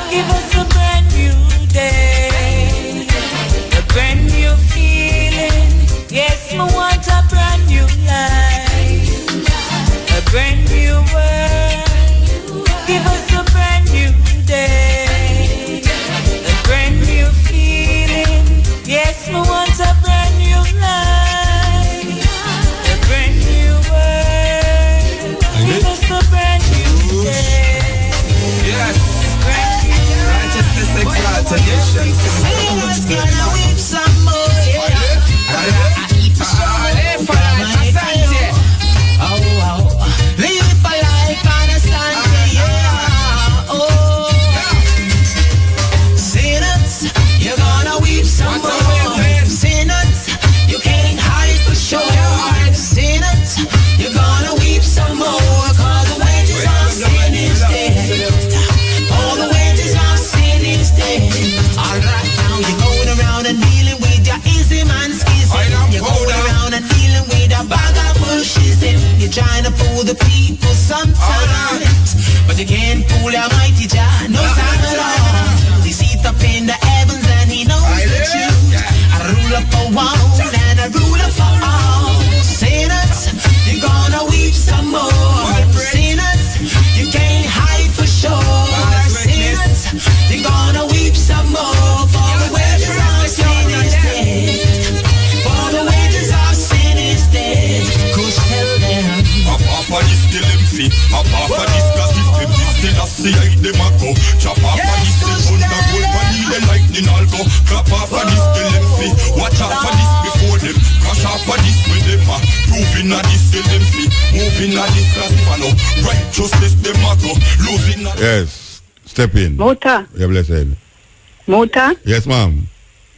give us a brand new day. A brand new feeling, yes, I want a brand new life. A brand new world, give us a brand new day. A brand new feeling, yes, I want a brand new life. A brand new world, give us a brand new day. Yes. Righteousness exalted nations. Anyone's gonna whip some more. Live a life on a Sunday, yeah. Oh, sinners, you're gonna weep some more. Sinners, you can't hide for sure. Sinners, you're gonna weep some more. Cause the wages of sin is death. All the wages of sin is death. Alright, now you're going around and dealing with your easy man schism. You're going around and dealing with a bag of bushism. You're trying to fool the people sometimes, but you can't fool Almighty Jah, no time at all. He seat up in the heavens and he knows the truth. A ruler for one and a ruler for all. Sinners, you're gonna weep some more. Sinners, you can't hide for sure. Sinners, you're gonna weep some more. For the wages of sin is dead. For the wages of sin is dead. Cause tell them Off of this till them see. Off of this gas system. This still a see I them a go. Chop off of this till thunder gold. Money the lightning all go. Clap off of this till them see. Watch out for this before them. Crash off of this when them a. Moving at this till them see. Moving at this class for now. Righteousness them a go. Losing at. Yes. Step in. Mota. Yeah, blessed. Mota. Yes, ma'am.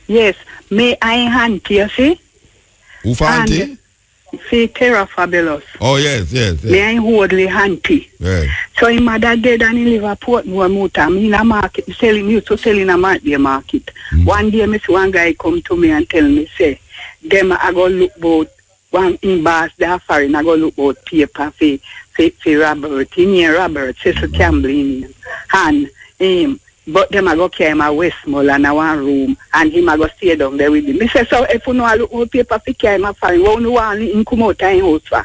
Yes. May I auntie, you see? Who for auntie? See, Terra Fabulous. Oh, yes. May I hold the auntie. Yes. So his mother dead and he live at Portmore Mota. I'm in a market, used to sell in a market. One day, Miss one guy come to me and tell me, say, them I go look about one in bars, they are foreign, I go look about paper for Robert, in Robert, Cecil Campbell in him. And him. But them I go carry my Westmoreland in one room and him I go stay down there with him. Me say, so if you know I look more paper for carry my foreign, what you want him come out in house for?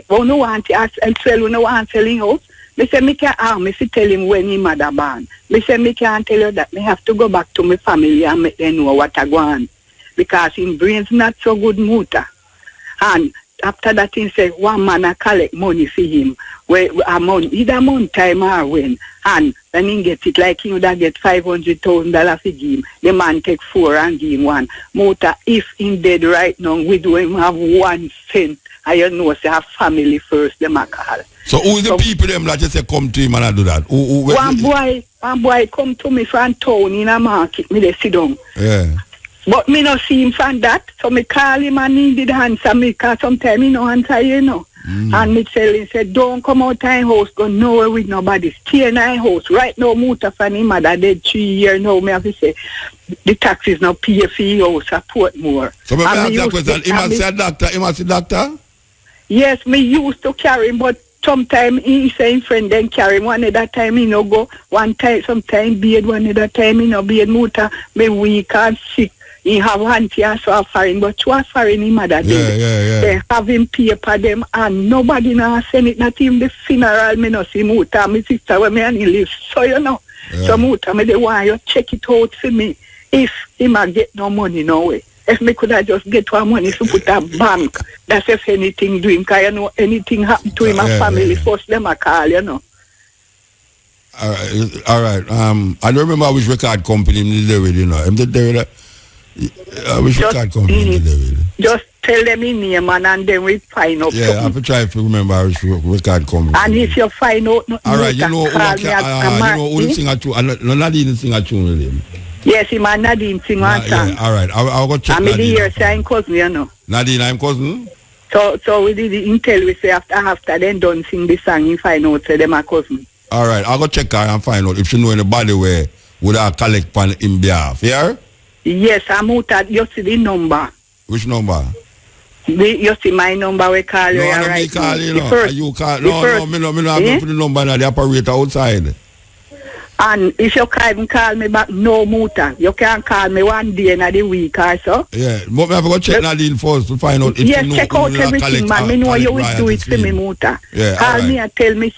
What you want to sell, you want to sell in house? Me say, me can't me see tell him when he mother born. Me say, me can't tell you that. Me have to go back to my family and make them know what I want. Because his brain's not so good, Muta. And after that he said one man a collect money for him. Where either month time or when. And when he get it, like he would have get $500,000 for him. The man take 4 and give him 1. Muta, if he dead right now, we don't have 1 cent. I know say have family first, them a call. So who is the people them that you say come to him and I do that? One boy come to me from town in a market, me they sit down. Yeah. But me no see him from that, so me call him and he did answer me, because sometimes he no answer, you know. And me tell him, say, don't come out of your house, go nowhere with nobody, stay in your house. Right now, Muta from him mother dead 3 years now, me have to say, the taxes not pay for your house, support more. So me ask that question, he must say doctor, he must say doctor? Yes, me used to carry him, but sometimes he say him friend then carry him. One other time he no go, one time, sometimes beard, one other time he no beard. Muta, me weak and sick. He have auntie also a foreign, but two are foreign him mother did. Yeah. They have him paper them and nobody now send it, not even the funeral, me no see Muta, my sister when me and he live. So you know. Yeah. So Muta, me they want you check it out for me. If he might get no money no way. If me could have just get one money to put a bank, that's if anything do him, because you know anything happen to him and family first them a call, you know. All right. I don't remember which record company him did with, you know. Him did there which record company him did with. Just tell them in name and then we find out. Yeah, I have to try to remember which record company. And if you find out, all right, you know who sing a tune. Nadine sing a tune with him. Yes, he man Nadine sing one song. Yeah, all right, I'll go check. And Nadine. Here say I'm cousin, you know. Nadine, I'm cousin. So we did the intel. We say after then done sing the song, you find out say them a cousin. All right, I'll go check her and find out if she know anybody where would I collect on in behalf. Yeah. Yes, I'm out at you see the number. Which number? You see my number. We call you right now. You call. No, me no have for the number now. The operator outside. And if you can't call me back, no Muta. You can call me one day in the week or so. Yeah, but I have to go check Nadine first to find out if you know. Check out everything, man. Me know you will do it for me, Muta. Yeah, call me and tell me,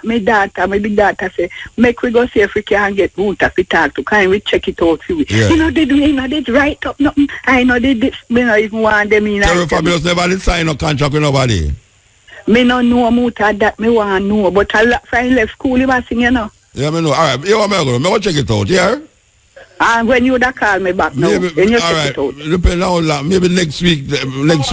my daughter, my big daughter say, make we go see if we can get Muta to talk to. Can we check it out for you? Yeah. You know, they did write up nothing. I know they did, me not even want them in. Terry Fabulous never did sign no contract with nobody. Me no know Muta that me want know, but I find left school, he was singing, you know. Yeah, I know. All right, you want me to go check it out, yeah? And when you da call me back now, maybe, when you check it out. Depending on that, maybe next week, I'm going to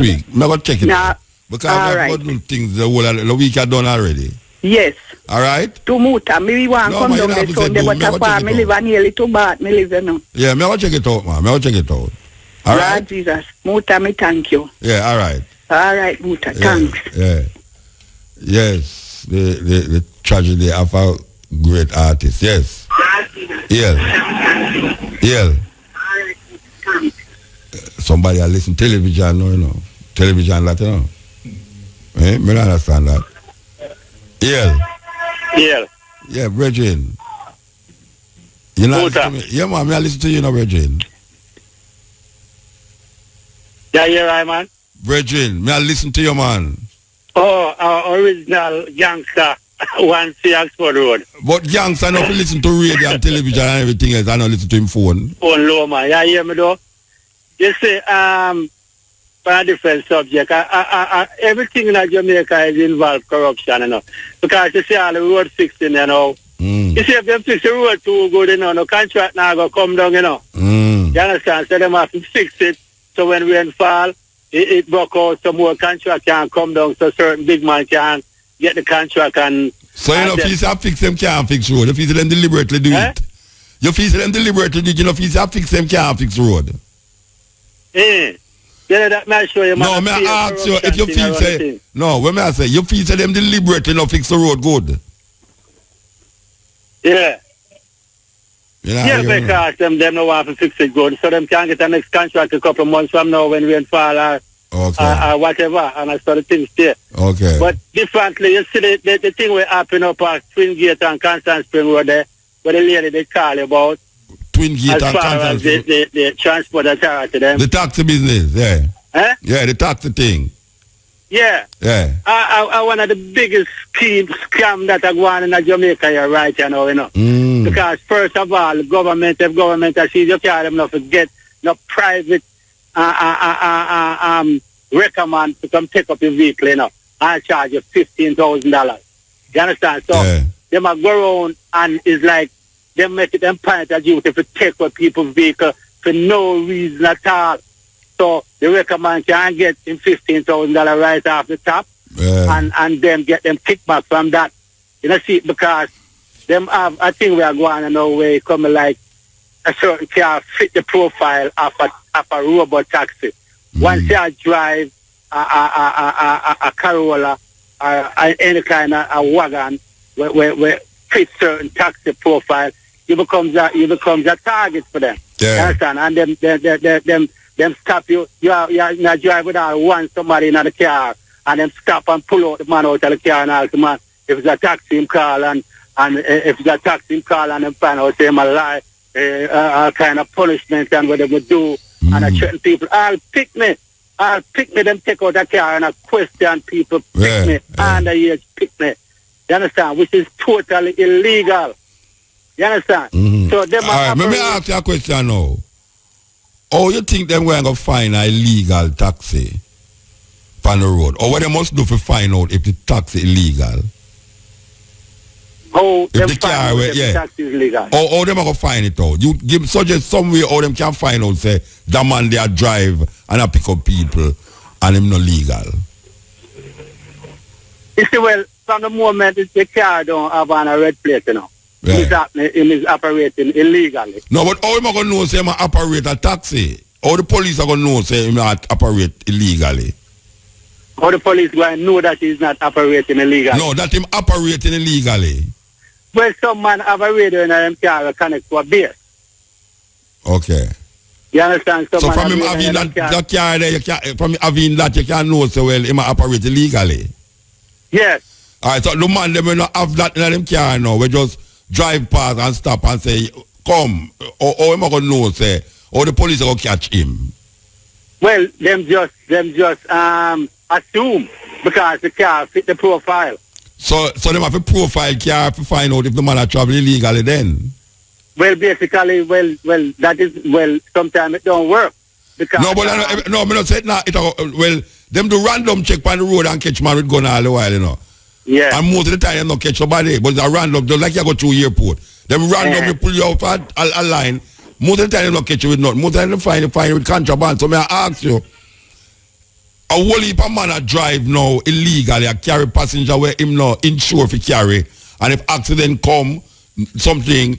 check it out. Because I've got things the week I done already. Yes. All right? To Muta, me want come down the Sunday, but I me live nearly to Bath, me live, you know. Yeah, me want to check it out, man. Me want to check it out. All right? Jesus. Muta, me thank you. Yeah, all right. All right, Muta, thanks. Yeah. Yes, the tragedy of a great artist, yes. Yeah. Somebody I listen television, no, you know. Television, that, you know. Me don't understand that. Yeah, Bridging. You know, yeah, man, I listen to you, know, Bridging. Yeah, right, man. Bridging, me I listen to you, man. Oh, our original gangster. One see Oxford Road. But gangster not listen to radio and television and everything else. I don't listen to him phone. Phone low, man. You hear me though? You see, for a different subject, everything in Jamaica is involved corruption, you know. Because you see all the road fixing, you know. You see, if they fix the road too good, you know, no contract now go come down, you know. You understand? So they have to fix it. So when rain fall, it broke out, some more contract can come down, so certain big man can get the contract and... So you know, if you fix them, can't fix road. If you them deliberately do it. You fix them deliberately do it. You know, if you fix them, can't fix road. Yeah, that may show you... No, may I ask you, if you feel say... No, when I say, you feel say them deliberately not fix the road good. Yeah. Yeah, because them don't want to fix it good. So them can get the next contract a couple of months from now when rain fall or whatever, and I saw the things there. Okay. But differently, you see the thing will happen up at Twin Gate and Constant Spring Road there, where the lady they call about. Twin Gate and Constant Spring. The transport authority them. The taxi business, yeah. Yeah, the taxi thing. Yeah. Yeah. One of the biggest scam that are going in Jamaica here right now, you know. Because first of all, if government I see you can't them not forget no private recommend to come take up your vehicle, you know, and charge you $15,000. You understand? So them a go around and it's like they make it empire duty to take up people's vehicle for no reason at all. So the recommend can get him $15,000 right off the top and then get them kickback from that. You know, see, because them have, I think we are going in a way coming like a certain car fit the profile of a robot taxi. Once you drive a Corolla or any kind of a wagon where fit certain taxi profile, you becomes a target for them. You understand? And them stop you. You not drive without one somebody in the car, and them stop and pull out the man out of the car and ask the man if it's a taxi him call and if it's a taxi him call and them find out him a lie, all kind of punishment and what they would do. And I certain people, I'll pick me, them take out the car and I question people, pick me, underage pick me. You understand? Which is totally illegal. You understand? So them let me ask you a question now. How you think them going to find an illegal taxi on the road? Or what they must do to find out if the taxi illegal? How if the car if the taxi is legal? How them going to find it out? You suggest some way how them can find out, say, the man they a drive and a pick up people and him not legal. You see, well, from the moment the car don't have a red plate, you know. He is operating illegally. No, but how am I going to know say I operate a taxi? How the police are going to know say I operate illegally? How the police going to know that he's not operating illegally? No, that him operating illegally. Well, some man have a radio in them car connect to a base. Okay. You understand? So from him having that car there, from having that you can know so well him operate illegally? Yes. Alright, so the man them will not have that in them car now. We just drive past and stop and say, come, or am I going to know, say, or the police are going to catch him? Well, them just assume because the car fit the profile. So them have a profile car to find out if the man are traveling illegally then? Well, basically, sometimes it don't work. Because, no, but I'm not saying that. Well, them do random check on the road and catch man with gun all the while, you know. Yeah. And most of the time, you don't catch nobody. But it's a random, just like you go through airport. Them randomly pull you out a line. Most of the time, you don't catch you with nothing. Most of the time, you find with contraband. So, may I ask you, a whole heap of man a drive now illegally, a carry passenger where him not insured for carry. And if accident come, something,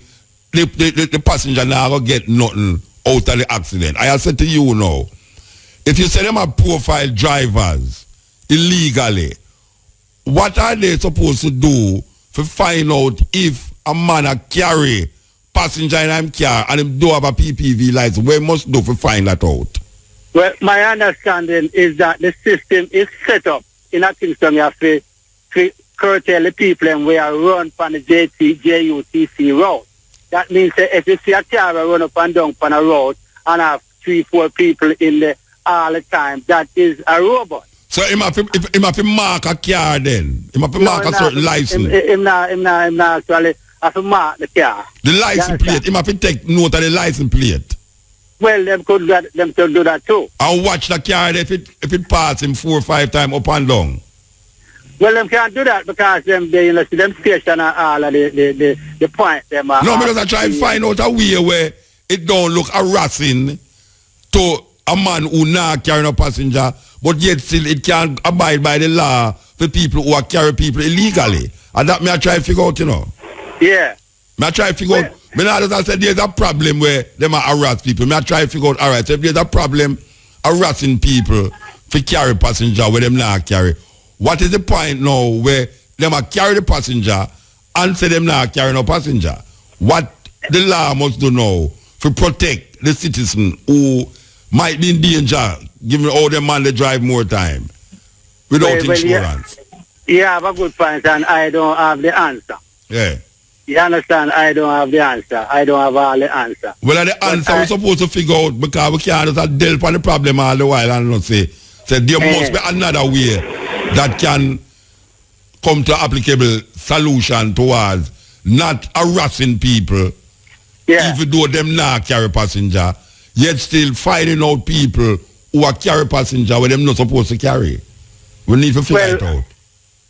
the passenger now going to get nothing out of the accident. I have said to you now, if you say them are profile drivers illegally, what are they supposed to do to find out if a man a carry passenger in him car and him do have a PPV license? What must do to find that out? Well, my understanding is that the system is set up in a Kingston. You have to curtail the people and we are run on the JUTC road. That means that if you see a car run up and down on a road and have 3-4 people in there all the time, that is a robot. So him have to mark a car then? Him have to mark a certain license? Him not actually have to mark the car. The license plate? Him have to take note of the license plate? Well, them could do that too. And watch the car if it pass him 4 or 5 times up and down? Well, them can't do that because them station are all of the point. Them no, because I try to find out a way where it don't look harassing to a man who not carrying a passenger, but yet still it can abide by the law for people who are carrying people illegally. And that me I try to figure out, you know. Yeah. Me I try to figure out. Me now just I said there's a problem where them are harass people. Me I try to figure out, all right, so if there's a problem harassing people for carry passenger where them not carry, what is the point now where them are carry the passenger and say them not carry no passenger? What the law must do now to protect the citizen who might be in danger, given all them man they drive more time without insurance? You have a good point and I don't have the answer. Yeah. You understand? I don't have the answer. I don't have all the answer. Well, the answer we're supposed to figure out because we can't just deal with the problem all the while and not say there must be another way that can come to applicable solution towards not harassing people, even though them not carry passenger, yet still finding out people who are carry passenger where them not supposed to carry. We need to figure it out.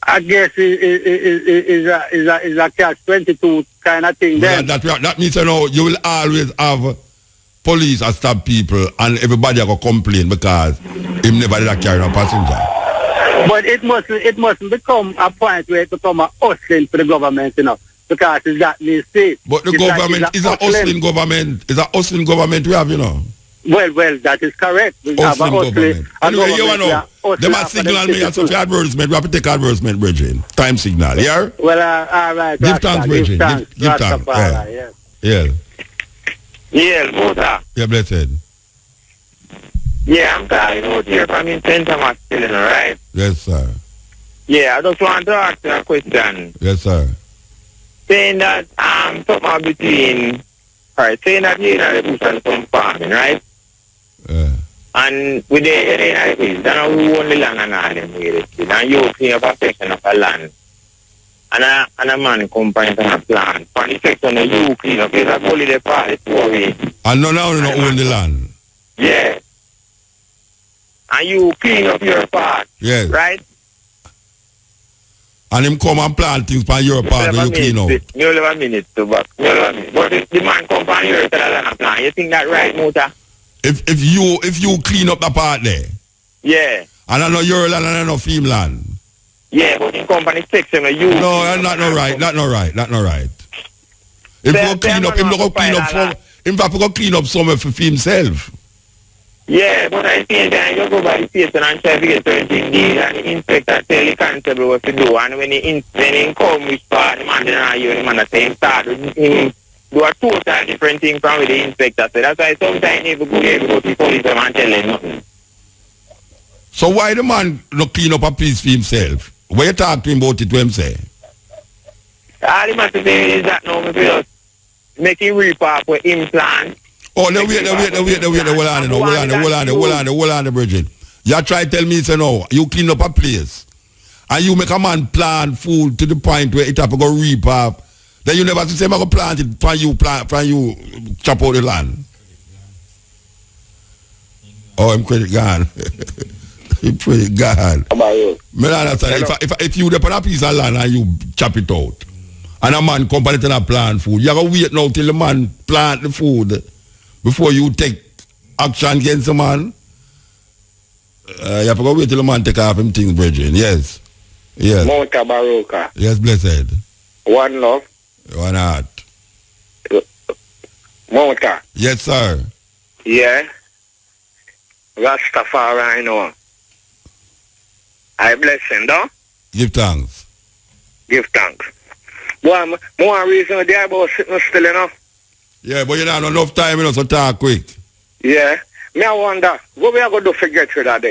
I guess is a catch-22 kind of thing. Well, Then that means, you know, you will always have police that stop people and everybody will complain because him never did carry a passenger. But it mustn't become a point where it become a hustling for the government, you know, because it's that new state. But the government is a hustling government. It's a hustling government we have, you know. Well, that is correct. We have a hustling anyway, you know, them a signal me and so for advertisement. We have to take advertisement, Bridget. Time signal, yeah? Well, all right. Give thanks, Bridget. Give thanks. Yeah. Yeah, Buddha. Yeah, blessed. Yeah, I'm calling out here from in St. Thomas, Chilling, right? Yes, sir. Yeah, I just want to ask you a question. Yes, sir. Saying that something between, saying that you're in a bush and some farming, right? And with the area is then we own the land and all them with it. And you clean up a section of the land. And a man come and a plant. For the section of you clean up, it's a holiday party for me. And no, now you don't own the land. Yeah. And you clean up your part. Yes. Right? And him come and plant things on your part and you clean up. You have a minute to back. But the man come on your land and plant. You think that right, Muta? If you clean up the part there. Yeah. And I know your land and I know film land. Yeah, but in company section of you. No, that's not right. If you clean up, him go clean up some. Him go clean up somewhere for himself. Yeah, but I think that you go by the station and try to get certain deal and the inspector tell the constable what to do. And when he come with part, the man didn't you, the man at the same start. Him do a total different thing from what the inspector said. That's why sometimes you go to the police and tell them nothing. So why the man not clean up a piece for himself? What you talk to him about it, what him say? All he must say is that now, maybe just make him repop with implant. Oh, no, wait, hold on, Bridget. You try to tell me, say no, you clean up a place, and you make a man plant food to the point where it have to go repop. Then you never say, I'm going to plant it, from you chop out the land. Oh, I'm credit gone. I'm pretty gone. If you depend on a piece of land and you chop it out, and a man come and a plant food, you have to wait now till the man plant the food before you take action against the man. You have to go wait till the man take off him things, brethren. Yes. Yes. Mutabaruka. Yes, blessed. One love. One heart. Muta. Yes, sir. Yeah. Rastafari, know. I bless him, though. Give thanks. Give thanks. Well, more reason there about sitting still enough. Yeah, but you don't have enough time, you know, so talk quick. Yeah. Me I wonder, what we are going to forget rid of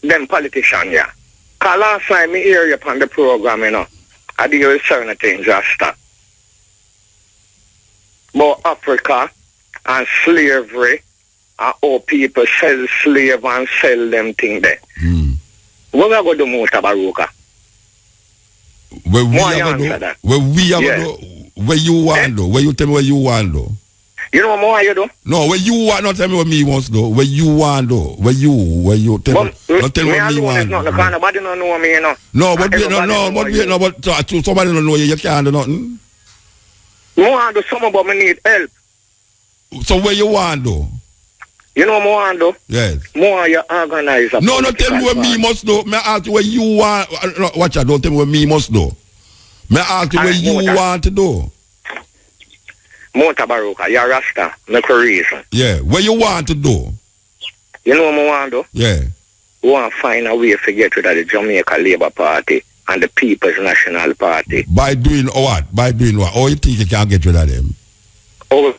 them politicians, yeah. Because last time me hear you upon the program, you know, I deal with certain things, Rasta. About Africa and slavery and how people sell slave and sell them things there. What we are going to do, Mutabaruka? Where you want though? Where you tell me where you want though? You know what more you do? No, where you want, not tell me what me wants though. Where you want though? Where you tell me? Not tell me what me want. Nobody don't know me, you know. No, but somebody don't know you. You can't do nothing. You want to do something, but me need help. So where you want though? You know more want do? Yes. More you organize. No, tell me what me must do. Me ask you what you want. No, watch out, don't tell me what me must do. Me ask you what you want to do. Mutabaruka, you're Rasta. Make a reason. Yeah, what you want to do? You know what I want to do? Yeah. We want to find a way to get rid of the Jamaica Labour Party and the People's National Party. By doing what? By doing what? Or you think you can get rid of them? Oh,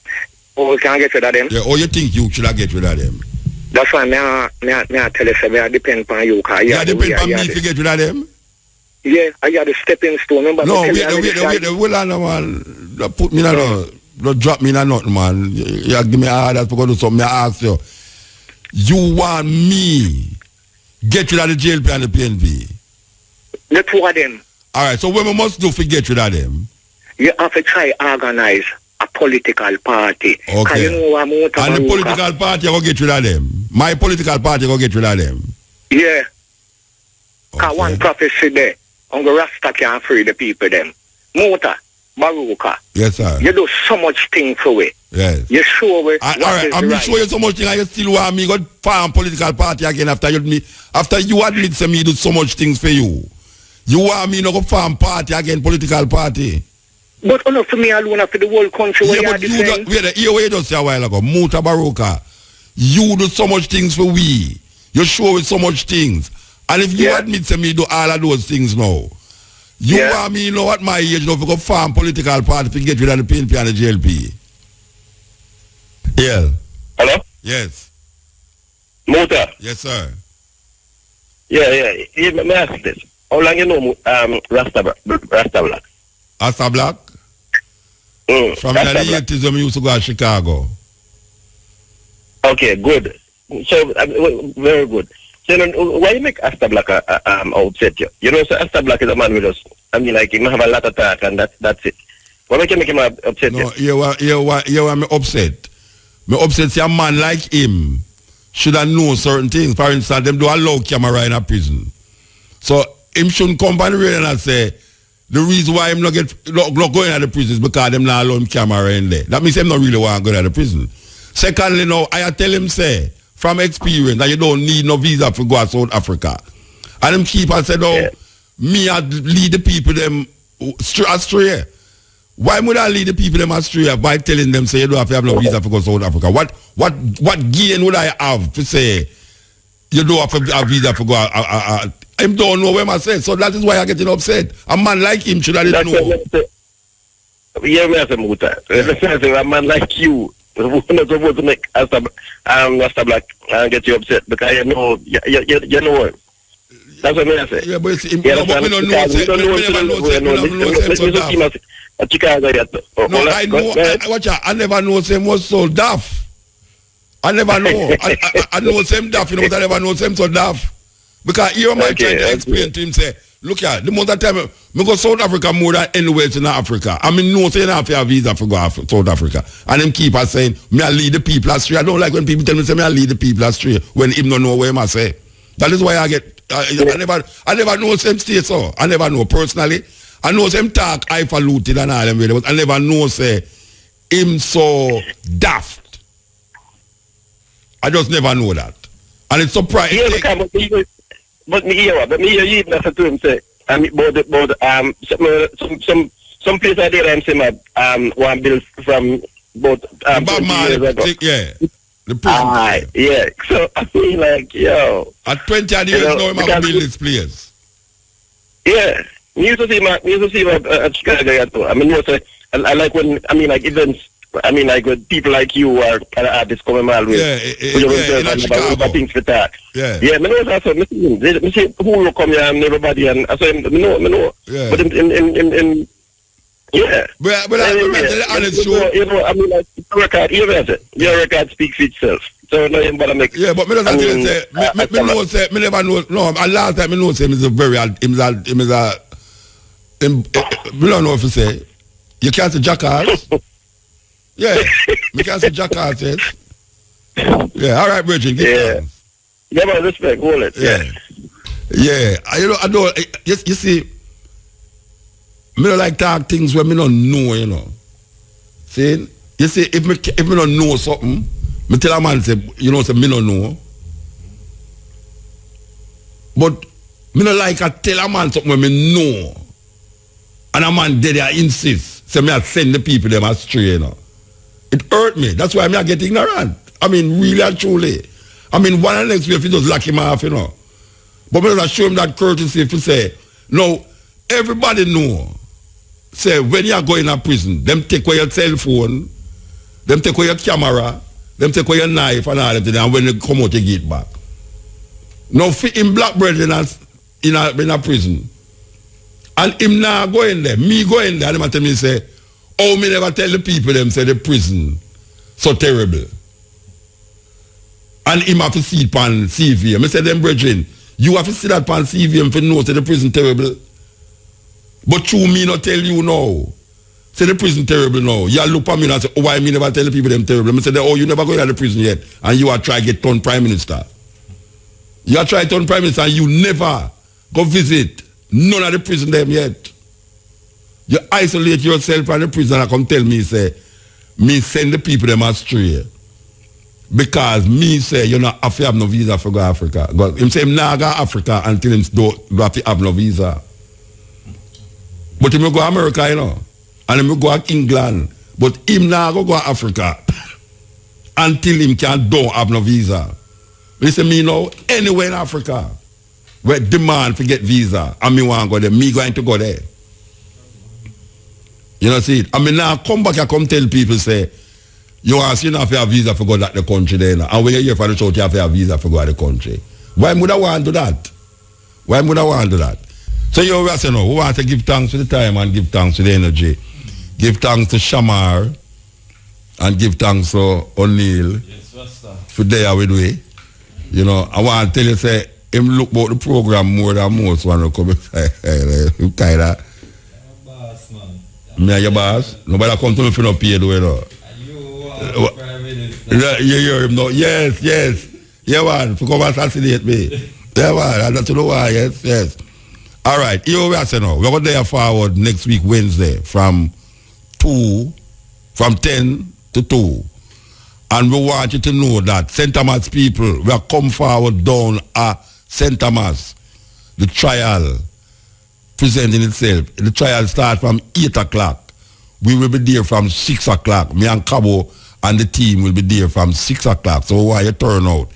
we can get rid of them? Yeah, or you think you should get rid of them? That's why I tell you, I depend on you. You depend on me to get rid of them? Yeah, I got the stepping stone. Remember? No, wait, hold on, man. Don't put me in don't drop me in nothing, man. You give me orders for going to do something. I ask you. You want me get rid of the JLP and the PNP? The two of them. All right, so what we must do to get rid of them? You have to try organize a political party. Okay. You know, and the political party will get rid of them. My political party will get rid of them. Yeah. Because one prophecy there, Uncle Rasta can free the people them. Mutabaruka. Yes, sir. You do so much things for it. Yes. You show it. All right, I'm right. Show you so much thing and you still want me go form political party again after you admit to me do so much things for you. You want me to go form party again, political party. But enough for me alone for the whole country. Yeah, but you just say a while ago, Mutabaruka, you do so much things for we. You show it so much things. And if you admit to me do all of those things now, you want me, you know, at my age now, to go form political party to get rid of the PNP and the JLP. Yeah. Hello? Yes. Muta? Yes, sir. Yeah. Let me ask this. How long you know Rasta Black? Rasta Black? From the 80s when we used to go to Chicago. Okay, good. So, very good. So, why you make Rasta Black upset you? You know, so Rasta Black is a man with us. I mean, like, he have a lot of talk and that's it. Why make him upset you? No, you want me upset. Me upset say a man like him should have known certain things. For instance, them do allow camera in a prison. So, him shouldn't come on the radio and say, the reason why him not going out of the prison is because them not allow him camera in there. That means him not really want to go out of the prison. Secondly, now, I tell him, say, from experience, that you don't need no visa to go to South Africa. And him keep and said, me I lead the people them astray. Why would I lead the people them astray by telling them, say, you don't have to have no visa to go to South Africa? What gain would I have to say, you don't have to have visa to go I don't know where I say. So that is why I'm getting upset. A man like him should have know. Yeah, me as a Muta. A man like you who's not supposed to make Rasta Black get you upset because you know what. That's what I say. Yeah, but we don't know. I never know him was so daft. I never know. I know him daft, but I never know him so daft. Because here am I trying to explain to him, say, look here, the most of the time, I go South Africa more than anywhere in Africa. I mean, no saying I have to have visa to go to South Africa. And him keep on saying, me I lead the people astray. I don't like when people tell me, say, me I lead the people astray, when him don't know where I say. That is why I never know him stay so. I never know personally. I know him talk highfalutin and all them, but I never know, say, him so daft. I just never know that. And it's surprising. Yeah, but me hear you even after to him say, some place I did and say one bill from both Bob Marley, yeah. The prison. Yeah. So I feel like, yo. At 20 years now I'm going to build this place. Yeah. Me used to see my Chicago. I mean, I like when like events. I mean, like when people like you are kind of artists coming my way. In Chicago. Things for that. Yeah. Yeah, me know also. Me see who will come here and everybody and I say me know. Yeah. But in yeah. But I honest truth. You know, I mean, like your record speaks itself. So no, you better make. Yeah, but me doesn't say. Me never know. No, last time me know say him is a very me don't know if you say you can't say jackass. Yeah, me can't say jackass. Yes. Yeah, all right, Virgin. Yeah, but respect, hold it. Yeah. I don't. You see, me don't like talk things where me don't know. You know, see, you see, if me don't know something, me tell a man say, say me don't know. But me don't like I tell a man something where me know, and a man there I insist. Say me I send the people them astray. It hurt me. That's why I get ignorant. I mean, really and truly. I mean, one and next way if you just lock him off, But me just show him that courtesy if you say, no, everybody know. Say, when you are going to prison, them take away your cell phone, them take away your camera, them take away your knife and all that, and when they come out, they get back. Now, fit him black brethren in a prison. And him now go in there, me go in there, and him tell me, say, oh, me never tell the people them say the prison so terrible. And him have to see it on CV. I say them brethren, you have to see that on CV and for know say the prison terrible. But you me not tell you now. Say the prison terrible now. You look at me and say, oh, why me never tell the people them terrible? I say, oh, you never go to the prison yet. And you are trying to get turned prime minister. You are trying to turn prime minister and you never go visit none of the prison them yet. You isolate yourself from the prison and come tell me, say, me send the people them astray. Because me say, you know, have to have no visa for go Africa. Him say, him nah go Africa until him don't have to have no visa. But him go America, you know. And him go England. But him nah go Africa until him don't have no visa. Listen me now, anywhere in Africa where demand to get visa, and me want to go there, me going to go there. You know, see it? I mean, now come back and come tell people, say, you ask you not to have visa for go to the country there. And when you hear from the show, you have to have visa for go to the country. Why would I want to do that? Why would I want to do that? So you always say, no, we want to give thanks to the time and give thanks to the energy. Give thanks to Shamar and give thanks to O'Neill for there with we. You know, I want to tell you, say, him look about the program more than most one to come inside. Kind of. Me and your boss? Nobody come to me for no pay, though, you know. You hear him now? Yes. Yeah, man, to come assassinate me. Yeah, man, I don't know why, yes. All right, here we are saying now. We're going to forward next week, Wednesday, from 10 to 2. And we want you to know that St. Thomas people, we are come forward down at St. Thomas. The trial presenting itself. The trial starts from 8 o'clock. We will be there from 6 o'clock. Me and Cabo and the team will be there from 6 o'clock. So why you turn out?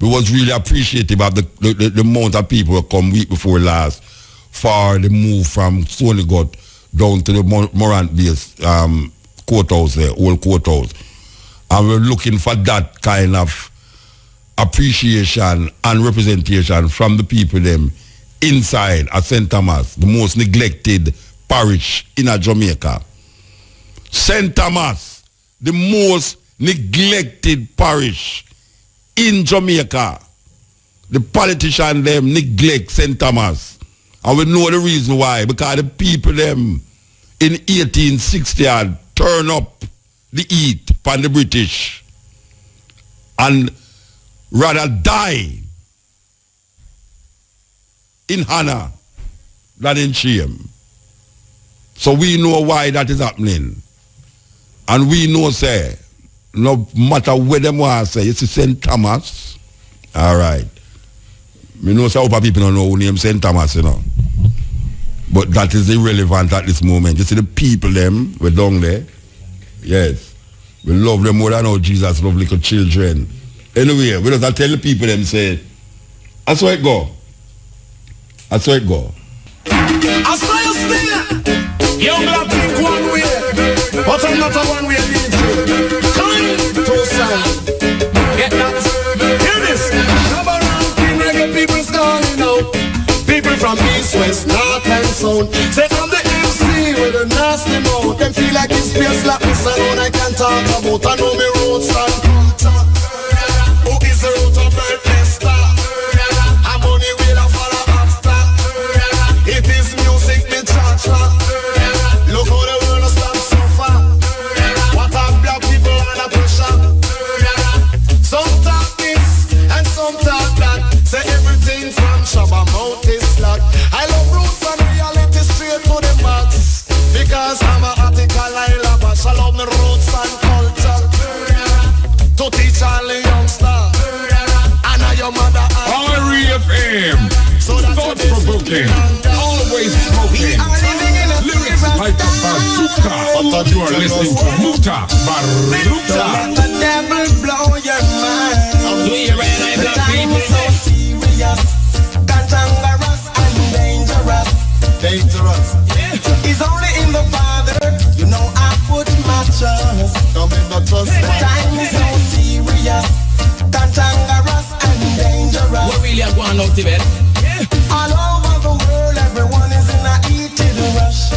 We was really appreciative of the amount of people who come week before last for the move from Sonigot down to the Morant base courthouse there, old courthouse. And we're looking for that kind of appreciation and representation from the people them inside at St. Thomas, the most neglected parish in Jamaica. St. Thomas, the most neglected parish in Jamaica. The politicians them neglect St. Thomas. And we know the reason why. Because the people them in 1860 had turned up the heat upon the British and rather die in honor than in shame. So we know why that is happening. And we know, say, no matter where them want to say, it's St. Thomas. All right. We know some people don't know who name St. Thomas, you know. But that is irrelevant at this moment. You see the people them, we're down there. Yes. We love them more than how Jesus love little children. Anyway, we just tell the people them, say, that's how it go. That's how it go. I saw you still. Young black think one way, but I'm not a one way DJ. Come to sound. Get that. Hear this. Number one reggae people's calling out. People from east, west, north and south. Say I'm the MC with a nasty mouth. Them feel like it's space like me sound. I can talk about. I know me road stand. Who is the road of birthday star? I'm on the way to follow after. It is music me cha-cha. Look how the world has stand so far. What have black people under pressure? Some talk this and some talk that. Say everything from Shabba Mount is slack. I love roots and reality straight to the max. Because I'm a article I love. I love the roots and culture. To teach all the youngsters. And now your mother REFM. So that's thought-provoking, always smoking. Lyrics like a bazooka. But you are listening to Mutabaruka. Let the devil blow your mind. Do you realize the time is so serious, cantankerous and dangerous. Dangerous. It's only in the Father. You know I put my trust. The time is so serious, cantankerous and dangerous. What really are going out to bed? All over the world, everyone is in a heated rush.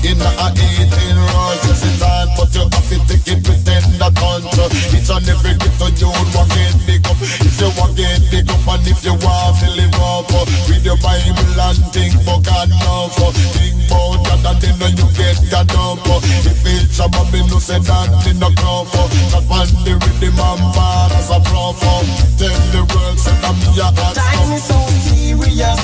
In a heated rush, yes it's time, but you have to take it pretend that control. Each and every little you want get big up. If you want get big up and if you want to live up, read your Bible and think for God love. Think about that and then when you get God up. If it's a mommy no say that in the club, that one the rhythm and bar as a prof. Tell the world say I'm your hot stuff. Time is so serious,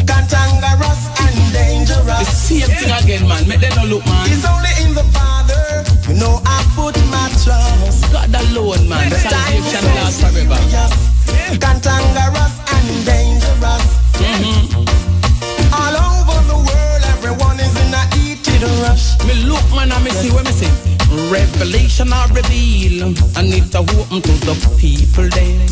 cantankerous and dangerous. The same thing again, man. Make them no look, man. It's only in the Father, you know I put my trust. God alone, man. The salvation lasts forever. Cantankerous and dangerous. All over the world, everyone is in a heated rush. Me look, man, and me see what me see. Revelation I reveal, and it a open to the people then.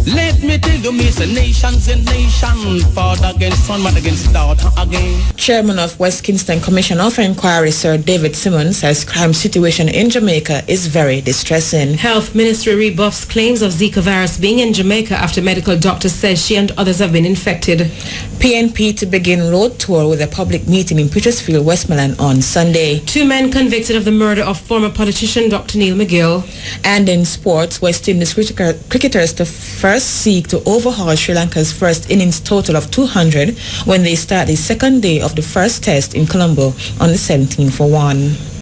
Let me tell you, me say nations and nation, father against son, mother against daughter again. Chairman of West Kingston Commission of Inquiry, Sir David Simmons, says crime situation in Jamaica is very distressing. Health Ministry rebuffs claims of Zika virus being in Jamaica after medical doctor says she and others have been infected. PNP to begin road tour with a public meeting in Petersfield, Westmoreland on Sunday. 2 men convicted of the murder of former politician Dr. Neil McGill. And in sports, West Indies cricketers to first seek to overhaul Sri Lanka's first innings total of 200 when they start the second day of the first test in Colombo on the 17th for 1.